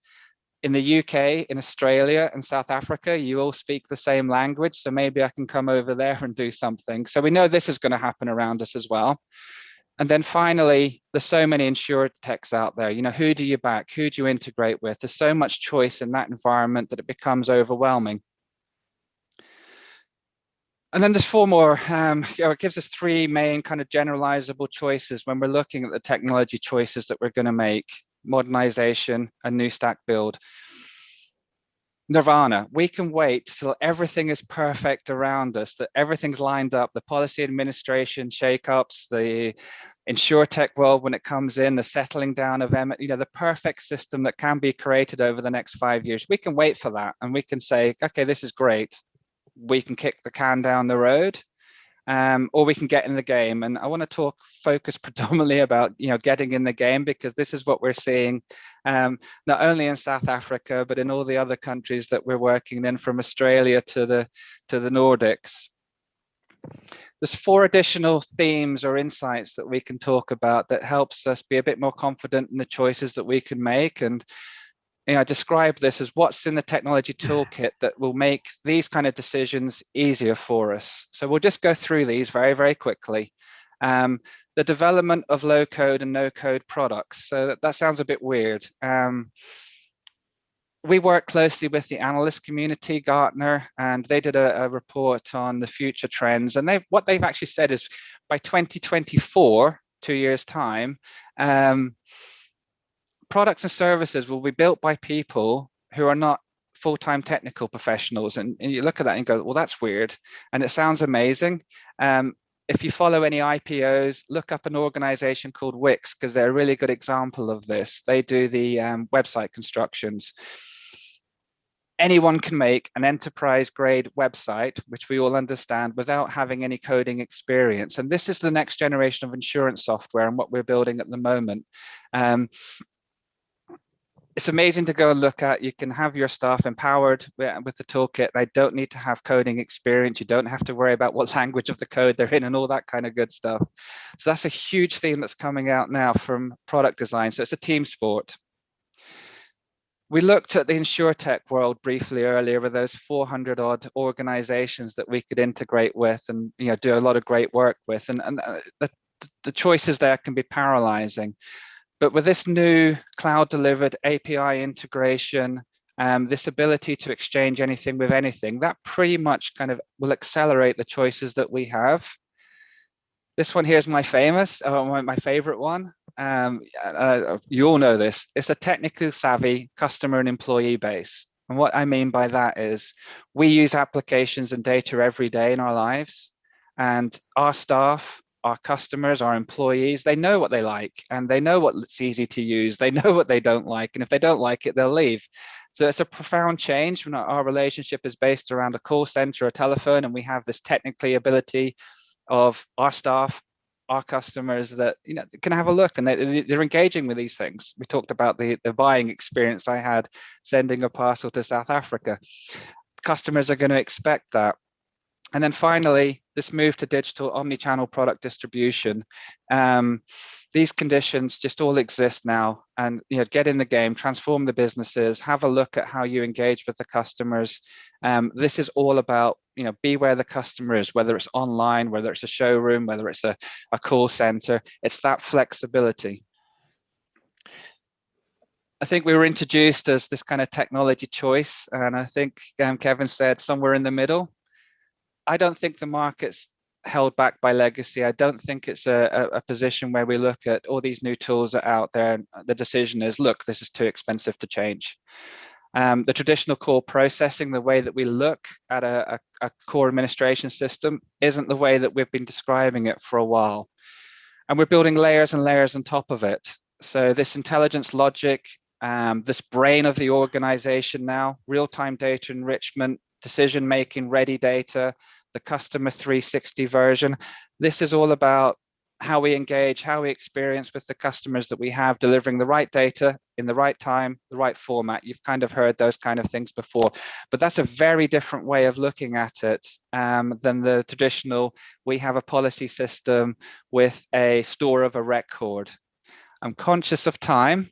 in the UK, in Australia, and South Africa, you all speak the same language, so maybe I can come over there and do something. So we know this is going to happen around us as well. And then finally, there's so many InsureTechs out there. Who do you back? Who do you integrate with? There's so much choice in that environment that it becomes overwhelming. And then there's 4 more. It gives us 3 main kind of generalizable choices when we're looking at the technology choices that we're going to make: modernization and new stack build. Nirvana, we can wait till everything is perfect around us, that everything's lined up, the policy administration shakeups, the InsureTech world when it comes in, the settling down of the perfect system that can be created over the next 5 years. We can wait for that and we can say, okay, this is great. We can kick the can down the road. Or we can get in the game. And I want to focus predominantly about, getting in the game, because this is what we're seeing, not only in South Africa, but in all the other countries that we're working in, from Australia to the Nordics. There's 4 additional themes or insights that we can talk about that helps us be a bit more confident in the choices that we can make. And I describe this as what's in the technology toolkit that will make these kind of decisions easier for us. So we'll just go through these very, very quickly. The development of low code and no code products. So that sounds a bit weird. We work closely with the analyst community, Gartner, and they did a report on the future trends. And what they've actually said is by 2024, 2 years time, products and services will be built by people who are not full-time technical professionals. And you look at that and go, well, that's weird. And it sounds amazing. If you follow any IPOs, look up an organization called Wix, because they're a really good example of this. They do the website constructions. Anyone can make an enterprise-grade website, which we all understand, without having any coding experience. And this is the next generation of insurance software and what we're building at the moment. It's amazing to go and look at. You can have your staff empowered with the toolkit. They don't need to have coding experience. You don't have to worry about what language of the code they're in and all that kind of good stuff. So that's a huge theme that's coming out now from product design. So it's a team sport. We looked at the InsureTech world briefly earlier with those 400 odd organizations that we could integrate with and do a lot of great work with. And the choices there can be paralyzing. But with this new cloud-delivered API integration, this ability to exchange anything with anything, that pretty much kind of will accelerate the choices that we have. This one here is my favorite one. You all know this. It's a technically savvy customer and employee base. And what I mean by that is we use applications and data every day in our lives, and our staff, our customers, our employees, they know what they like and they know what's easy to use. They know what they don't like. And if they don't like it, they'll leave. So it's a profound change when our relationship is based around a call center, a telephone, and we have this technically ability of our staff, our customers that can have a look and they're engaging with these things. We talked about the buying experience I had sending a parcel to South Africa. Customers are going to expect that. And then finally, this move to digital omni-channel product distribution. These conditions just all exist now, and get in the game, transform the businesses, have a look at how you engage with the customers. This is all about, be where the customer is, whether it's online, whether it's a showroom, whether it's a call center. It's that flexibility. I think we were introduced as this kind of technology choice, and I think Kevin said somewhere in the middle. I don't think the market's held back by legacy. I don't think it's a position where we look at all these new tools that are out there and the decision is, look, this is too expensive to change. The traditional core processing, the way that we look at a core administration system, isn't the way that we've been describing it for a while. And we're building layers and layers on top of it. So this intelligence logic, this brain of the organization now, real-time data enrichment, decision-making ready data, the customer 360 version. This is all about how we engage, how we experience with the customers that we have, delivering the right data in the right time, the right format. You've kind of heard those kind of things before, but that's a very different way of looking at it than the traditional, we have a policy system with a store of a record. I'm conscious of time,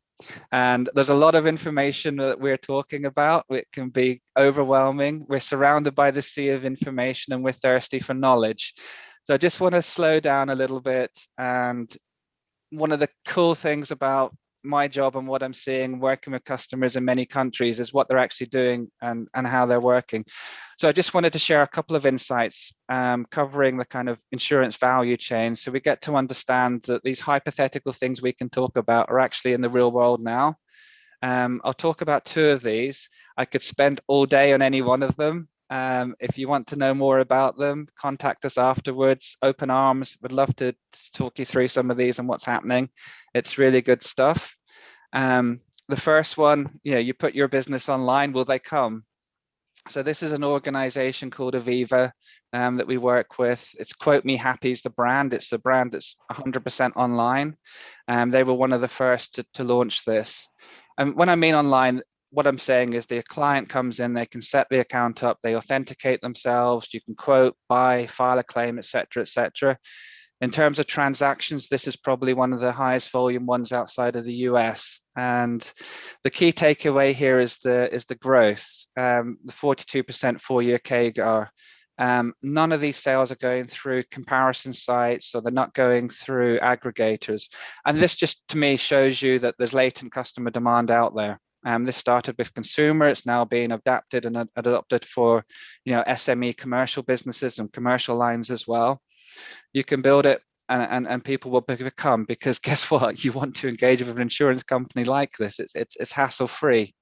and there's a lot of information that we're talking about. It can be overwhelming. We're surrounded by the sea of information and we're thirsty for knowledge. So I just want to slow down a little bit. And one of the cool things about my job and what I'm seeing working with customers in many countries is what they're actually doing and how they're working. So I just wanted to share a couple of insights covering the kind of insurance value chain. So we get to understand that these hypothetical things we can talk about are actually in the real world now. I'll talk about two of these. I could spend all day on any one of them. If you want to know more about them, contact us afterwards. Open arms. Would love to talk you through some of these and what's happening. It's really good stuff. The first one, you put your business online, will they come? So this is an organization called Aviva that we work with. It's Quote Me Happy is the brand. It's the brand that's 100% online. They were one of the first to launch this. And when I mean online, what I'm saying is the client comes in, they can set the account up, they authenticate themselves, you can quote, buy, file a claim, etc., etc. In terms of transactions, this is probably one of the highest volume ones outside of the US. And the key takeaway here is the growth, the 42% 4-year CAGR. None of these sales are going through comparison sites, so they're not going through aggregators. And this just, to me, shows you that there's latent customer demand out there. This started with consumer, it's now being adapted and adopted for SME commercial businesses and commercial lines as well. You can build it and people will become, because guess what? You want to engage with an insurance company like this. It's hassle-free.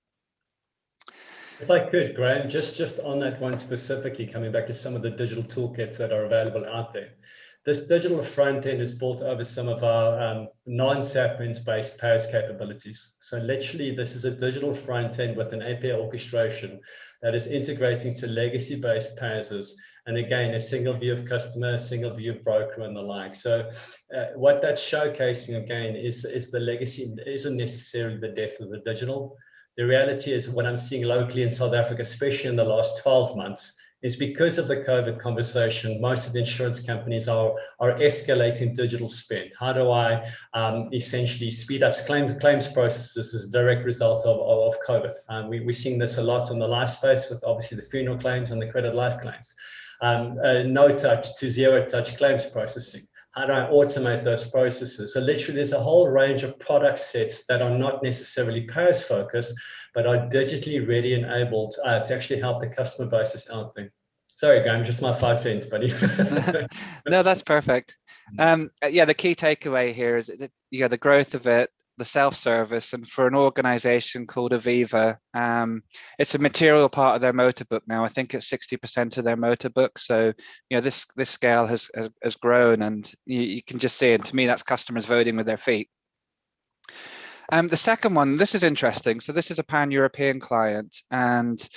If I could, Graham, just on that one specifically, coming back to some of the digital toolkits that are available out there. This digital front end is built over some of our non-Sapient-based PaaS capabilities. So literally, this is a digital front end with an API orchestration that is integrating to legacy-based PaaSs. And again, a single view of customer, a single view of broker and the like. So what that's showcasing again is the legacy isn't necessarily the depth of the digital. The reality is what I'm seeing locally in South Africa, especially in the last 12 months, is because of the COVID conversation, most of the insurance companies are escalating digital spend. How do I essentially speed up claims processes as a direct result of COVID? We're seeing this a lot in the life space with obviously the funeral claims and the credit life claims. No touch to zero touch claims processing. How do I automate those processes? So literally there's a whole range of product sets that are not necessarily PaaS focused, but are digitally ready and enabled to actually help the customer bases out there. Sorry, Graham, just my 5 cents, buddy. No, that's perfect. Yeah, the key takeaway here is that, the growth of it, the self-service, and for an organization called Aviva, it's a material part of their motor book now. I think it's 60% of their motor book. So, this scale has grown, and you can just see it. To me, that's customers voting with their feet. The second one, this is interesting. So this is a pan-European client, and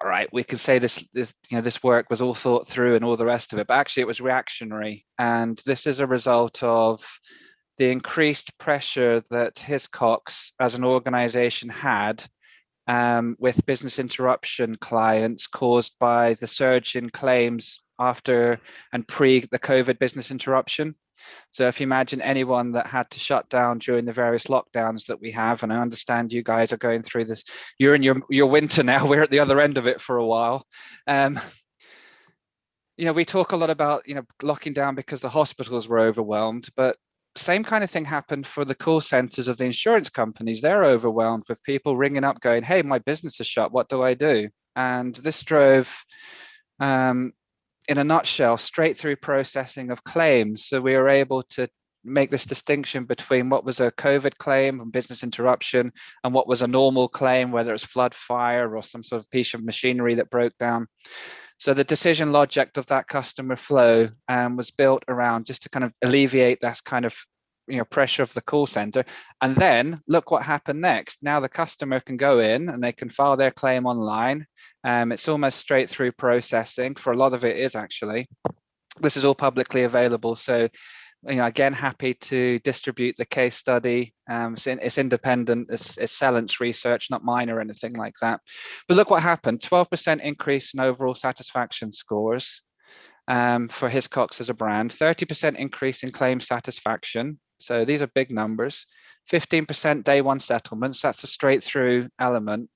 all right, we can say this work was all thought through and all the rest of it, but actually it was reactionary. And this is a result of the increased pressure that Hiscox as an organization had with business interruption clients caused by the surge in claims after and pre the COVID business interruption. So if you imagine anyone that had to shut down during the various lockdowns that we have, and I understand you guys are going through this, you're in your winter now, we're at the other end of it for a while. We talk a lot about, locking down because the hospitals were overwhelmed, but same kind of thing happened for the call centers of the insurance companies. They're overwhelmed with people ringing up going, hey, my business is shut, what do I do? And this drove, in a nutshell, straight through processing of claims. So we were able to make this distinction between what was a COVID claim and business interruption and what was a normal claim, whether it's flood, fire, or some sort of piece of machinery that broke down. So the decision logic of that customer flow was built around just to kind of alleviate that kind of pressure of the call center. And then look what happened next. Now the customer can go in and they can file their claim online. It's almost straight through processing. For a lot of it is actually. This is all publicly available. So, again, happy to distribute the case study. It's independent, it's Cellent's research, not mine or anything like that. But look what happened, 12% increase in overall satisfaction scores for Hiscox as a brand, 30% increase in claim satisfaction. So these are big numbers, 15% day one settlements, that's a straight through element.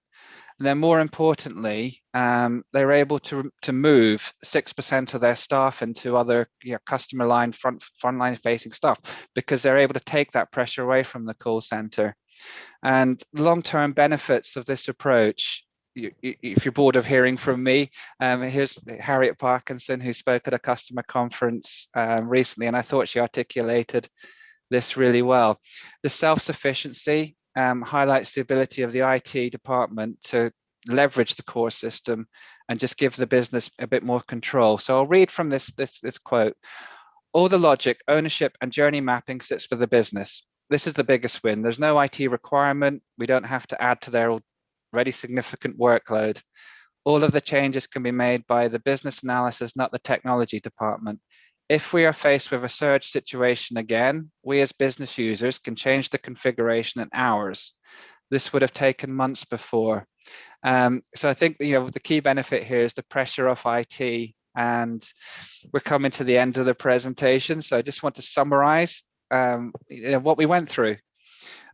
And then more importantly, they were able to move 6% of their staff into other customer line, frontline facing stuff, because they're able to take that pressure away from the call center. And long-term benefits of this approach, if you're bored of hearing from me, here's Harriet Parkinson, who spoke at a customer conference recently, and I thought she articulated this really well. The self-sufficiency highlights the ability of the IT department to leverage the core system and just give the business a bit more control. So I'll read from this quote. All the logic, ownership, and journey mapping sits for the business. This is the biggest win. There's no IT requirement. We don't have to add to their already significant workload. All of the changes can be made by the business analysis, not the technology department. If we are faced with a surge situation again, we as business users can change the configuration in hours. This would have taken months before. So I think the key benefit here is the pressure off IT, and we're coming to the end of the presentation. So I just want to summarize what we went through.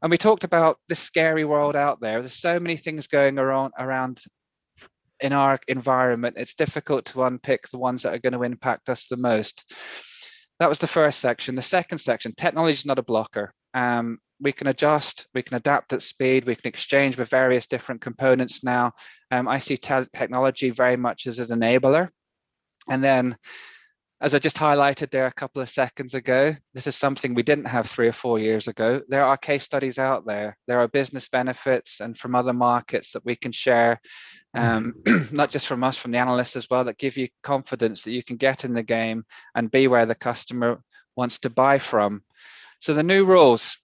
And we talked about this scary world out there. There's so many things going around in our environment. It's difficult to unpick the ones that are going to impact us the most. That was the first section. The second section, technology is not a blocker. We can adjust, we can adapt at speed, we can exchange with various different components now. I see technology very much as an enabler. And then, as I just highlighted there a couple of seconds ago, this is something we didn't have 3 or 4 years ago. There are case studies out there. There are business benefits and from other markets that we can share, not just from us, from the analysts as well, that give you confidence that you can get in the game and be where the customer wants to buy from. So the new rules,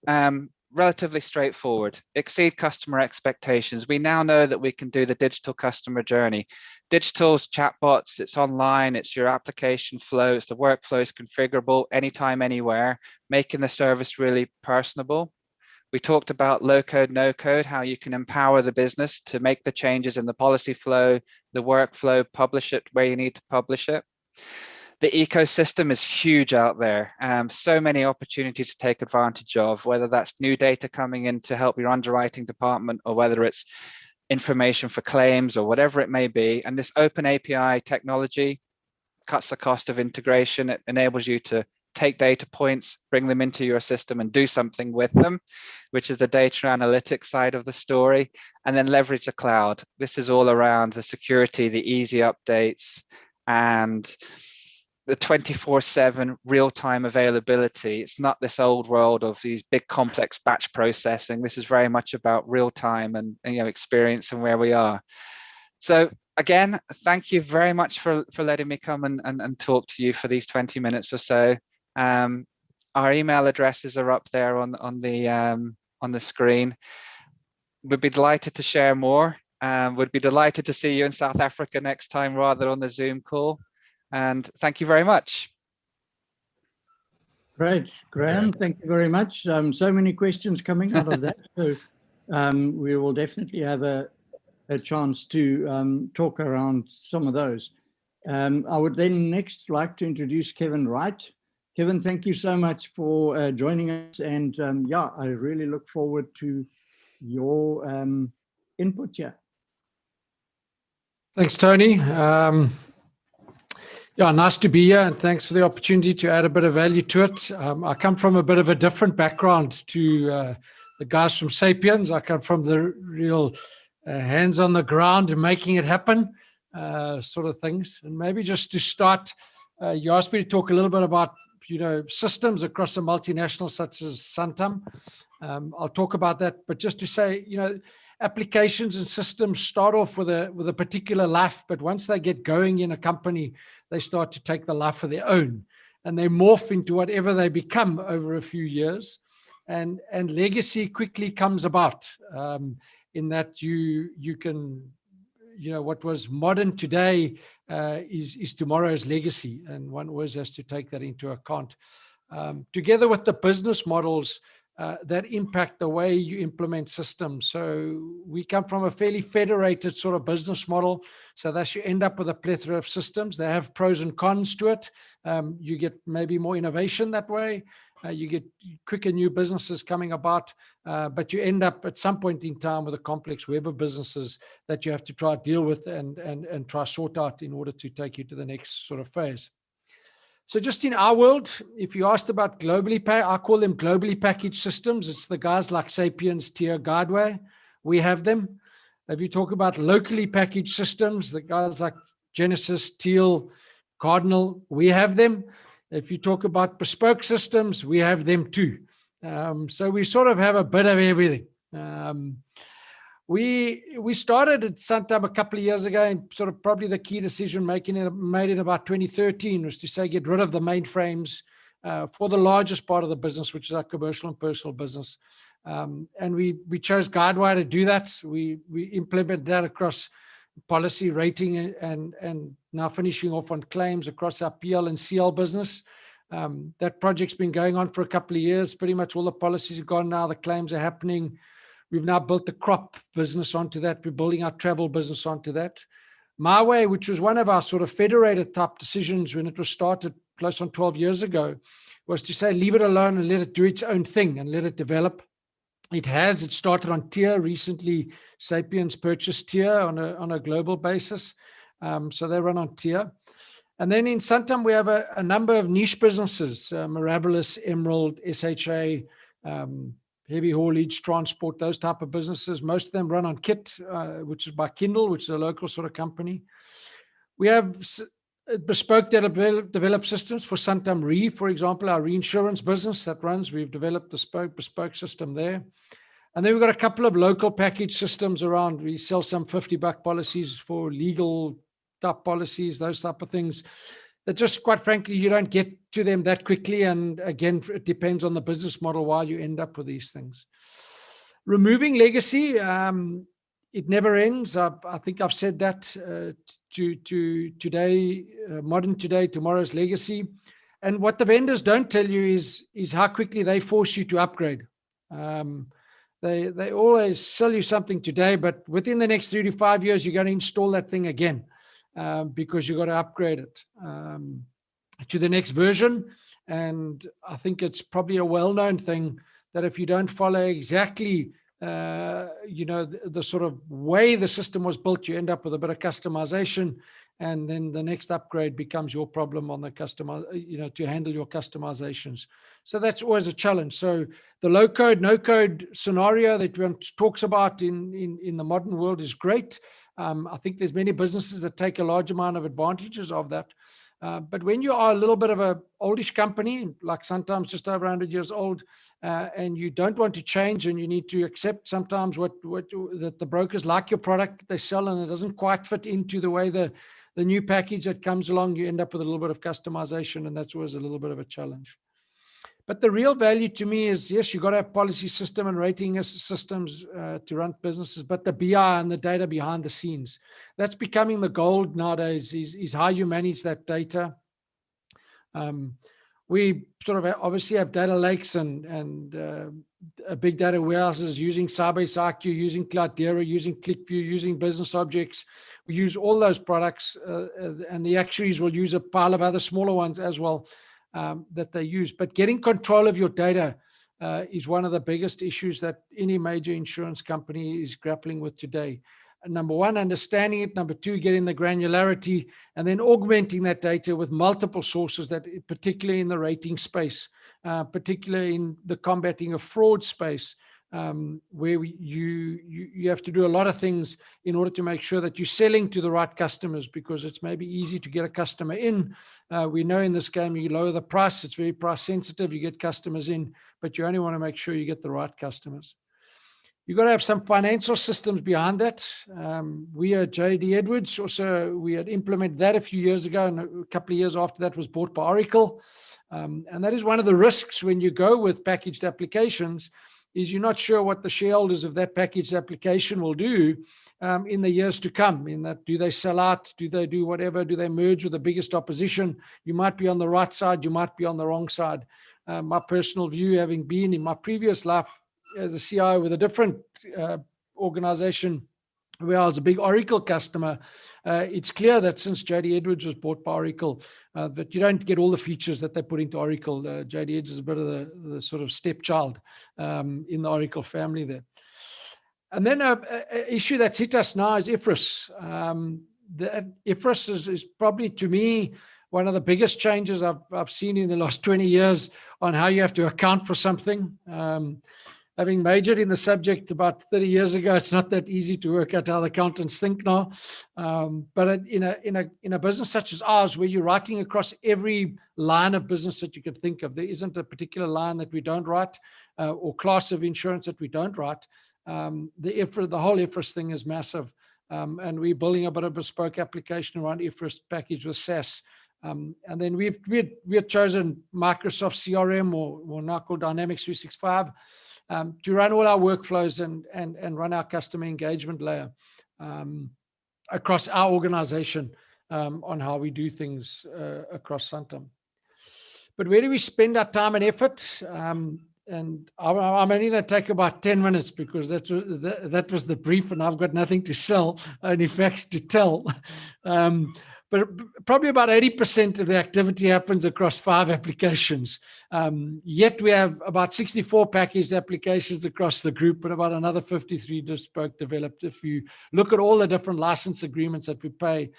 relatively straightforward, exceed customer expectations. We now know that we can do the digital customer journey. Digital's chatbots, it's online, it's your application flow, it's the workflow is configurable anytime, anywhere, making the service really personable. We talked about low code, no code, how you can empower the business to make the changes in the policy flow, the workflow, publish it where you need to publish it. The ecosystem is huge out there. So many opportunities to take advantage of, whether that's new data coming in to help your underwriting department, or whether it's information for claims or whatever it may be. And this open API technology cuts the cost of integration. It enables you to take data points, bring them into your system and do something with them, which is the data analytics side of the story, and then leverage the cloud. This is all around the security, the easy updates, and the 24/7 real-time availability. It's not this old world of these big complex batch processing. This is very much about real-time and experience and where we are. So again, thank you very much for letting me come and talk to you for these 20 minutes or so. Our email addresses are up there on the screen. We'd be delighted to share more. Would be delighted to see you in South Africa next time rather on the Zoom call. And thank you very much. Great, Graham, thank you very much. So many questions coming out of that. So we will definitely have a a chance to talk around some of those. I would then next like to introduce Kevin Wright. Kevin, thank you so much for joining us. And yeah, I really look forward to your input here. Thanks, Tony. Yeah, nice to be here, and thanks for the opportunity to add a bit of value to it. I come from a bit of a different background to the guys from Sapiens. I come from the real hands on the ground and making it happen sort of things. And maybe just to start, you asked me to talk a little bit about systems across a multinational such as Santam. I'll talk about that, but just to say, applications and systems start off with a particular life, but once they get going in a company, they start to take the life of their own, and they morph into whatever they become over a few years. And legacy quickly comes about in that you can, what was modern today is tomorrow's legacy, and one always has to take that into account. Together with the business models that impact the way you implement systems. So we come from a fairly federated sort of business model. So thus you end up with a plethora of systems. They have pros and cons to it. You get maybe more innovation that way. You get quicker new businesses coming about, but you end up at some point in time with a complex web of businesses that you have to try to deal with and try sort out in order to take you to the next sort of phase. So just in our world, if you asked about globally, I call them globally packaged systems. It's the guys like Sapiens, Tier, Guideway. We have them. If you talk about locally packaged systems, the guys like Genesis, Teal, Cardinal, we have them. If you talk about bespoke systems, we have them too. So we sort of have a bit of everything. We started at Santam a couple of years ago, and sort of probably the key decision made in about 2013 was to say get rid of the mainframes for the largest part of the business, which is our commercial and personal business. And we chose Guidewire to do that. We implemented that across policy, rating, and now finishing off on claims across our PL and CL business. That project's been going on for a couple of years. Pretty much all the policies are gone now. The claims are happening. We've now built the crop business onto that. We're building our travel business onto that. My Way, which was one of our sort of federated type decisions when it was started close on 12 years ago, was to say, leave it alone and let it do its own thing and let it develop. It has. It started on Tier. Recently, Sapiens purchased Tier on a global basis. So they run on Tier. And then in Santam, we have a number of niche businesses, Mirabilis, Emerald, SHA, heavy haulage, transport, those type of businesses. Most of them run on Kit, which is by Kindle, which is a local sort of company. We have bespoke developed systems for Santam Re, for example, our reinsurance business that runs. We've developed a bespoke system there. And then we've got a couple of local package systems around. We sell some $50 policies for legal type policies, those type of things. That just, quite frankly, you don't get to them that quickly. And again, it depends on the business model why you end up with these things. Removing legacy, it never ends. I think I've said that to today, modern today, tomorrow's legacy. And what the vendors don't tell you is how quickly they force you to upgrade. They always sell you something today, but within the next 3 to 5 years, you're going to install that thing again. Because you've got to upgrade it to the next version. And I think it's probably a well-known thing that if you don't follow exactly, the sort of way the system was built, you end up with a bit of customization, and then the next upgrade becomes your problem on the customer, to handle your customizations. So that's always a challenge. So the low code, no code scenario that one talks about in the modern world is great. I think there's many businesses that take a large amount of advantages of that. But when you are a little bit of a oldish company, like sometimes just over 100 years old, and you don't want to change, and you need to accept sometimes that the brokers like your product that they sell, and it doesn't quite fit into the way the new package that comes along, you end up with a little bit of customization, and that's always a little bit of a challenge. But the real value to me is, yes, you've got to have policy system and rating systems to run businesses, but the BI and the data behind the scenes, that's becoming the gold nowadays, is how you manage that data. we sort of obviously have data lakes and big data warehouses using Sybase IQ, using Cloudera, using ClickView, using Business Objects. We use all those products, and the actuaries will use a pile of other smaller ones as well that they use. But getting control of your data is one of the biggest issues that any major insurance company is grappling with today. Number one, understanding it. Number two, getting the granularity, and then augmenting that data with multiple sources, that particularly in the rating space, particularly in the combating of fraud space, where you have to do a lot of things in order to make sure that you're selling to the right customers, because it's maybe easy to get a customer in. We know in this game, you lower the price, it's very price sensitive, you get customers in, but you only want to make sure you get the right customers. You've got to have some financial systems behind that. We at JD Edwards also, we had implemented that a few years ago, and a couple of years after that was bought by Oracle. And that is one of the risks when you go with packaged applications, is you're not sure what the shareholders of that packaged application will do in the years to come. In that, do they sell out? Do they do whatever? Do they merge with the biggest opposition? You might be on the right side, you might be on the wrong side. My personal view, having been in my previous life as a CIO with a different organization where I was a big Oracle customer, it's clear that since JD Edwards was bought by Oracle, that you don't get all the features that they put into Oracle. JD Edwards is a bit of the sort of stepchild in the Oracle family there. And then an issue that's hit us now is IFRS. The IFRS is probably, to me, one of the biggest changes I've seen in the last 20 years on how you have to account for something. Having majored in the subject about 30 years ago, it's not that easy to work out how the accountants think now. But in a business such as ours, where you're writing across every line of business that you could think of, there isn't a particular line that we don't write or class of insurance that we don't write. The whole IFRS thing is massive. And we're building a bit of a bespoke application around IFRS package with SaaS. And then we had chosen Microsoft CRM or now called Dynamics 365 to run all our workflows and run our customer engagement layer across our organization on how we do things across Santam. But where do we spend our time and effort? And I'm only going to take about 10 minutes because that was the brief, and I've got nothing to sell, only facts to tell. But probably about 80% of the activity happens across 5 applications. Yet we have about 64 packaged applications across the group, and about another 53 bespoke developed. If you look at all the different license agreements that we pay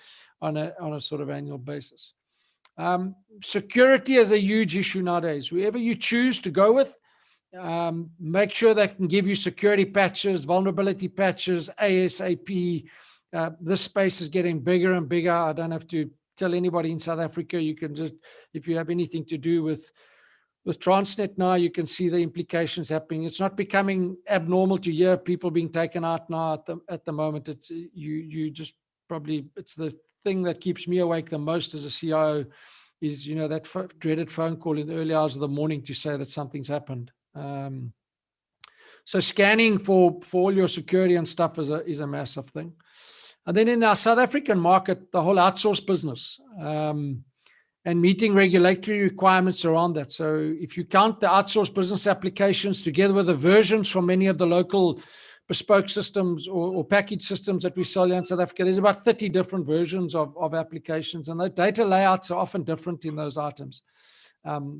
on a sort of annual basis. Security is a huge issue nowadays. Whoever you choose to go with, make sure they can give you security patches, vulnerability patches, ASAP. This space is getting bigger and bigger. I don't have to tell anybody in South Africa. You can just, if you have anything to do with Transnet now, you can see the implications happening. It's not becoming abnormal to hear people being taken out now at the moment. It's you just probably, it's the thing that keeps me awake the most as a CIO is, that dreaded phone call in the early hours of the morning to say that something's happened. So scanning for all your security and stuff is a massive thing. And then in our South African market, the whole outsource business and meeting regulatory requirements around that. So if you count the outsource business applications together with the versions from many of the local bespoke systems or package systems that we sell in South Africa, there's about 30 different versions of applications, and the data layouts are often different in those items.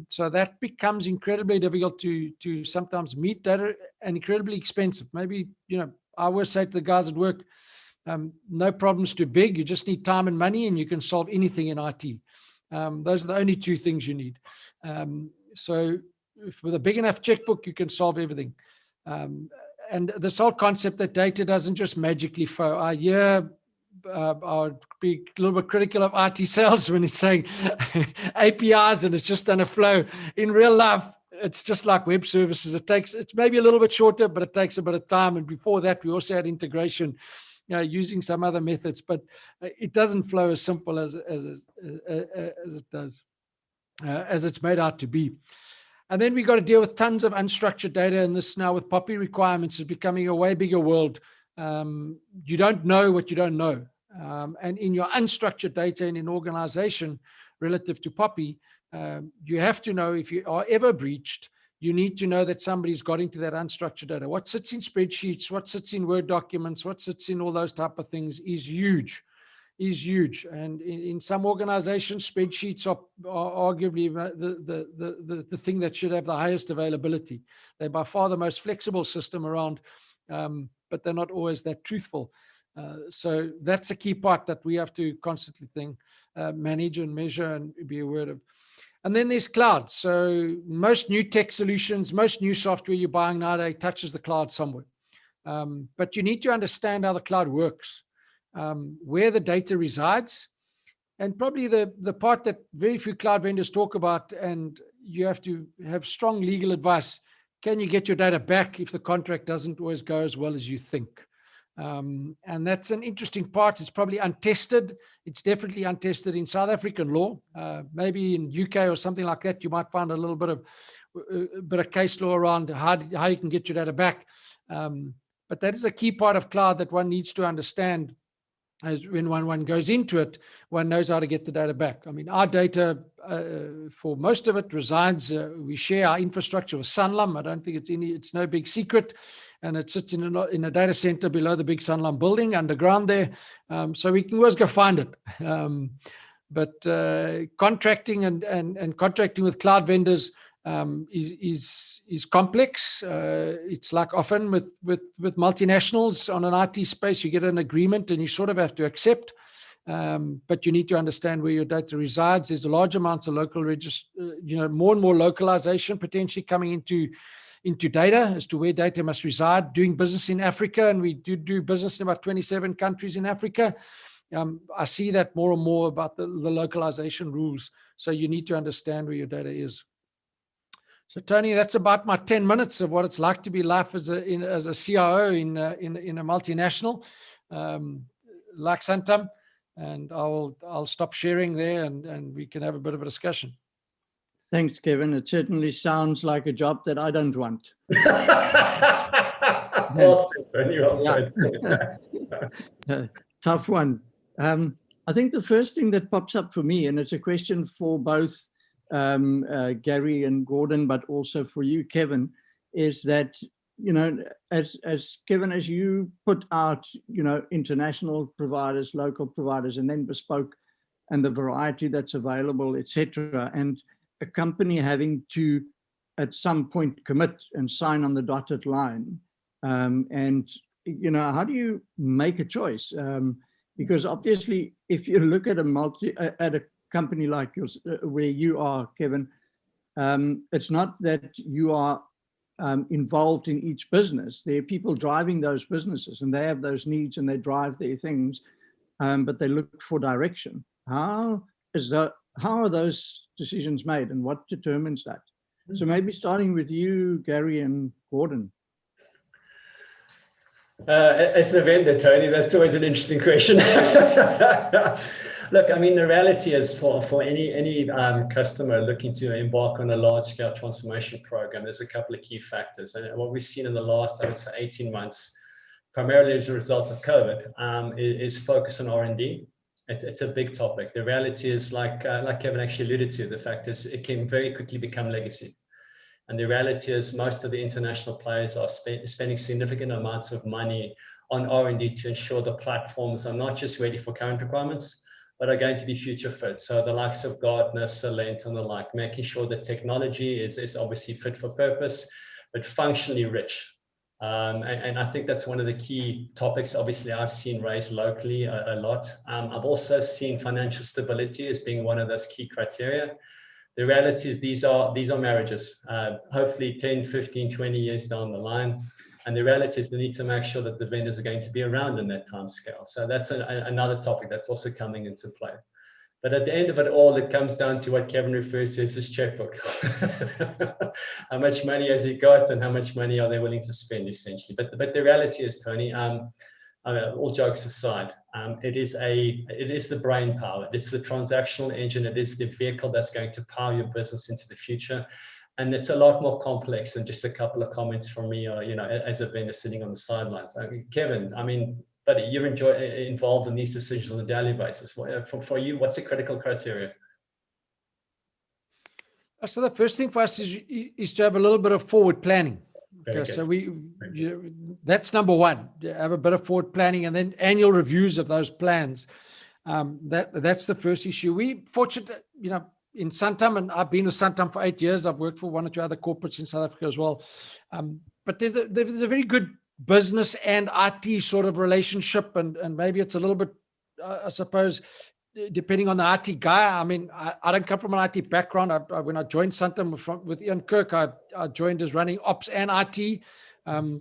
So that becomes incredibly difficult to sometimes meet data and incredibly expensive. Maybe, I always say to the guys at work, no problem's too big. You just need time and money, and you can solve anything in IT. Those are the only 2 things you need. So with a big enough checkbook, you can solve everything. And this whole concept that data doesn't just magically flow. I hear I'd be a little bit critical of IT sales when it's saying APIs and it's just going to flow. In real life, it's just like web services. It's maybe a little bit shorter, but it takes a bit of time. And before that, we also had integration using some other methods, but it doesn't flow as simple as it does, as it's made out to be. And then we got to deal with tons of unstructured data, and this now with POPI requirements is becoming a way bigger world. You don't know what you don't know. And in your unstructured data in an organization relative to POPI, You have to know if you are ever breached, you need to know that somebody's got into that unstructured data. What sits in spreadsheets, what sits in Word documents, what sits in all those type of things is huge. And in some organizations, spreadsheets are arguably the thing that should have the highest availability. They're by far the most flexible system around, but they're not always that truthful. So that's a key part that we have to constantly manage and measure and be aware of. And then there's cloud. So most new tech solutions, most new software you're buying nowadays touches the cloud somewhere. But you need to understand how the cloud works, where the data resides, and probably the part that very few cloud vendors talk about, and you have to have strong legal advice. Can you get your data back if the contract doesn't always go as well as you think? And that's an interesting part. It's probably untested. It's definitely untested in South African law. Maybe in UK or something like that, you might find a little bit of case law around how you can get your data back. But that is a key part of cloud that one needs to understand. As when one goes into it, one knows how to get the data back. I mean, our data, for most of it, resides. We share our infrastructure with Sanlam. I don't think it's no big secret, and it sits in a data center below the big Sanlam building underground there. So we can always go find it. But contracting and contracting with cloud vendors is complex. It's like often with multinationals on an IT space, you get an agreement and you sort of have to accept, but you need to understand where your data resides. There's a large amounts of local more and more localization potentially coming into data as to where data must reside. Doing business in Africa, and we do business in about 27 countries in Africa. I see that more and more about the localization rules. So you need to understand where your data is. So Tony, that's about my 10 minutes of what it's like to be life as a CIO in a multinational like Santam, and I'll stop sharing there, and we can have a bit of a discussion. Thanks, Kevin. It certainly sounds like a job that I don't want. Tough one. I think the first thing that pops up for me, and it's a question for both Gary and Gordon, but also for you, Kevin, is that, as Kevin, as you put out, international providers, local providers, and then bespoke, and the variety that's available, etc., and a company having to, at some point, commit and sign on the dotted line, and how do you make a choice? Because obviously, if you look at a company like yours, where you are, Kevin, it's not that you are involved in each business. There are people driving those businesses, and they have those needs, and they drive their things, but they look for direction. How are those decisions made, and what determines that? So maybe starting with you, Gary and Gordon. As the vendor, Tony, that's always an interesting question. Look, I mean, the reality is for any customer looking to embark on a large-scale transformation program, there's a couple of key factors. And what we've seen in the last, I would say, 18 months, primarily as a result of COVID, is focus on R&D. It's a big topic. The reality is, like Kevin actually alluded to, the fact is it can very quickly become legacy. And the reality is most of the international players are spending significant amounts of money on R&D to ensure the platforms are not just ready for current requirements, but are going to be future fit. So the likes of Gartner, Salent, and the like, making sure the technology is obviously fit for purpose, but functionally rich. And I think that's one of the key topics, obviously, I've seen raised locally a lot. I've also seen financial stability as being one of those key criteria. The reality is these are marriages, hopefully 10, 15, 20 years down the line. And the reality is they need to make sure that the vendors are going to be around in that time scale. So that's another topic that's also coming into play. But at the end of it all, it comes down to what Kevin refers to as his checkbook. How much money has he got, and how much money are they willing to spend, essentially? But the reality is, Tony, all jokes aside, it is the brain power. It's the transactional engine. It is the vehicle that's going to power your business into the future. And it's a lot more complex than just a couple of comments from me, as a vendor sitting on the sidelines. Kevin, buddy, you're involved in these decisions on a daily basis. For you, what's the critical criteria? So the first thing for us is to have a little bit of forward planning. Very Okay, good. so that's number one. Have a bit of forward planning, and then annual reviews of those plans. That's the first issue. We fortunate, in Santam, and I've been with Santam for 8 years. I've worked for one or two other corporates in South Africa as well. But there's a very good business and IT sort of relationship, and maybe it's a little bit, I suppose, depending on the IT guy. I mean, I don't come from an IT background. When I joined Santam with Ian Kirk, I joined as running ops and IT.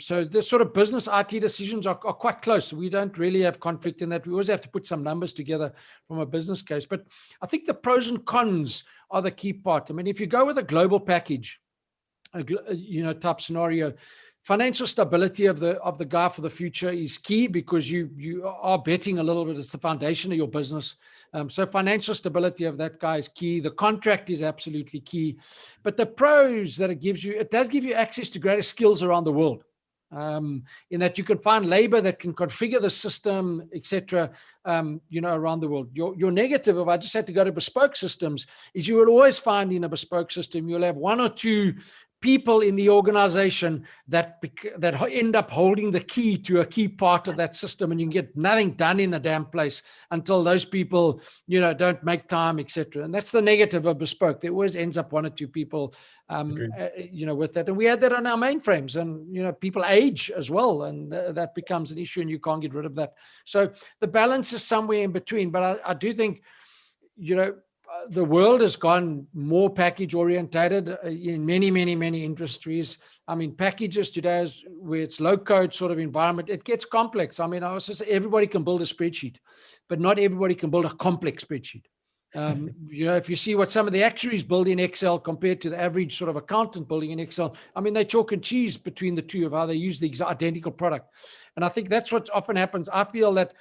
So the sort of business IT decisions are quite close. We don't really have conflict in that. We always have to put some numbers together from a business case. But I think the pros and cons are the key part. I mean, if you go with a global package, type scenario, financial stability of the guy for the future is key, because you are betting a little bit. It's the foundation of your business. So financial stability of that guy is key. The contract is absolutely key. But the pros that it does give you access to greater skills around the world. In that you can find labor that can configure the system, etc., around the world. Your negative, if I just had to go to bespoke systems, is you will always find in a bespoke system, you'll have one or two people in the organization that end up holding the key to a key part of that system, and you can get nothing done in the damn place until those people, don't make time, etc. And that's the negative of bespoke. There always ends up one or two people, with that. And we had that on our mainframes, and, people age as well, and that becomes an issue, and you can't get rid of that. So the balance is somewhere in between. But I do think, the world has gone more package orientated in many, many, many industries. I mean, packages today, where it's low code sort of environment, it gets complex. I mean, I was just say everybody can build a spreadsheet, but not everybody can build a complex spreadsheet. If you see what some of the actuaries build in Excel compared to the average sort of accountant building in Excel, I mean, they chalk and cheese between the two of how they use the identical product. And I think that's what often happens. I feel that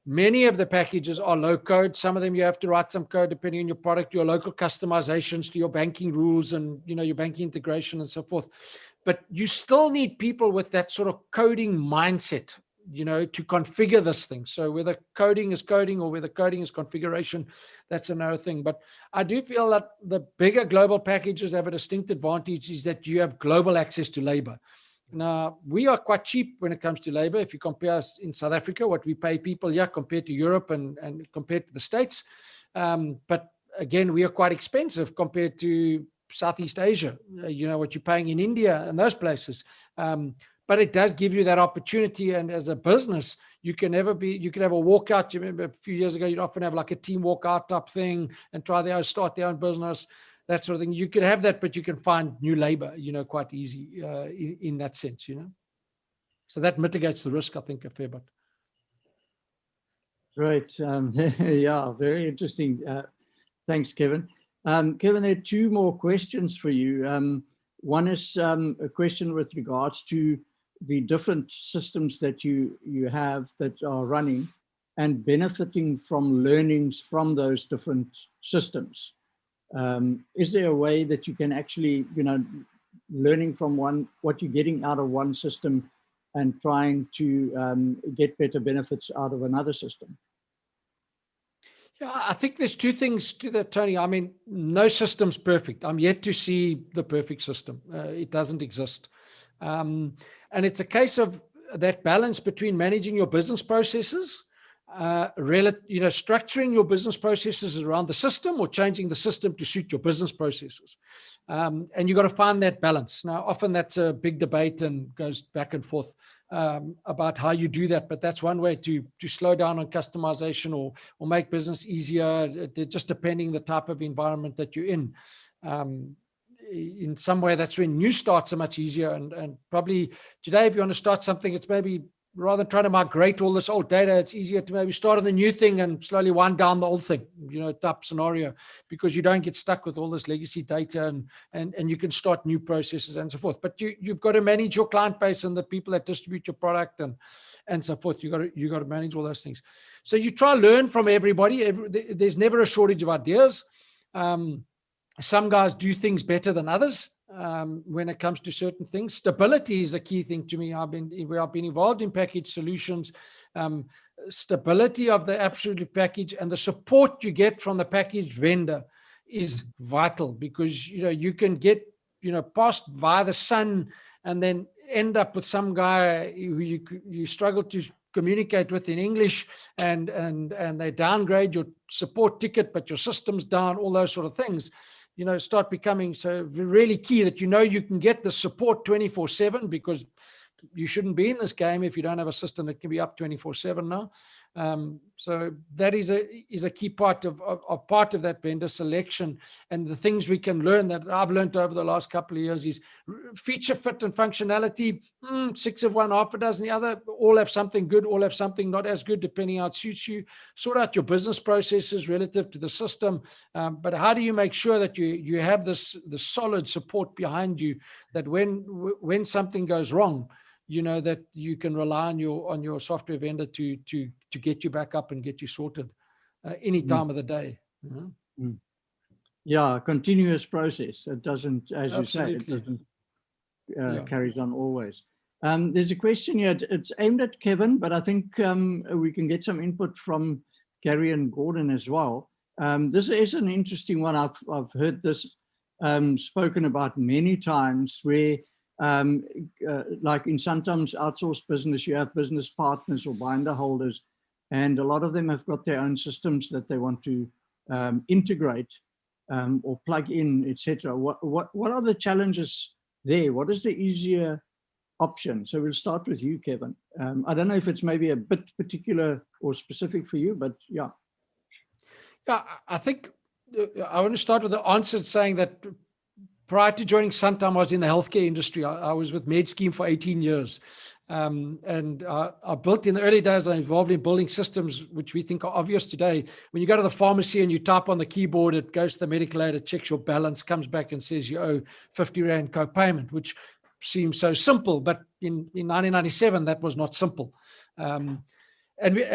many of the packages are low code. Some of them you have to write some code depending on your product, your local customizations to your banking rules and, your banking integration and so forth. But you still need people with that sort of coding mindset, to configure this thing. So whether coding is coding or whether coding is configuration, that's another thing. But I do feel that the bigger global packages have a distinct advantage, is that you have global access to labor. Now, we are quite cheap when it comes to labor. If you compare us in South Africa, what we pay people here compared to Europe and compared to the States. But again, we are quite expensive compared to Southeast Asia, what you're paying in India and those places. But it does give you that opportunity. And as a business, you can have a walkout. You remember a few years ago, you'd often have like a team walkout type thing and start their own business. That sort of thing. You could have that, but you can find new labor, quite easy in that sense, So that mitigates the risk, I think, a fair bit. Great. Yeah, very interesting. Thanks, Kevin. Kevin, there are two more questions for you. One is a question with regards to the different systems that you have that are running and benefiting from learnings from those different systems. Is there a way that you can actually, learning from what you're getting out of one system and trying to get better benefits out of another system? Yeah, I think there's two things to that, Tony. I mean, no system's perfect. I'm yet to see the perfect system. It doesn't exist. And it's a case of that balance between managing your business processes, structuring your business processes around the system or changing the system to suit your business processes. And you've got to find that balance. Now, often that's a big debate and goes back and forth about how you do that. But that's one way to slow down on customization or make business easier, just depending the type of environment that you're in. In some way, that's when new starts are much easier. And probably today, if you want to start something, it's maybe rather than trying to migrate all this old data, it's easier to maybe start on the new thing and slowly wind down the old thing, type scenario, because you don't get stuck with all this legacy data and you can start new processes and so forth. But you've got to manage your client base and the people that distribute your product and so forth. You got to manage all those things. So you try to learn from everybody. There's never a shortage of ideas. Some guys do things better than others. When it comes to certain things, stability is a key thing to me. I've been involved in package solutions, stability of the absolute package and the support you get from the package vendor is vital, because you can get passed via the sun and then end up with some guy who you struggle to communicate with in English, and they downgrade your support ticket, but your system's down, all those sort of things, start becoming so really key that you can get the support 24/7, because you shouldn't be in this game if you don't have a system that can be up 24/7 now. So that is a key part of that vendor selection. And the things we can learn, that I've learned over the last couple of years, is feature fit and functionality. 6 of one, half a dozen the other. All have something good, all have something not as good, depending how it suits you. Sort out your business processes relative to the system. But how do you make sure that you have the solid support behind you, that when something goes wrong, that you can rely on your software vendor to get you back up and get you sorted any time of the day. Yeah, continuous process. It doesn't, as Absolutely. you say, it doesn't carries on always. There's a question here. It's aimed at Kevin, but I think we can get some input from Gary and Gordon as well. This is an interesting one. I've heard this spoken about many times, where like in sometimes outsourced business, you have business partners or binder holders, and a lot of them have got their own systems that they want to integrate or plug in, etc. What are the challenges there? What is the easier option? So we'll start with you, Kevin. I don't know if it's maybe a bit particular or specific for you, but yeah. Yeah, I think I want to start with the answer saying that prior to joining Santam, I was in the healthcare industry. I was with MedScheme for 18 years. And I built in the early days, I involved in building systems, which we think are obvious today. When you go to the pharmacy and you type on the keyboard, it goes to the medical aid, it checks your balance, comes back and says you owe 50 Rand co-payment, which seems so simple. But in 1997, that was not simple. And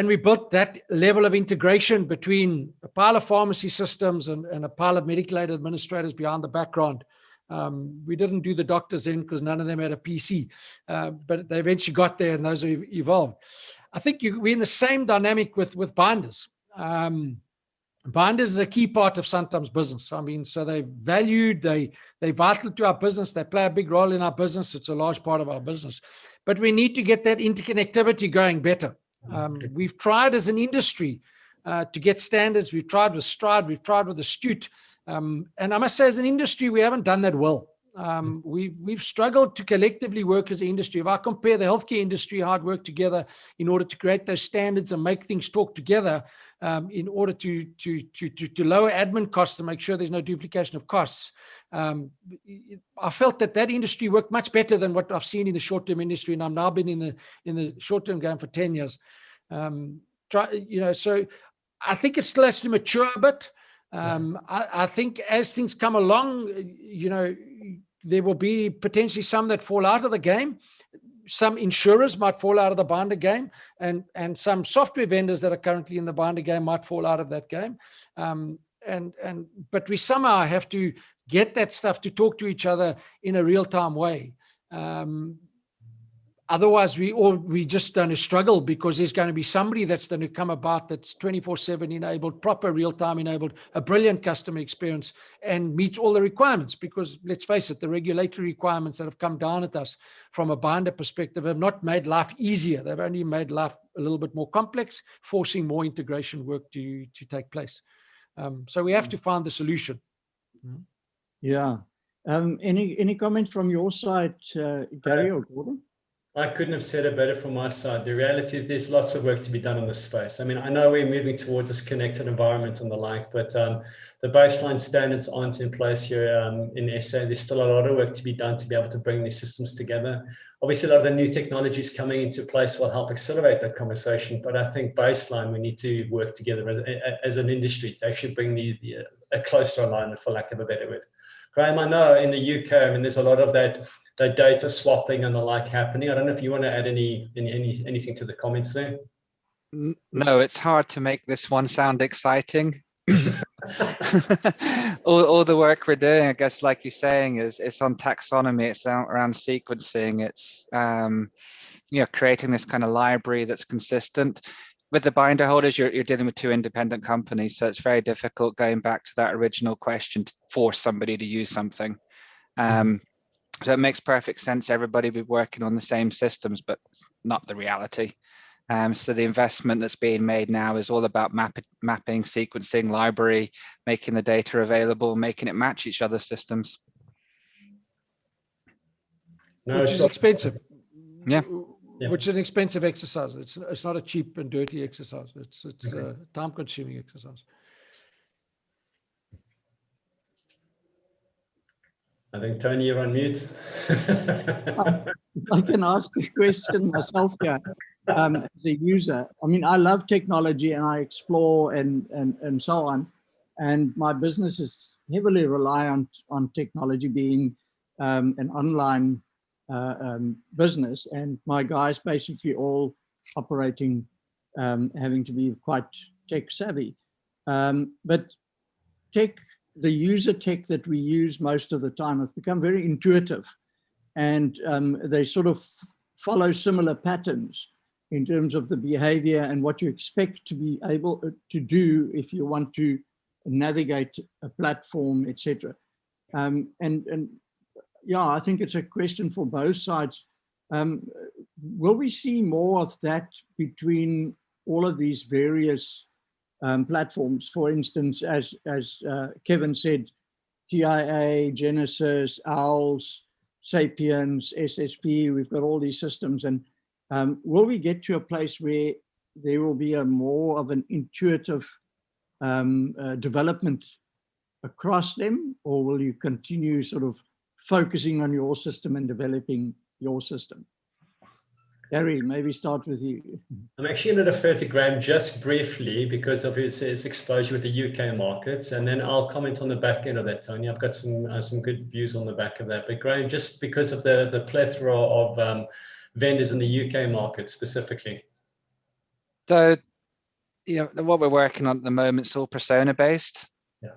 we built that level of integration between a pile of pharmacy systems and a pile of medical aid administrators behind the background. We didn't do the doctors in because none of them had a PC, but they eventually got there, and those have evolved. I think we're in the same dynamic with binders. Binders is a key part of Santam's business. I mean, so they're valued, they're vital to our business, they play a big role in our business. It's a large part of our business, but we need to get that interconnectivity going better. We've tried as an industry to get standards. We've tried with Stride, we've tried with Astute. And I must say, as an industry, we haven't done that well. We've struggled to collectively work as an industry. If I compare the healthcare industry, how it worked together in order to create those standards and make things talk together, in order to lower admin costs and make sure there's no duplication of costs. I felt that industry worked much better than what I've seen in the short-term industry, and I've now been in the short-term game for 10 years. So I think it still has to mature a bit. I think as things come along, there will be potentially some that fall out of the game. Some insurers might fall out of the binder game, and some software vendors that are currently in the binder game might fall out of that game. But we somehow have to get that stuff to talk to each other in a real-time way. Otherwise, we just going to struggle, because there's going to be somebody that's going to come about that's 24/7 enabled, proper real-time enabled, a brilliant customer experience, and meets all the requirements. Because let's face it, the regulatory requirements that have come down at us from a binder perspective have not made life easier. They've only made life a little bit more complex, forcing more integration work to take place. So we have to find the solution. Yeah. Any comment from your side, Gary or Gordon? I couldn't have said it better from my side. The reality is there's lots of work to be done in this space. I mean, I know we're moving towards this connected environment and the like, but the baseline standards aren't in place here in SA. There's still a lot of work to be done to be able to bring these systems together. Obviously, a lot of the new technologies coming into place will help accelerate that conversation, but I think baseline, we need to work together as an industry to actually bring a closer alignment, for lack of a better word. Graham, I know in the UK, I mean, there's a lot of that data swapping and the like happening. I don't know if you want to add anything to the comments there. No, it's hard to make this one sound exciting. all the work we're doing, I guess, like you're saying, it's on taxonomy, it's around sequencing, it's creating this kind of library that's consistent. with the binder holders, you're dealing with two independent companies, so it's very difficult going back to that original question to force somebody to use something. So it makes perfect sense. Everybody be working on the same systems, but it's not the reality. So the investment that's being made now is all about mapping, sequencing, library, making the data available, making it match each other's systems. Which is expensive. Yeah. Which is an expensive exercise. It's not a cheap and dirty exercise. It's a time-consuming exercise. I think, Tony, you're on mute. I can ask a question myself here as a user. I mean, I love technology and I explore and so on. And my business is heavily reliant on technology, being an online business. And my guys basically all operating, having to be quite tech savvy. But the user tech that we use most of the time have become very intuitive, and they sort of follow similar patterns in terms of the behavior and what you expect to be able to do if you want to navigate a platform, etc. And yeah, I think it's a question for both sides. Will we see more of that between all of these various platforms? For instance, as Kevin said, TIA, Genesis, OWLS, Sapiens, SSP, we've got all these systems. And will we get to a place where there will be a more of an intuitive development across them, or will you continue sort of focusing on your system and developing your system? Gary, maybe start with you. I'm actually going to defer to Graham just briefly because of his exposure with the UK markets, and then I'll comment on the back end of that, Tony. I've got some good views on the back of that. But Graham, just because of the plethora of vendors in the UK market specifically. So, what we're working on at the moment is all persona based. Yeah.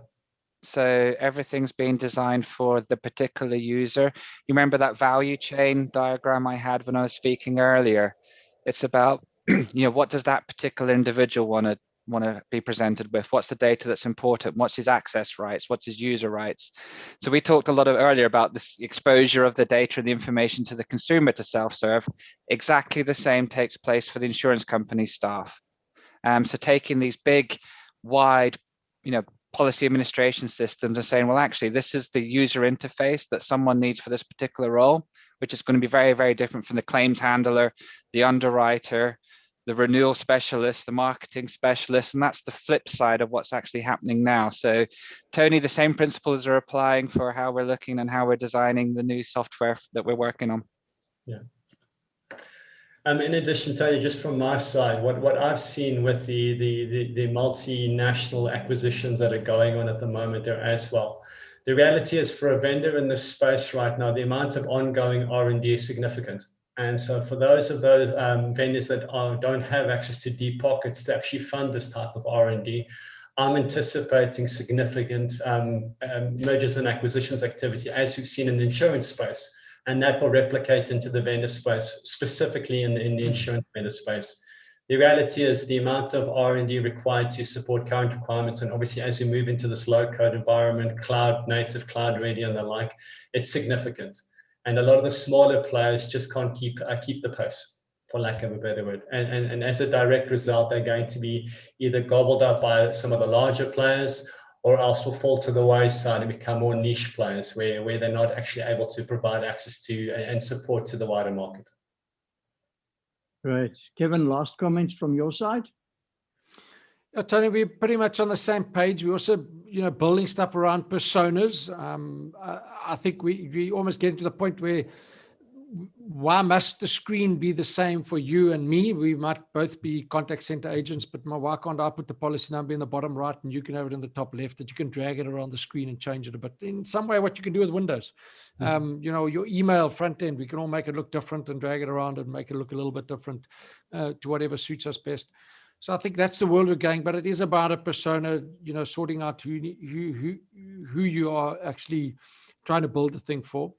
So everything's being designed for the particular user. You remember that value chain diagram I had when I was speaking earlier? It's about, what does that particular individual want to be presented with? What's the data that's important? What's his access rights? What's his user rights? So we talked a lot earlier about this exposure of the data and the information to the consumer to self-serve. Exactly the same takes place for the insurance company staff. So taking these big, wide, policy administration systems and saying, well, actually, this is the user interface that someone needs for this particular role, which is going to be very, very different from the claims handler, the underwriter, the renewal specialist, the marketing specialist. And that's the flip side of what's actually happening now. So, Tony, the same principles are applying for how we're looking and how we're designing the new software that we're working on. Yeah. In addition, Tony, just from my side, what I've seen with the multinational acquisitions that are going on at the moment there as well, the reality is for a vendor in this space right now, the amount of ongoing R&D is significant. And so for those vendors that don't have access to deep pockets to actually fund this type of R&D, I'm anticipating significant mergers and acquisitions activity as we've seen in the insurance space. And that will replicate into the vendor space, specifically in the insurance vendor space. The reality is the amount of R&D required to support current requirements, and obviously as we move into this low-code environment, cloud native, cloud ready, and the like, it's significant. And a lot of the smaller players just can't keep the pace, for lack of a better word. And as a direct result, they're going to be either gobbled up by some of the larger players, or else will fall to the wayside and become more niche players where they're not actually able to provide access to and support to the wider market. Great. Kevin, last comments from your side? Tony, we're pretty much on the same page. We're also, building stuff around personas. I think we almost get to the point where why must the screen be the same for you and me? We might both be contact center agents, but why can't I put the policy number in the bottom right and you can have it in the top left, that you can drag it around the screen and change it a bit? In some way, what you can do with Windows, your email front end, we can all make it look different and drag it around and make it look a little bit different to whatever suits us best. So I think that's the world we're going, but it is about a persona, sorting out who you are actually trying to build the thing for.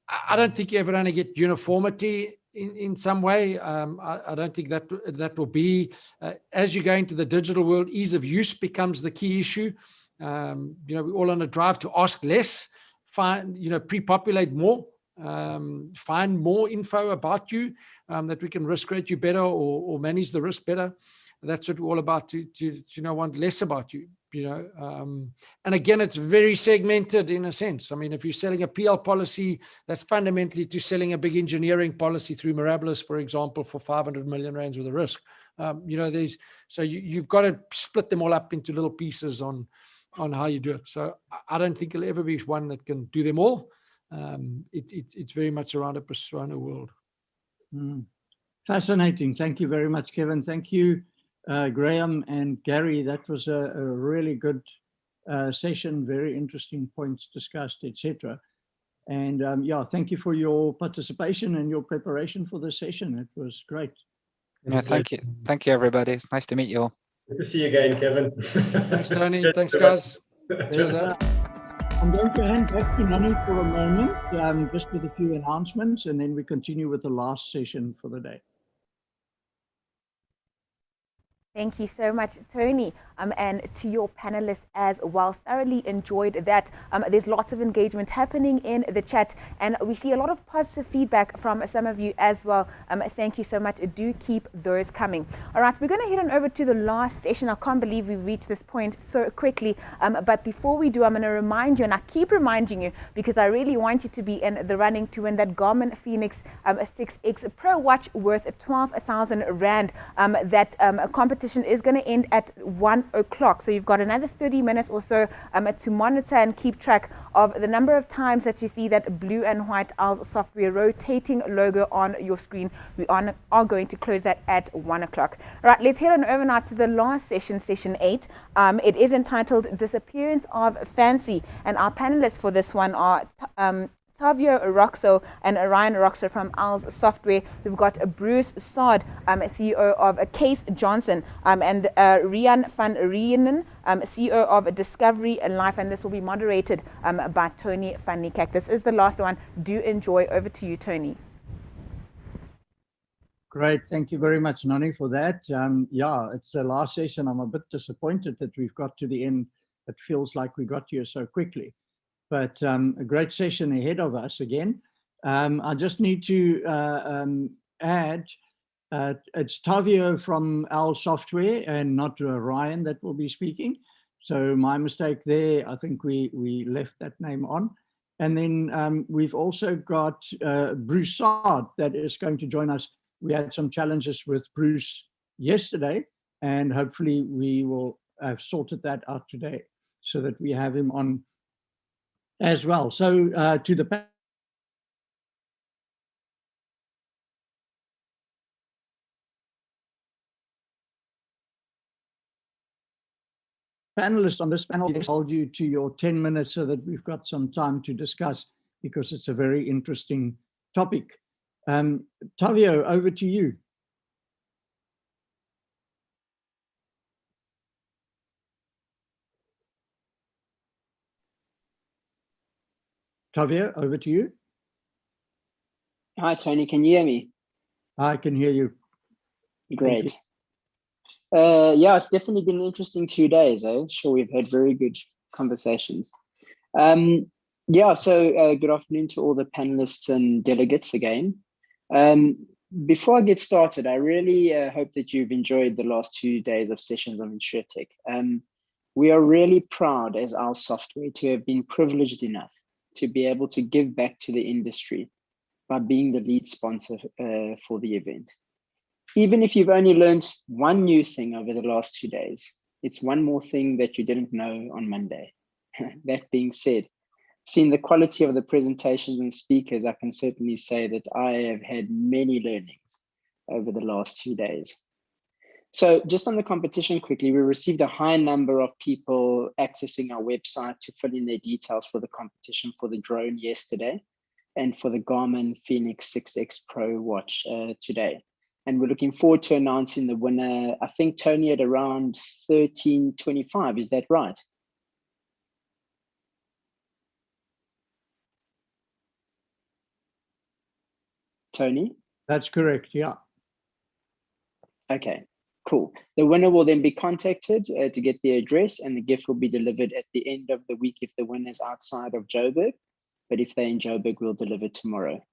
I don't think you're ever going to get uniformity in some way. I don't think that will be, as you go into the digital world, ease of use becomes the key issue. We're all on a drive to ask less, pre-populate more, find more info about you, that we can risk rate you better or manage the risk better. That's what we're all about, to want less about you. And again, it's very segmented in a sense. I mean, if you're selling a PL policy, that's fundamentally to selling a big engineering policy through Mirabilis, for example, for 500 million rands worth of risk. You've got to split them all up into little pieces on how you do it. So I don't think there'll ever be one that can do them all. It's very much around a persona world. Fascinating. Thank you very much, Kevin. Thank you, Graham and Gary. That was a really good session, very interesting points discussed, etc. And thank you for your participation and your preparation for this session. It was great. Yeah, thank you. Thank you, everybody. It's nice to meet you all. Good to see you again, Kevin. Thanks, Tony. Thanks, guys. Cheers. I'm going to hand back to Nani for a moment, just with a few announcements, and then we continue with the last session for the day. Thank you so much, Tony, and to your panelists as well. Thoroughly enjoyed that. There's lots of engagement happening in the chat, and we see a lot of positive feedback from some of you as well. Thank you so much. Do keep those coming. All right, we're going to head on over to the last session. I can't believe we've reached this point so quickly. But before we do, I'm going to remind you, and I keep reminding you because I really want you to be in the running to win that Garmin Phoenix 6X Pro watch worth 12,000 Rand. That competition is going to end at 1 o'clock. So you've got another 30 minutes or so to monitor and keep track of the number of times that you see that blue and white Owls software rotating logo on your screen. We are going to close that at 1 o'clock. All right, let's head on over now to the last session, session 8. It is entitled Disappearance of Fancy, and our panelists for this one are Tavio Roxo and Ryan Roxo from Owls Software. We've got Bruce Saad, CEO of Case Johnson, and Rian van Rienen, CEO of Discovery Life, and this will be moderated by Tony van Niekerk. This is the last one. Do enjoy. Over to you, Tony. Great. Thank you very much, Nani, for that. It's the last session. I'm a bit disappointed that we've got to the end. It feels like we got here so quickly. But a great session ahead of us again. I just need to add, it's Tavio from Owl Software and not Ryan that will be speaking. So my mistake there, I think we left that name on. And then we've also got Bruce Saad that is going to join us. We had some challenges with Bruce yesterday, and hopefully we will have sorted that out today so that we have him on as well. So to the panelists on this panel, I hold you to your 10 minutes so that we've got some time to discuss, because it's a very interesting topic. Tavio, over to you. Tavio, over to you. Hi, Tony. Can you hear me? I can hear you. Great. It's definitely been an interesting 2 days. I'm sure we've had very good conversations. So good afternoon to all the panelists and delegates again. Before I get started, I really hope that you've enjoyed the last 2 days of sessions on InsureTech. We are really proud as Owl Software to have been privileged enough to be able to give back to the industry by being the lead sponsor for the event. Even if you've only learned one new thing over the last 2 days, it's one more thing that you didn't know on Monday. That being said, seeing the quality of the presentations and speakers, I can certainly say that I have had many learnings over the last 2 days. So just on the competition quickly, we received a high number of people accessing our website to fill in their details for the competition for the drone yesterday and for the Garmin Phoenix 6X Pro watch today. And we're looking forward to announcing the winner, I think, Tony, at around 13:25. Is that right? Tony? That's correct, yeah. Okay, cool. The winner will then be contacted to get the address, and the gift will be delivered at the end of the week if the winner's outside of Joburg. But if they're in Joburg, we'll deliver tomorrow.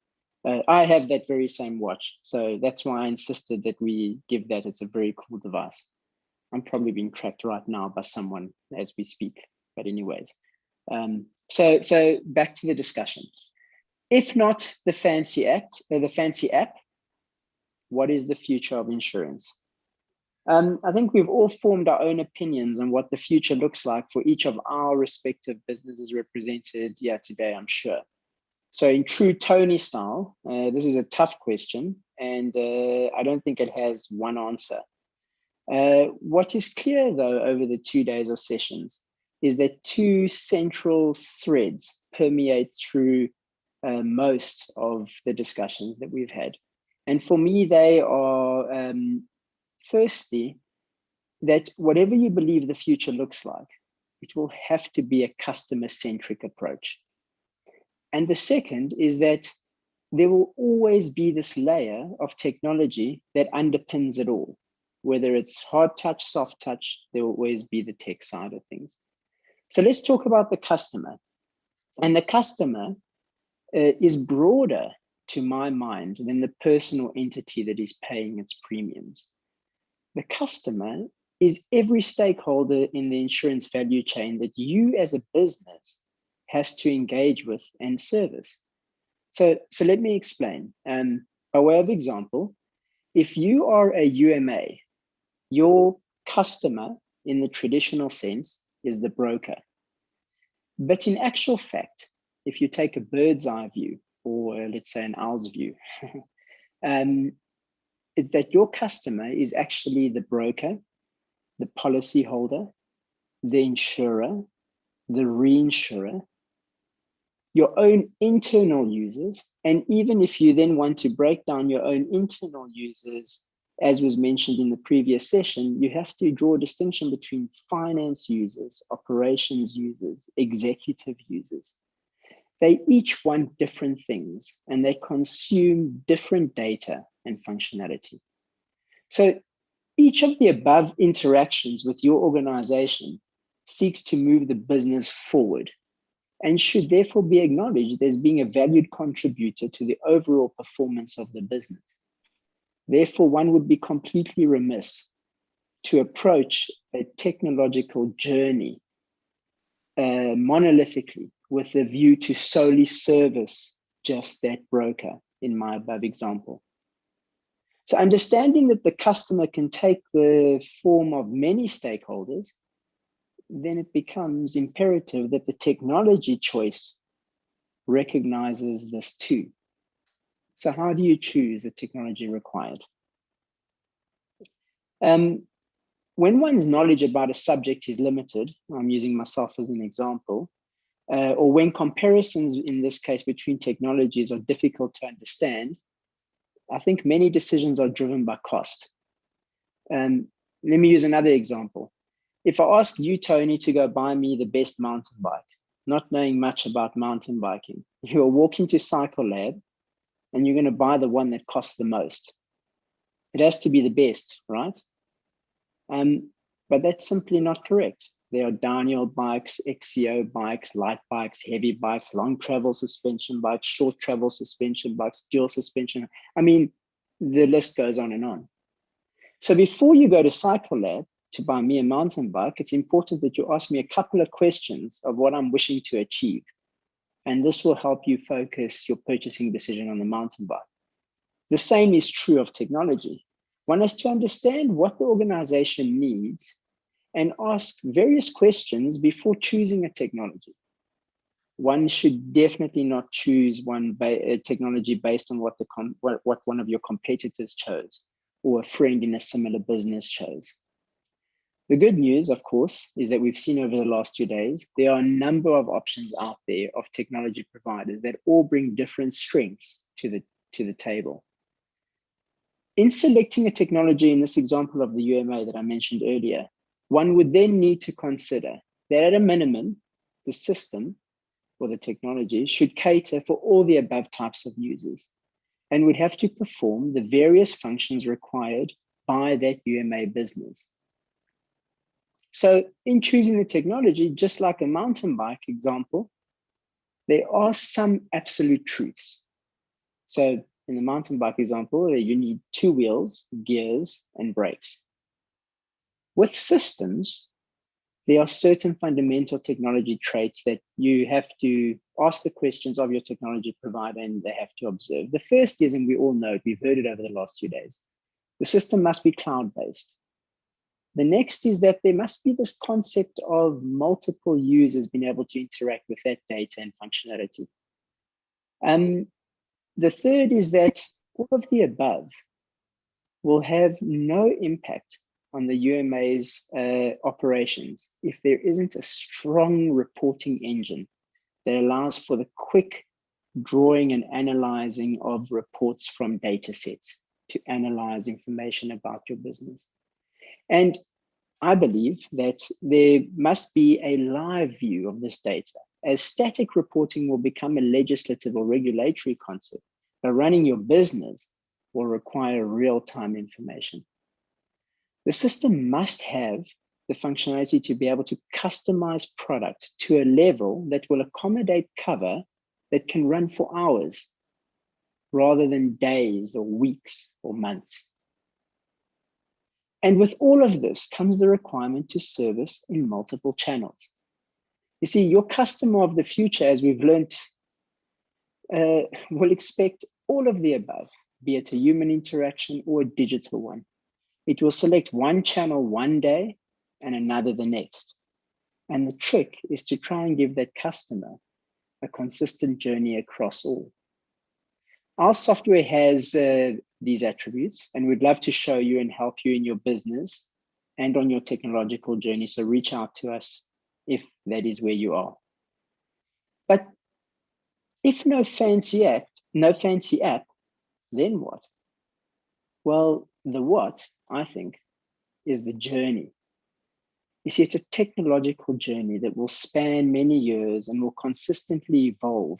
I have that very same watch, so that's why I insisted that we give that. It's a very cool device. I'm probably being tracked right now by someone as we speak, but anyways. So back to the discussion. If not the fancy app, what is the future of insurance? I think we've all formed our own opinions on what the future looks like for each of our respective businesses represented here today, I'm sure. So in true Tony style, this is a tough question, and I don't think it has one answer. What is clear, though, over the 2 days of sessions is that two central threads permeate through most of the discussions that we've had. And for me, they are, firstly, that whatever you believe the future looks like, it will have to be a customer-centric approach. And the second is that there will always be this layer of technology that underpins it all. Whether it's hard touch, soft touch, there will always be the tech side of things. So let's talk about the customer. And the customer is broader, to my mind, than the person or entity that is paying its premiums. The customer is every stakeholder in the insurance value chain that you as a business has to engage with and service. So let me explain. By way of example, if you are a UMA, your customer in the traditional sense is the broker. But in actual fact, if you take a bird's eye view, or let's say an owl's view, it's that your customer is actually the broker, the policyholder, the insurer, the reinsurer, your own internal users. And even if you then want to break down your own internal users, as was mentioned in the previous session, you have to draw a distinction between finance users, operations users, executive users. They each want different things and they consume different data and functionality. So each of the above interactions with your organization seeks to move the business forward and should therefore be acknowledged as being a valued contributor to the overall performance of the business. Therefore, one would be completely remiss to approach a technological journey monolithically with a view to solely service just that broker in my above example. So understanding that the customer can take the form of many stakeholders, then it becomes imperative that the technology choice recognizes this too. So how do you choose the technology required? When one's knowledge about a subject is limited, I'm using myself as an example, or when comparisons in this case between technologies are difficult to understand, I think many decisions are driven by cost. Let me use another example. If I ask you, Tony, to go buy me the best mountain bike, not knowing much about mountain biking, you're walking to Cycle Lab and you're going to buy the one that costs the most. It has to be the best, right? But that's simply not correct. There are downhill bikes, XCO bikes, light bikes, heavy bikes, long travel suspension bikes, short travel suspension bikes, dual suspension. I mean, the list goes on and on. So before you go to Cycle Lab to buy me a mountain bike, it's important that you ask me a couple of questions of what I'm wishing to achieve. And this will help you focus your purchasing decision on the mountain bike. The same is true of technology. One has to understand what the organization needs and ask various questions before choosing a technology. One should definitely not choose a technology based on what one of your competitors chose or a friend in a similar business chose. The good news, of course, is that we've seen over the last 2 days, there are a number of options out there of technology providers that all bring different strengths to the table. In selecting a technology in this example of the UMA that I mentioned earlier, one would then need to consider that at a minimum, the system or the technology should cater for all the above types of users. and would have to perform the various functions required by that UMA business. So in choosing the technology, just like a mountain bike example, there are some absolute truths. So in the mountain bike example, you need 2 wheels, gears, and brakes. With systems, there are certain fundamental technology traits that you have to ask the questions of your technology provider and they have to observe. The first is, and we all know it, we've heard it over the last 2 days, the system must be cloud-based. The next is that there must be this concept of multiple users being able to interact with that data and functionality. The third is that all of the above will have no impact on the UMA's operations if there isn't a strong reporting engine that allows for the quick drawing and analyzing of reports from data sets to analyze information about your business. And I believe that there must be a live view of this data, as static reporting will become a legislative or regulatory concept, but running your business will require real-time information. The system must have the functionality to be able to customize product to a level that will accommodate cover that can run for hours rather than days or weeks or months. And with all of this comes the requirement to service in multiple channels. You see, your customer of the future, as we've learned, will expect all of the above, be it a human interaction or a digital one. It will select one channel one day and another the next. And the trick is to try and give that customer a consistent journey across all. Our software has these attributes, and we'd love to show you and help you in your business and on your technological journey. So reach out to us if that is where you are. But if no fancy app, then what? Well, the what, I think, is the journey. You see, it's a technological journey that will span many years and will consistently evolve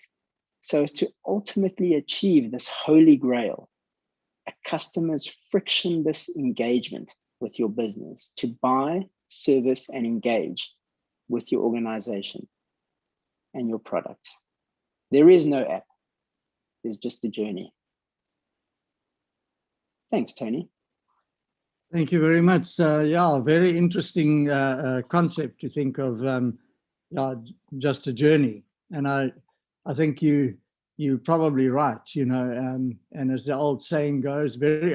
so as to ultimately achieve this holy grail, a customer's frictionless engagement with your business to buy, service, and engage with your organization and your products. There is no app, there's just a journey. Thanks, Tony. Thank you very much. Yeah, very interesting concept to think of, just a journey. And I think you're probably right, you know, and as the old saying goes, very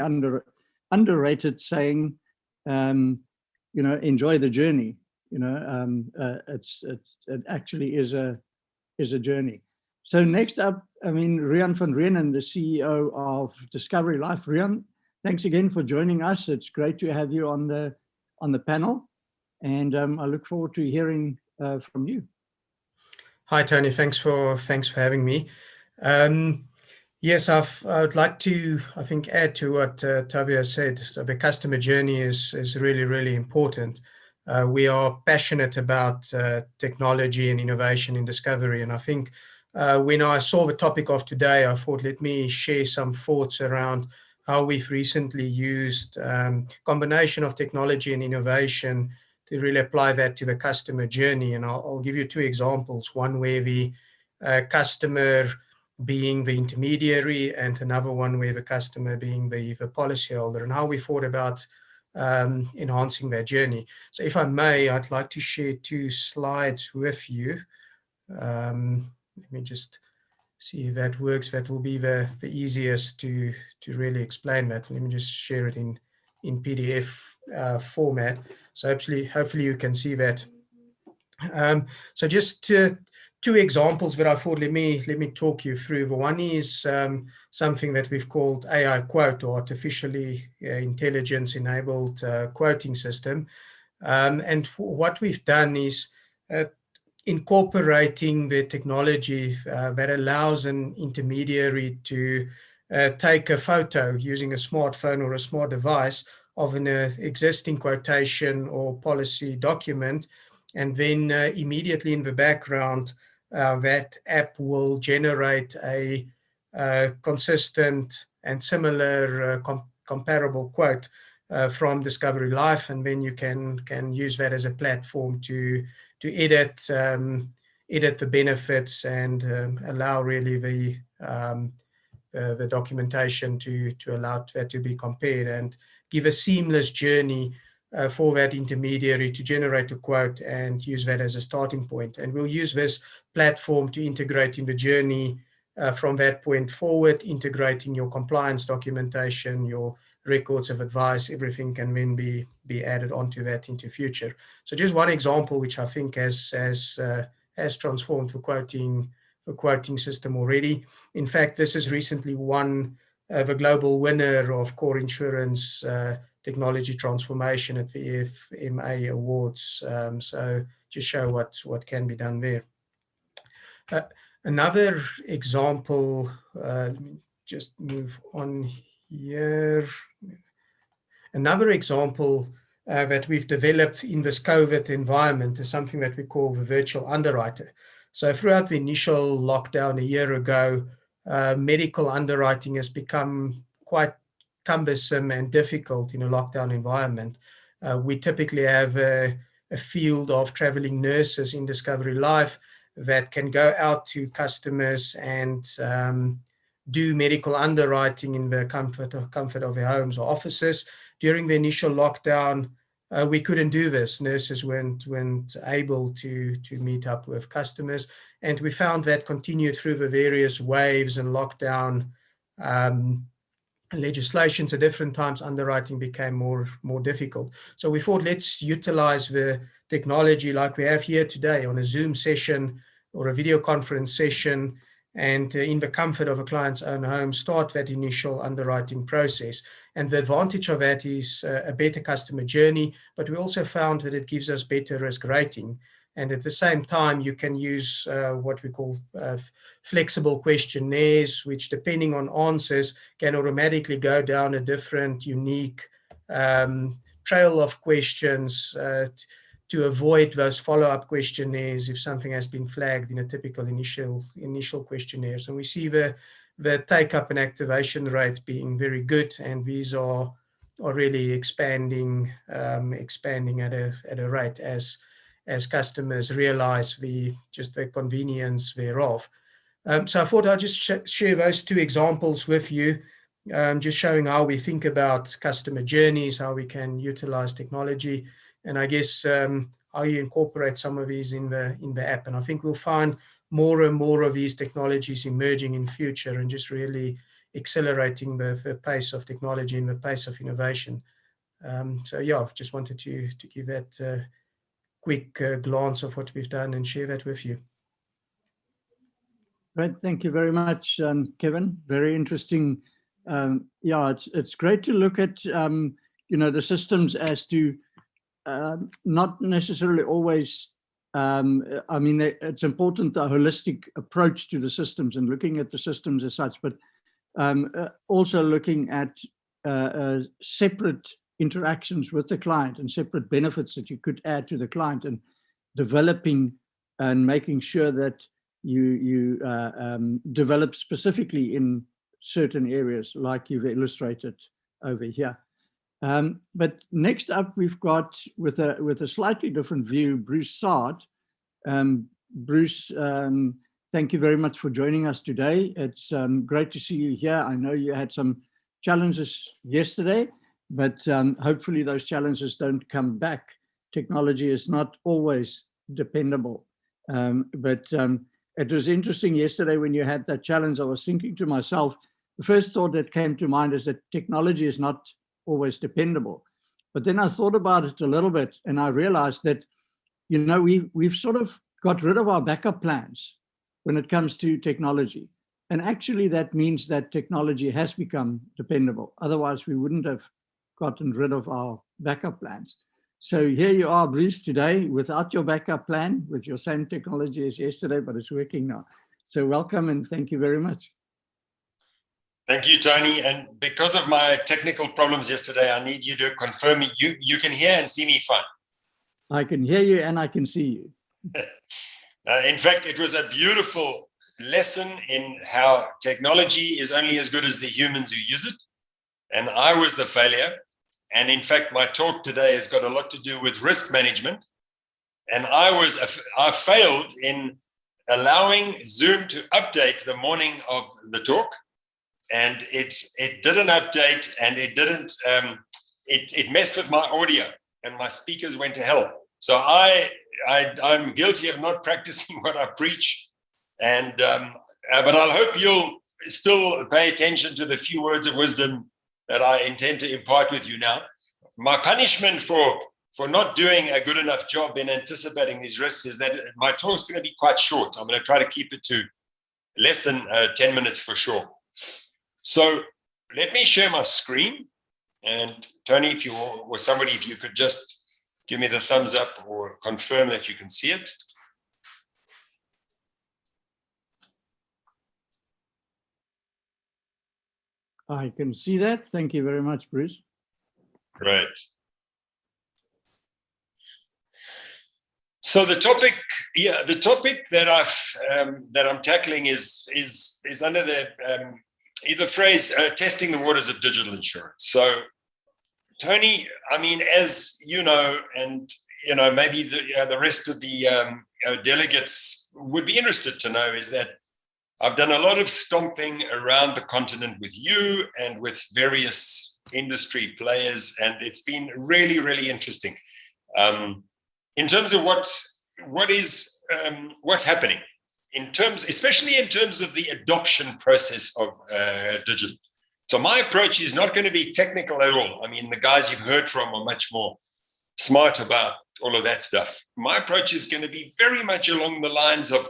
underrated saying, you know, enjoy the journey. You know, it actually is a journey. So next up, I mean, Rian van Reenen, the CEO of Discovery Life. Rian, thanks again for joining us. It's great to have you on the panel, and I look forward to hearing from you. Hi, Tony. Thanks for having me. Yes, I would like to, I think, add to what Tavio said. So the customer journey is really, really important. We are passionate about technology and innovation in discovery, and I think when I saw the topic of today, I thought, let me share some thoughts around how we've recently used combination of technology and innovation to really apply that to the customer journey. And I'll give you 2 examples, one where the customer being the intermediary and another one where the customer being the policyholder, and how we thought about enhancing their journey. So if I may, I'd like to share 2 slides with you. Let me just see if that works. That will be the easiest to really explain that. Let me just share it in PDF format. So hopefully you can see that. So just 2 examples that I thought let me talk you through. The one is something that we've called AI Quote, or artificially intelligence enabled quoting system. And what we've done is incorporating the technology that allows an intermediary to take a photo using a smartphone or a smart device of an existing quotation or policy document, and then immediately in the background, that app will generate a consistent and similar comparable quote from Discovery Life, and then you can use that as a platform to edit the benefits and allow really the documentation to allow that to be compared and give a seamless journey for that intermediary to generate a quote and use that as a starting point. And we'll use this platform to integrate in the journey from that point forward, integrating your compliance documentation, your records of advice, everything can then be added onto that into future. So just one example, which I think has transformed the quoting system already. In fact, this has recently won the global winner of core insurance technology transformation at the EFMA Awards. So just show what can be done there. Another example, let me just move on here. Another example that we've developed in this COVID environment is something that we call the virtual underwriter. So throughout the initial lockdown a year ago, medical underwriting has become quite cumbersome and difficult in a lockdown environment. We typically have a field of traveling nurses in Discovery Life that can go out to customers and do medical underwriting in the comfort of their homes or offices. During the initial lockdown, we couldn't do this. Nurses weren't able to meet up with customers. And we found that continued through the various waves and lockdown legislations at different times, underwriting became more difficult. So we thought, let's utilize the technology like we have here today on a Zoom session or a video conference session, and in the comfort of a client's own home, start that initial underwriting process. And the advantage of that is a better customer journey, but we also found that it gives us better risk rating. And at the same time, you can use what we call flexible questionnaires, which depending on answers can automatically go down a different, unique trail of questions to avoid those follow-up questionnaires if something has been flagged in a typical initial questionnaire. So we see the take-up and activation rate being very good, and these are really expanding at a rate as customers realize the convenience thereof. So I thought I'll just share those two examples with you, just showing how we think about customer journeys, how we can utilize technology, and I guess how you incorporate some of these in the app. And I think we'll find more and more of these technologies emerging in future and just really accelerating the pace of technology and the pace of innovation. So yeah, just wanted to give that quick glance of what we've done and share that with you. Great, thank you very much, Kevin. Very interesting. Yeah, it's great to look at the systems as to not necessarily always. I mean, it's important, the holistic approach to the systems and looking at the systems as such, but also looking at separate interactions with the client and separate benefits that you could add to the client, and developing and making sure that you develop specifically in certain areas like you've illustrated over here. But next up, we've got, with a slightly different view, Bruce Sard. Bruce, thank you very much for joining us today. It's great to see you here. I know you had some challenges yesterday, but hopefully those challenges don't come back. Technology is not always dependable. But it was interesting yesterday when you had that challenge. I was thinking to myself, the first thought that came to mind is that technology is not always dependable. But then I thought about it a little bit, and I realized that, we've sort of got rid of our backup plans when it comes to technology. And actually that means that technology has become dependable. Otherwise we wouldn't have gotten rid of our backup plans. So here you are, Bruce, today without your backup plan, with your same technology as yesterday, but it's working now. So welcome and thank you very much. Thank you, Tony. And because of my technical problems yesterday, I need you to confirm you can hear and see me fine. I can hear you and I can see you. In fact, it was a beautiful lesson in how technology is only as good as the humans who use it. And I was the failure. And in fact, my talk today has got a lot to do with risk management. And I failed in allowing Zoom to update the morning of the talk. And it didn't update, and it didn't, it messed with my audio, and my speakers went to hell. So I'm guilty of not practicing what I preach. And, but I hope you'll still pay attention to the few words of wisdom that I intend to impart with you now. My punishment for not doing a good enough job in anticipating these risks is that my talk is going to be quite short. I'm going to try to keep it to less than 10 minutes for sure. So let me share my screen. And Tony, if you or somebody, if you could just give me the thumbs up or confirm that you can see it. I can see that. Thank you very much, Bruce. Great. So the topic that I'm tackling is under the phrase testing the waters of digital insurance. So, Tony, I mean, as you know, and maybe the rest of the delegates would be interested to know, is that I've done a lot of stomping around the continent with you and with various industry players, and it's been really, really interesting. In terms of what's happening, especially in terms of the adoption process of digital. So my approach is not going to be technical at all. I mean, the guys you've heard from are much more smart about all of that stuff. My approach is going to be very much along the lines of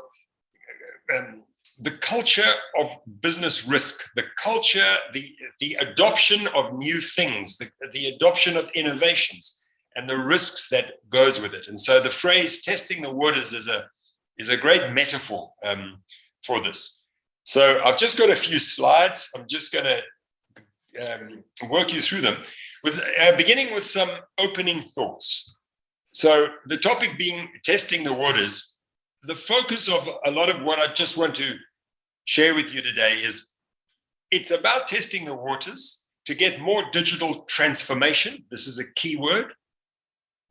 the culture of business risk, the culture, the adoption of new things, the adoption of innovations, and the risks that goes with it. And so the phrase testing the waters is a great metaphor for this. So I've just got a few slides. I'm just going to work you through them, with beginning with some opening thoughts. So the topic being testing the waters. The focus of a lot of what I just want to share with you today is it's about testing the waters to get more digital transformation. This is a key word.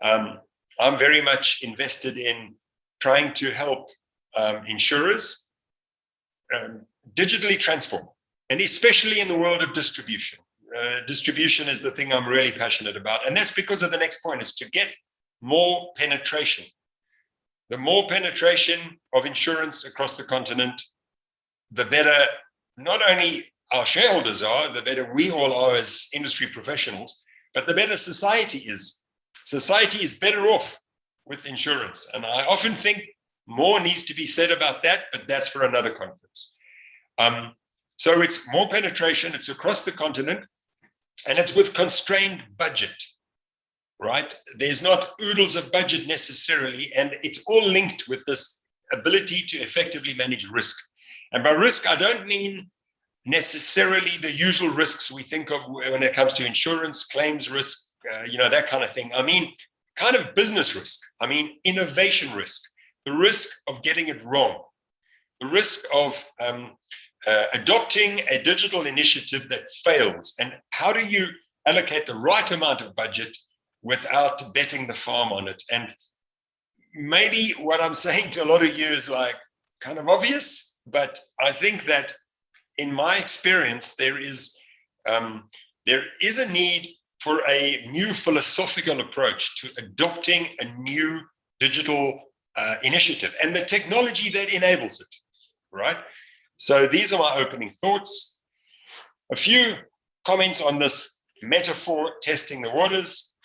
I'm very much invested in trying to help insurers digitally transform, and especially in the world of distribution. Distribution is the thing I'm really passionate about, and that's because of the next point, is to get more penetration. The more penetration of insurance across the continent, the better not only our shareholders are, the better we all are as industry professionals, but the better society is. Society is better off with insurance. And I often think more needs to be said about that, but that's for another conference. So it's more penetration, it's across the continent, and it's with constrained budget, right? There's not oodles of budget necessarily, and it's all linked with this ability to effectively manage risk. And by risk, I don't mean necessarily the usual risks we think of when it comes to insurance, claims risk, that kind of thing. I mean, kind of business risk. I mean, innovation risk, the risk of getting it wrong, the risk of adopting a digital initiative that fails. And how do you allocate the right amount of budget without betting the farm on it? And maybe what I'm saying to a lot of you is like kind of obvious, but I think that in my experience, there is a need for a new philosophical approach to adopting a new digital initiative and the technology that enables it, right? So these are my opening thoughts. A few comments on this metaphor, testing the waters.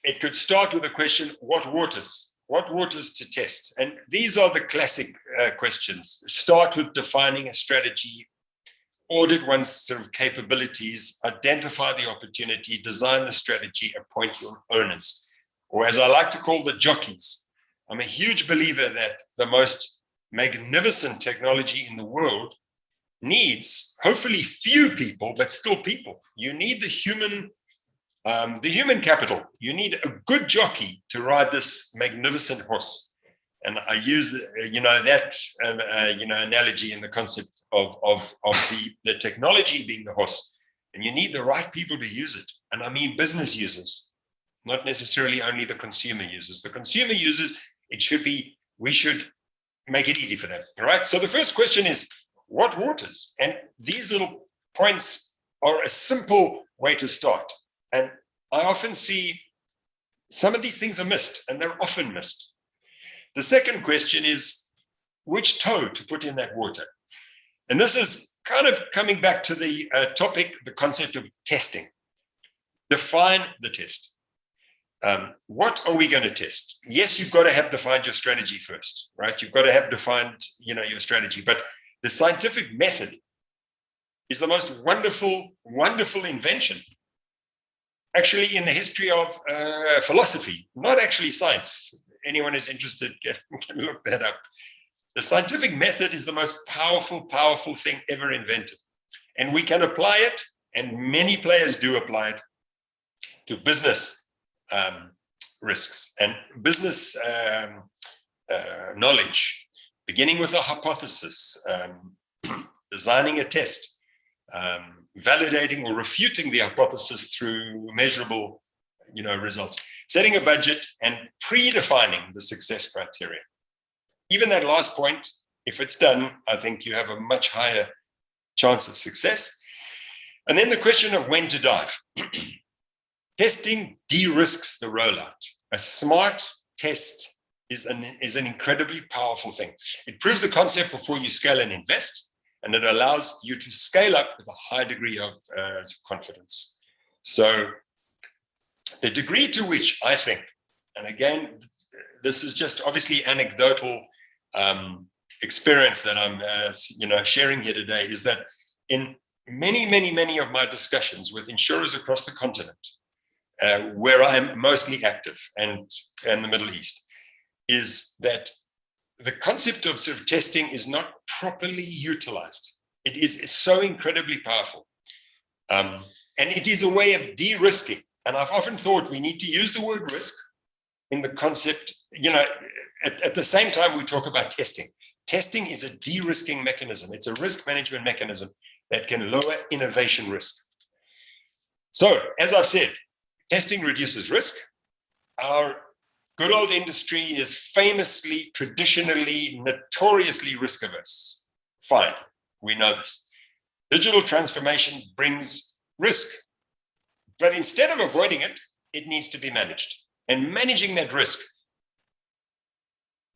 It could start with a question, what waters? What waters to test? And these are the classic questions. Start with defining a strategy, audit one's sort of capabilities, identify the opportunity, design the strategy, appoint your owners, or as I like to call the jockeys. I'm a huge believer that the most magnificent technology in the world needs, hopefully few people, but still people. You need the human capital. You need a good jockey to ride this magnificent horse. And I use, that, analogy in the concept of the technology being the horse. And you need the right people to use it. And I mean business users, not necessarily only the consumer users. The consumer users, we should make it easy for them. All right. So the first question is, what waters? And these little points are a simple way to start. And I often see some of these things are missed, and they're often missed. The second question is, which toe to put in that water? And this is kind of coming back to the topic, the concept of testing. Define the test. What are we going to test? Yes, you've got to have defined your strategy first, right? You've got to have defined, your strategy. But the scientific method is the most wonderful, wonderful invention, actually, in the history of philosophy, not actually science. Anyone is interested can look that up. The scientific method is the most powerful, powerful thing ever invented. And we can apply it, and many players do apply it, to business risks and business knowledge, beginning with a hypothesis, designing a test, validating or refuting the hypothesis through measurable, results, setting a budget, and predefining the success criteria. Even that last point, if it's done, I think you have a much higher chance of success. And then the question of when to dive. Testing de-risks the rollout. A smart test is an incredibly powerful thing. It proves the concept before you scale and invest, and it allows you to scale up with a high degree of confidence. So the degree to which I think, and again, this is just obviously anecdotal experience that I'm sharing here today, is that in many of my discussions with insurers across the continent, where I'm mostly active, and the Middle East, is that the concept of sort of testing is not properly utilized. It is so incredibly powerful. And it is a way of de-risking. And I've often thought we need to use the word risk in the concept, at the same time we talk about testing. Testing is a de-risking mechanism. It's a risk management mechanism that can lower innovation risk. So, as I've said, testing reduces risk. Our good old industry is famously, traditionally, notoriously risk averse. Fine, we know this. Digital transformation brings risk. But instead of avoiding it, it needs to be managed. And managing that risk,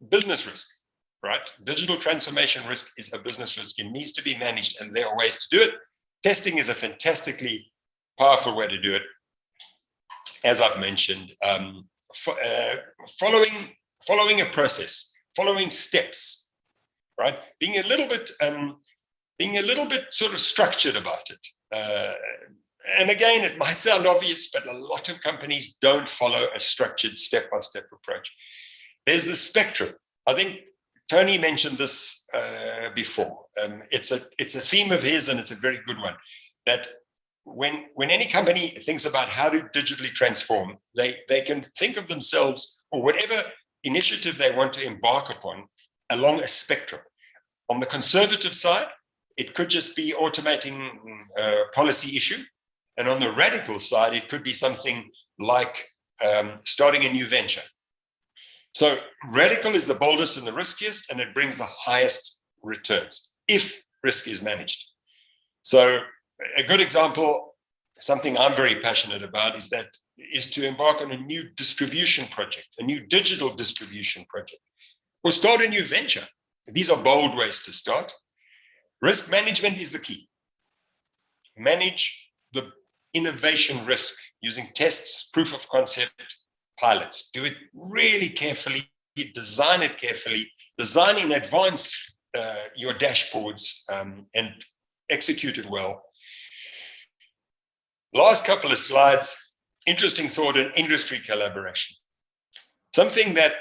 business risk, right? Digital transformation risk is a business risk. It needs to be managed, and there are ways to do it. Testing is a fantastically powerful way to do it. As I've mentioned, following a process, following steps, right? Being a little bit sort of structured about it. And again, it might sound obvious, but a lot of companies don't follow a structured step-by-step approach. There's the spectrum. I think Tony mentioned this before. It's a theme of his, and it's a very good one. That when any company thinks about how to digitally transform, they can think of themselves, or whatever initiative they want to embark upon, along a spectrum. On the conservative side, it could just be automating a policy issue. And on the radical side, it could be something like starting a new venture. So radical is the boldest and the riskiest, and it brings the highest returns if risk is managed. So a good example, something I'm very passionate about, is to embark on a new distribution project, a new digital distribution project, or start a new venture. These are bold ways to start. Risk management is the key. Manage the innovation risk using tests, proof of concept, pilots. Do it really carefully, design it carefully, design in advance your dashboards, and execute it well. Last couple of slides, interesting thought in industry collaboration. Something that,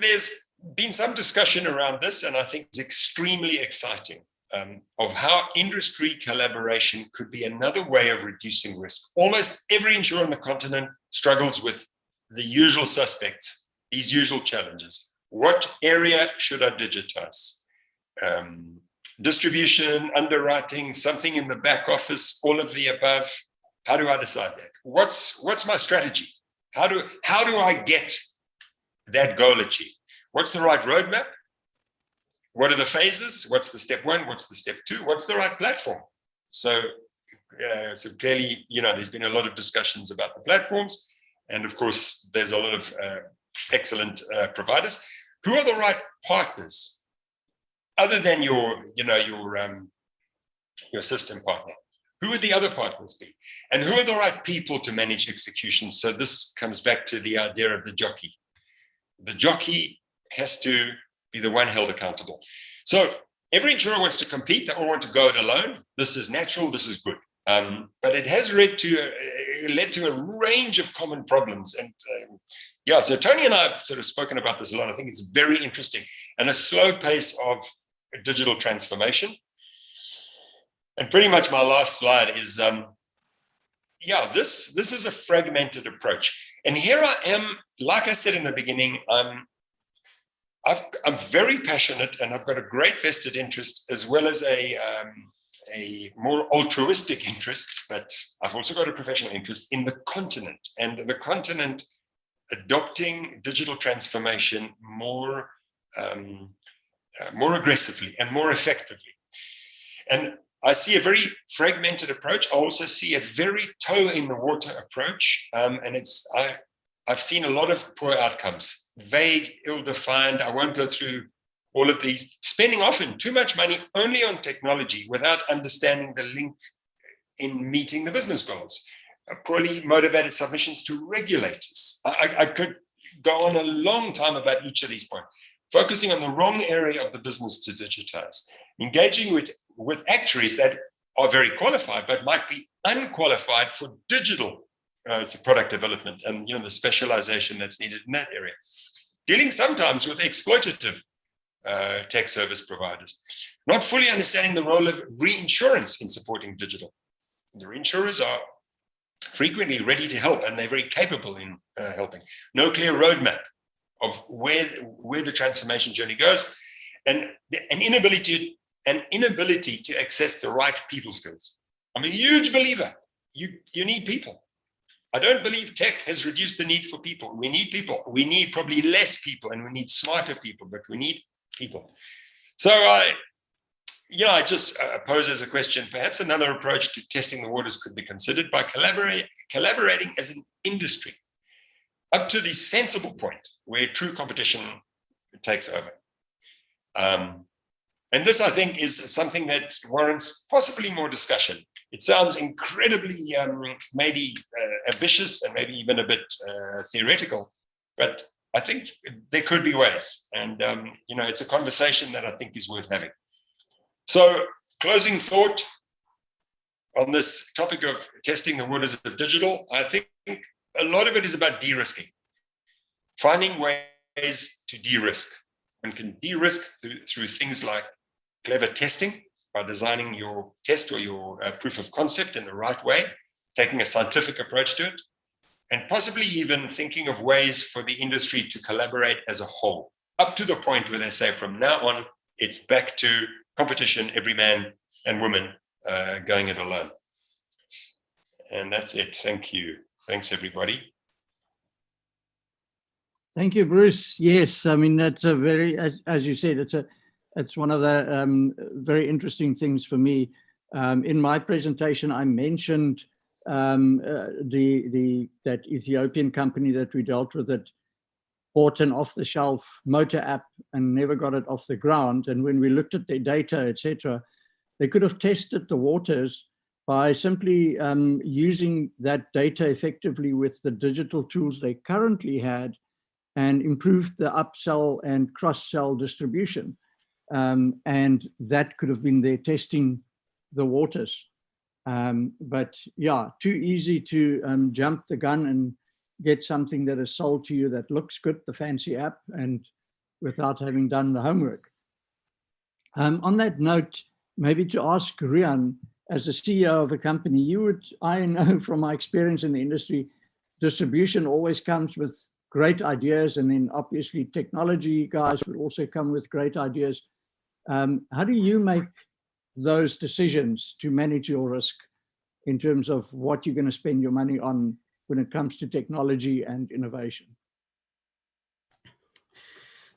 there's been some discussion around this, and I think it's extremely exciting, of how industry collaboration could be another way of reducing risk. Almost every insurer on the continent struggles with the usual suspects, these usual challenges. What area should I digitize? Distribution, underwriting, something in the back office, all of the above. How do I decide that? What's my strategy? How do I get that goal achieved? What's the right roadmap? What are the phases? What's the step 1? What's the step 2? What's the right platform? So clearly, there's been a lot of discussions about the platforms, and of course, there's a lot of excellent providers. Who are the right partners, other than your system partner? Who would the other partners be? And who are the right people to manage execution? So this comes back to the idea of the jockey. The jockey has to be the one held accountable. So every insurer wants to compete. They all want to go it alone. This is natural. This is good. But it has led to a range of common problems. And so Tony and I have sort of spoken about this a lot. I think it's very interesting, and a slow pace of digital transformation. And pretty much my last slide is, this is a fragmented approach. And here I am, like I said in the beginning, I'm very passionate, and I've got a great vested interest, as well as a more altruistic interest, but I've also got a professional interest in the continent, and the continent adopting digital transformation more aggressively and more effectively. And I see a very fragmented approach. I also see a very toe in the water approach, and I've seen a lot of poor outcomes, vague, ill-defined. I won't go through all of these, spending often too much money only on technology without understanding the link in meeting the business goals. Poorly motivated submissions to regulators. I could go on a long time about each of these points. Focusing on the wrong area of the business to digitize. Engaging with actuaries that are very qualified, but might be unqualified for digital product development and the specialization that's needed in that area. Dealing sometimes with exploitative tech service providers. Not fully understanding the role of reinsurance in supporting digital. The reinsurers are frequently ready to help, and they're very capable in helping. No clear roadmap of where the transformation journey goes, and an inability to access the right people skills. I'm a huge believer. You need people. I don't believe tech has reduced the need for people. We need people. We need probably less people, and we need smarter people, but we need people. So I just pose as a question, perhaps another approach to testing the waters could be considered by collaborating as an industry up to the sensible point where true competition takes over. And this, I think, is something that warrants possibly more discussion. It sounds incredibly maybe ambitious and maybe even a bit theoretical, but I think there could be ways. And, it's a conversation that I think is worth having. So, closing thought on this topic of testing the waters of digital, I think a lot of it is about de-risking, finding ways to de-risk. One can de-risk through things like clever testing, by designing your test or your proof of concept in the right way, taking a scientific approach to it, and possibly even thinking of ways for the industry to collaborate as a whole, up to the point where they say from now on, it's back to competition, every man and woman going it alone. And that's it. Thank you. Thanks, everybody. Thank you, Bruce. Yes, I mean, that's a very, as you said, it's one of the very interesting things for me. In my presentation, I mentioned that Ethiopian company that we dealt with that bought an off-the-shelf motor app and never got it off the ground. And when we looked at their data, etc., they could have tested the waters by simply using that data effectively with the digital tools they currently had and improved the upsell and cross-sell distribution. And that could have been their testing the waters. But yeah, too easy to jump the gun and get something that is sold to you that looks good, the fancy app, and without having done the homework. On that note, maybe to ask Rian, as the CEO of a company, I know from my experience in the industry, distribution always comes with great ideas, and then obviously technology guys would also come with great ideas. How do you make those decisions to manage your risk in terms of what you're going to spend your money on when it comes to technology and innovation?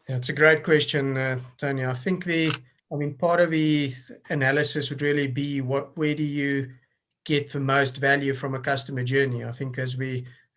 Yeah, it's a great question, Tony. I think part of the analysis would really be where do you get the most value from a customer journey? I think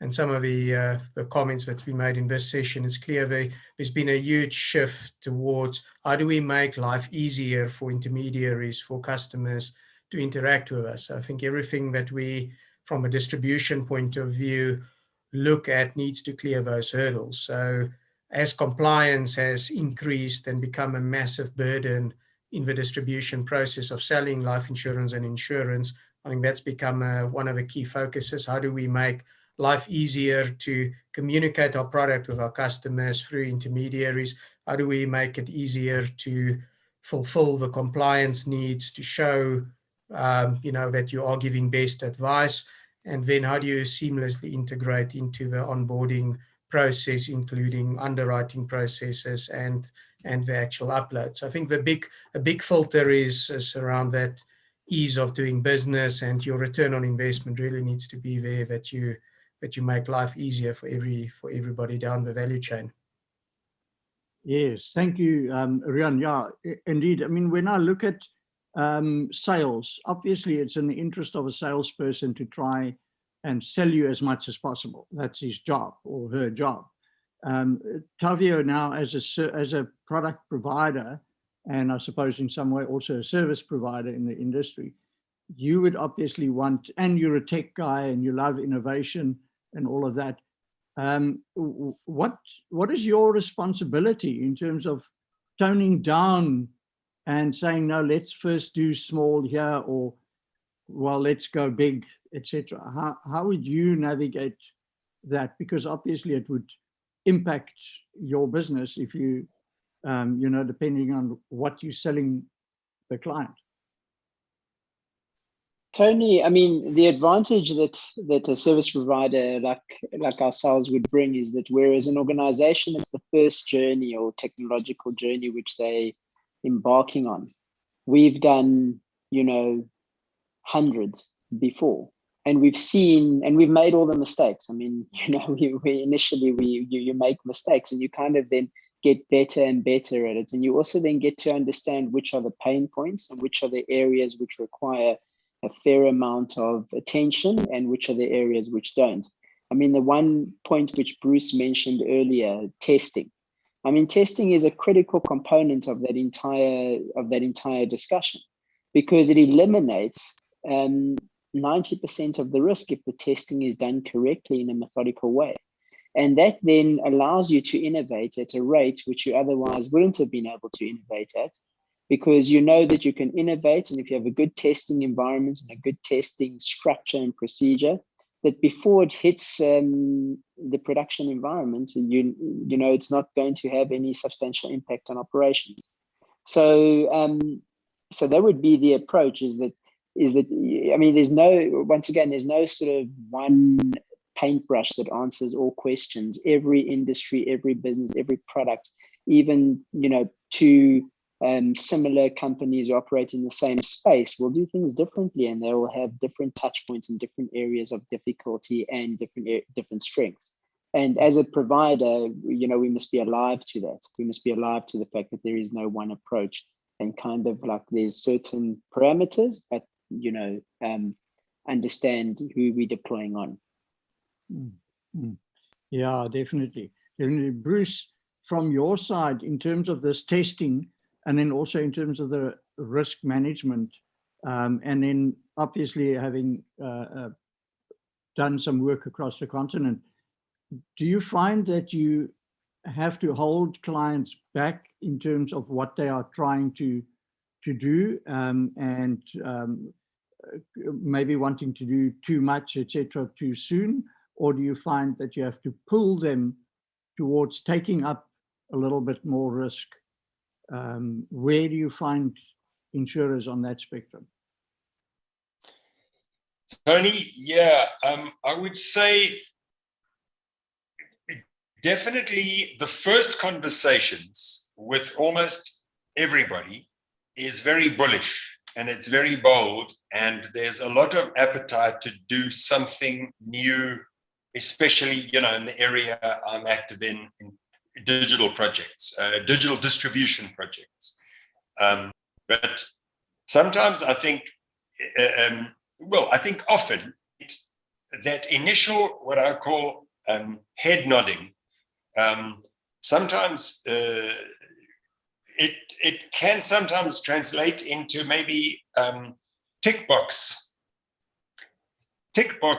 and some of the comments that's been made in this session, it's clear there's been a huge shift towards how do we make life easier for intermediaries, for customers to interact with us. I think everything that we, from a distribution point of view, look at needs to clear those hurdles. So as compliance has increased and become a massive burden in the distribution process of selling life insurance and insurance, I think that's become one of the key focuses. How do we make life easier to communicate our product with our customers through intermediaries? How do we make it easier to fulfill the compliance needs, to show that you are giving best advice? And then how do you seamlessly integrate into the onboarding process, including underwriting processes and the actual upload? So I think a big filter is around that ease of doing business, and your return on investment really needs to be there, that you make life easier for everybody down the value chain. Yes, thank you, Rian. Yeah, indeed. I mean, when I look at sales, obviously it's in the interest of a salesperson to try and sell you as much as possible. That's his job or her job. Tavio now, as a product provider, and I suppose in some way also a service provider in the industry, you would obviously want, and you're a tech guy and you love innovation and all of that. What is your responsibility in terms of toning down and saying, no, let's first do small here, or, well, let's go big, etc.? How would you navigate that? Because obviously it would impact your business if you, depending on what you're selling the client. Tony, I mean, the advantage that a service provider like ourselves would bring is that whereas an organization, it's the first journey or technological journey which they embarking on. We've done, hundreds before, and we've seen, and we've made all the mistakes. I mean, you make mistakes, and you kind of then get better and better at it. And you also then get to understand which are the pain points and which are the areas which require a fair amount of attention and which are the areas which don't. I mean, the one point which Bruce mentioned earlier, testing. I mean, testing is a critical component of that entire discussion, because it eliminates 90% of the risk if the testing is done correctly in a methodical way. And that then allows you to innovate at a rate which you otherwise wouldn't have been able to innovate at, because you know that you can innovate, and if you have a good testing environment and a good testing structure and procedure, that before it hits the production environment, you know it's not going to have any substantial impact on operations. So so that would be the approach. Is that I mean, there's no sort of one paintbrush that answers all questions. Every industry, every business, every product, even two similar companies who operate in the same space will do things differently, and they will have different touch points and different areas of difficulty and different strengths. And as a provider, we must be alive to that. We must be alive to the fact that there is no one approach, and kind of like there's certain parameters, but understand who we're deploying on. Yeah, definitely. Bruce, from your side, in terms of this testing, and then also in terms of the risk management, and then obviously having done some work across the continent, do you find that you have to hold clients back in terms of what they are trying to do, and maybe wanting to do too much, etc., too soon? Or do you find that you have to pull them towards taking up a little bit more risk? Where do you find insurers on that spectrum? Tony, yeah, I would say definitely the first conversations with almost everybody is very bullish and it's very bold, and there's a lot of appetite to do something new, especially, you know, in the area I'm active in digital projects, digital distribution projects. But sometimes I think, I think often that initial, what I call head nodding, sometimes it can sometimes translate into maybe tick box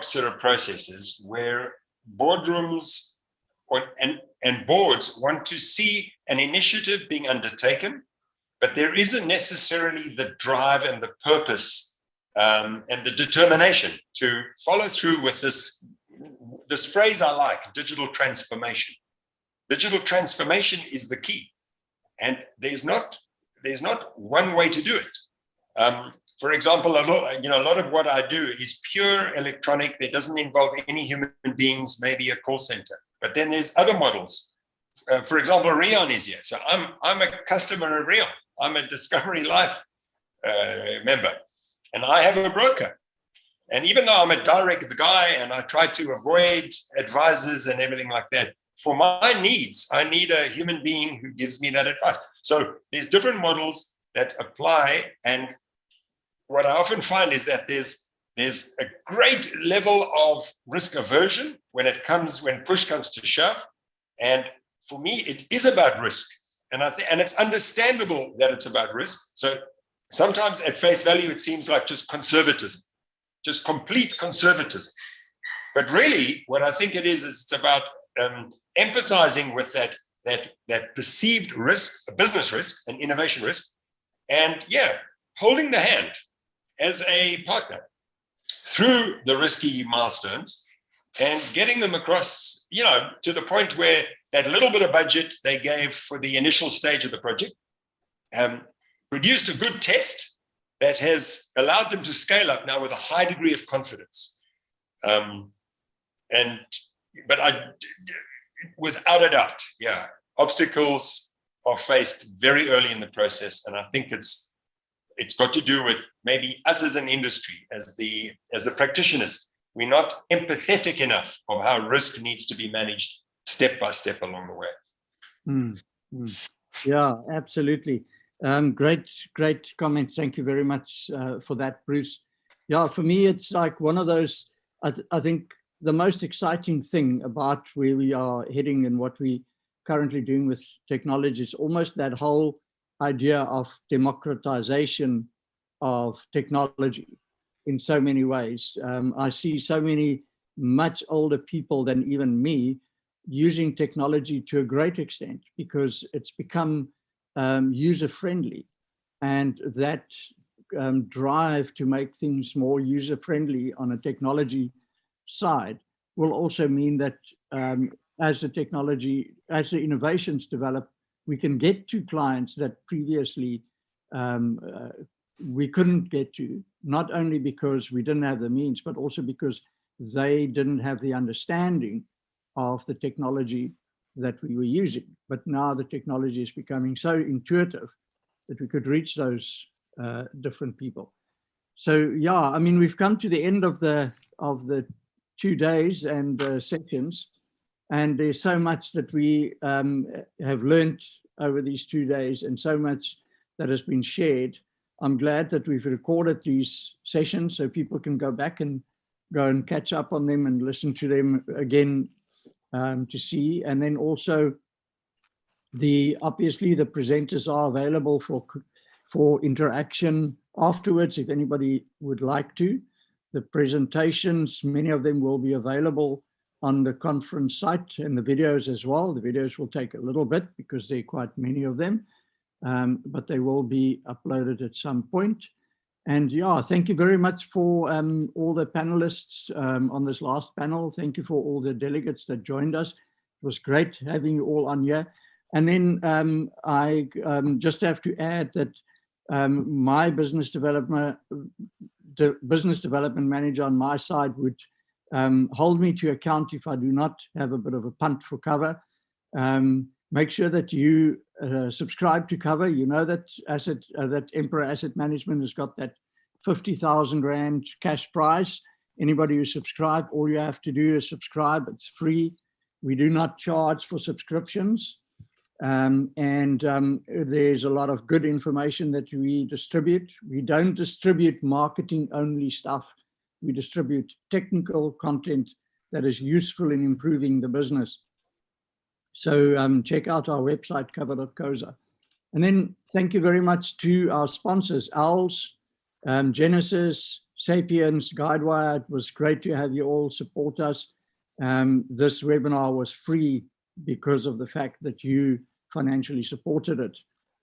sort of processes where boardrooms and boards want to see an initiative being undertaken, but there isn't necessarily the drive and the purpose and the determination to follow through with this phrase I like, digital transformation. Digital transformation is the key. And there's not one way to do it. For example, a lot of what I do is pure electronic. That doesn't involve any human beings, maybe a call center. But then there's other models. For example, Rion is here. So I'm a customer of Rion. I'm a Discovery Life member, and I have a broker. And even though I'm a direct guy and I try to avoid advisors and everything like that, for my needs, I need a human being who gives me that advice. So there's different models that apply. And what I often find is that there's a great level of risk aversion when push comes to shove. And for me, it is about risk. And it's understandable that it's about risk. So sometimes at face value, it seems like just conservatism, just complete conservatism. But really, what I think it is it's about empathizing with that perceived risk, a business risk, an innovation risk, and holding the hand as a partner through the risky milestones and getting them across, to the point where that little bit of budget they gave for the initial stage of the project produced a good test that has allowed them to scale up now with a high degree of confidence. Without a doubt, obstacles are faced very early in the process, and I think it's got to do with maybe us as an industry, as the practitioners. We're not empathetic enough of how risk needs to be managed step by step along the way. Yeah, absolutely. Great comments. Thank you very much for that, Bruce. Yeah, for me, it's like one of those, I think the most exciting thing about where we are heading and what we currently doing with technology is almost that whole idea of democratization of technology in so many ways. I see so many much older people than even me using technology to a great extent because it's become user-friendly, and that drive to make things more user-friendly on a technology side will also mean that as the innovations develop, we can get to clients that previously we couldn't get to, not only because we didn't have the means, but also because they didn't have the understanding of the technology that we were using. But now the technology is becoming so intuitive that we could reach those different people. So yeah, I mean, we've come to the end of the 2 days and sessions, and there's so much that we have learned over these 2 days and so much that has been shared. I'm glad that we've recorded these sessions so people can go back and catch up on them and listen to them again to see. And then also obviously the presenters are available for interaction afterwards if anybody would like to. The presentations, many of them will be available on the conference site, and the videos as well. The videos will take a little bit because there are quite many of them, but they will be uploaded at some point. And yeah, thank you very much for all the panelists on this last panel. Thank you for all the delegates that joined us. It was great having you all on here. And then I just have to add that my business development manager on my side would hold me to account if I do not have a bit of a punt for cover. Make sure that you subscribe to Cover. You know that that Emperor Asset Management has got that 50,000 Rand cash prize. Anybody who subscribe, all you have to do is subscribe. It's free. We do not charge for subscriptions. There's a lot of good information that we distribute. We don't distribute marketing only stuff. We distribute technical content that is useful in improving the business. So check out our website, cover.coza. And then thank you very much to our sponsors, OWLS, Genesis, Sapiens, Guidewire. It was great to have you all support us. This webinar was free because of the fact that you financially supported it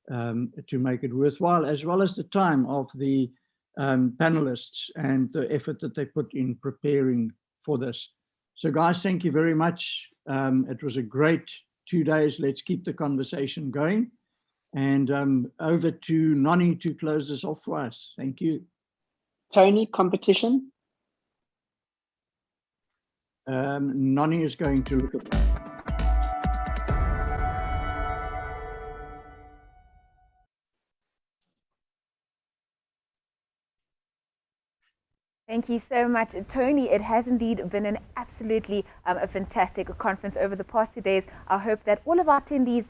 to make it worthwhile, as well as the time of the panelists and the effort that they put in preparing for this. So guys, thank you very much. It was a great 2 days. Let's keep the conversation going. And over to Nonnie to close this off for us. Thank you. Tony, competition? Nonnie is going to look at that. Thank you so much, Tony. It has indeed been an absolutely a fantastic conference over the past 2 days. I hope that all of our attendees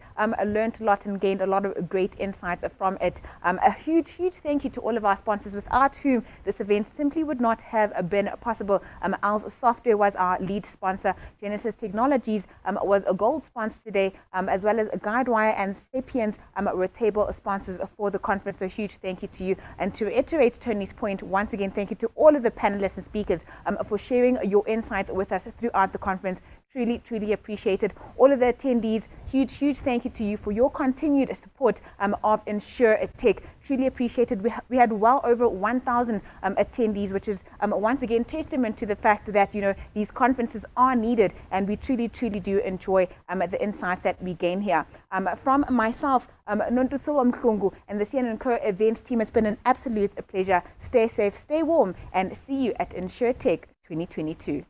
learned a lot and gained a lot of great insights from it. A huge thank you to all of our sponsors, without whom this event simply would not have been possible. OWLS Software was our lead sponsor. Genesis Technologies was a gold sponsor today, as well as Guidewire and Sapiens were table sponsors for the conference. So huge thank you to you. And to reiterate Tony's point, once again, thank you to all of the panelists and speakers for sharing your insights with us throughout the conference. Truly appreciated. All of the attendees, huge thank you to you for your continued support of InsureTech. Truly appreciated. We had well over 1,000 attendees, which is once again testament to the fact that these conferences are needed, and we truly do enjoy the insights that we gain here. From myself, Nontuso Mhlungu, and the CN&CO events team, it's been an absolute pleasure. Stay safe, stay warm, and see you at InsureTech 2022.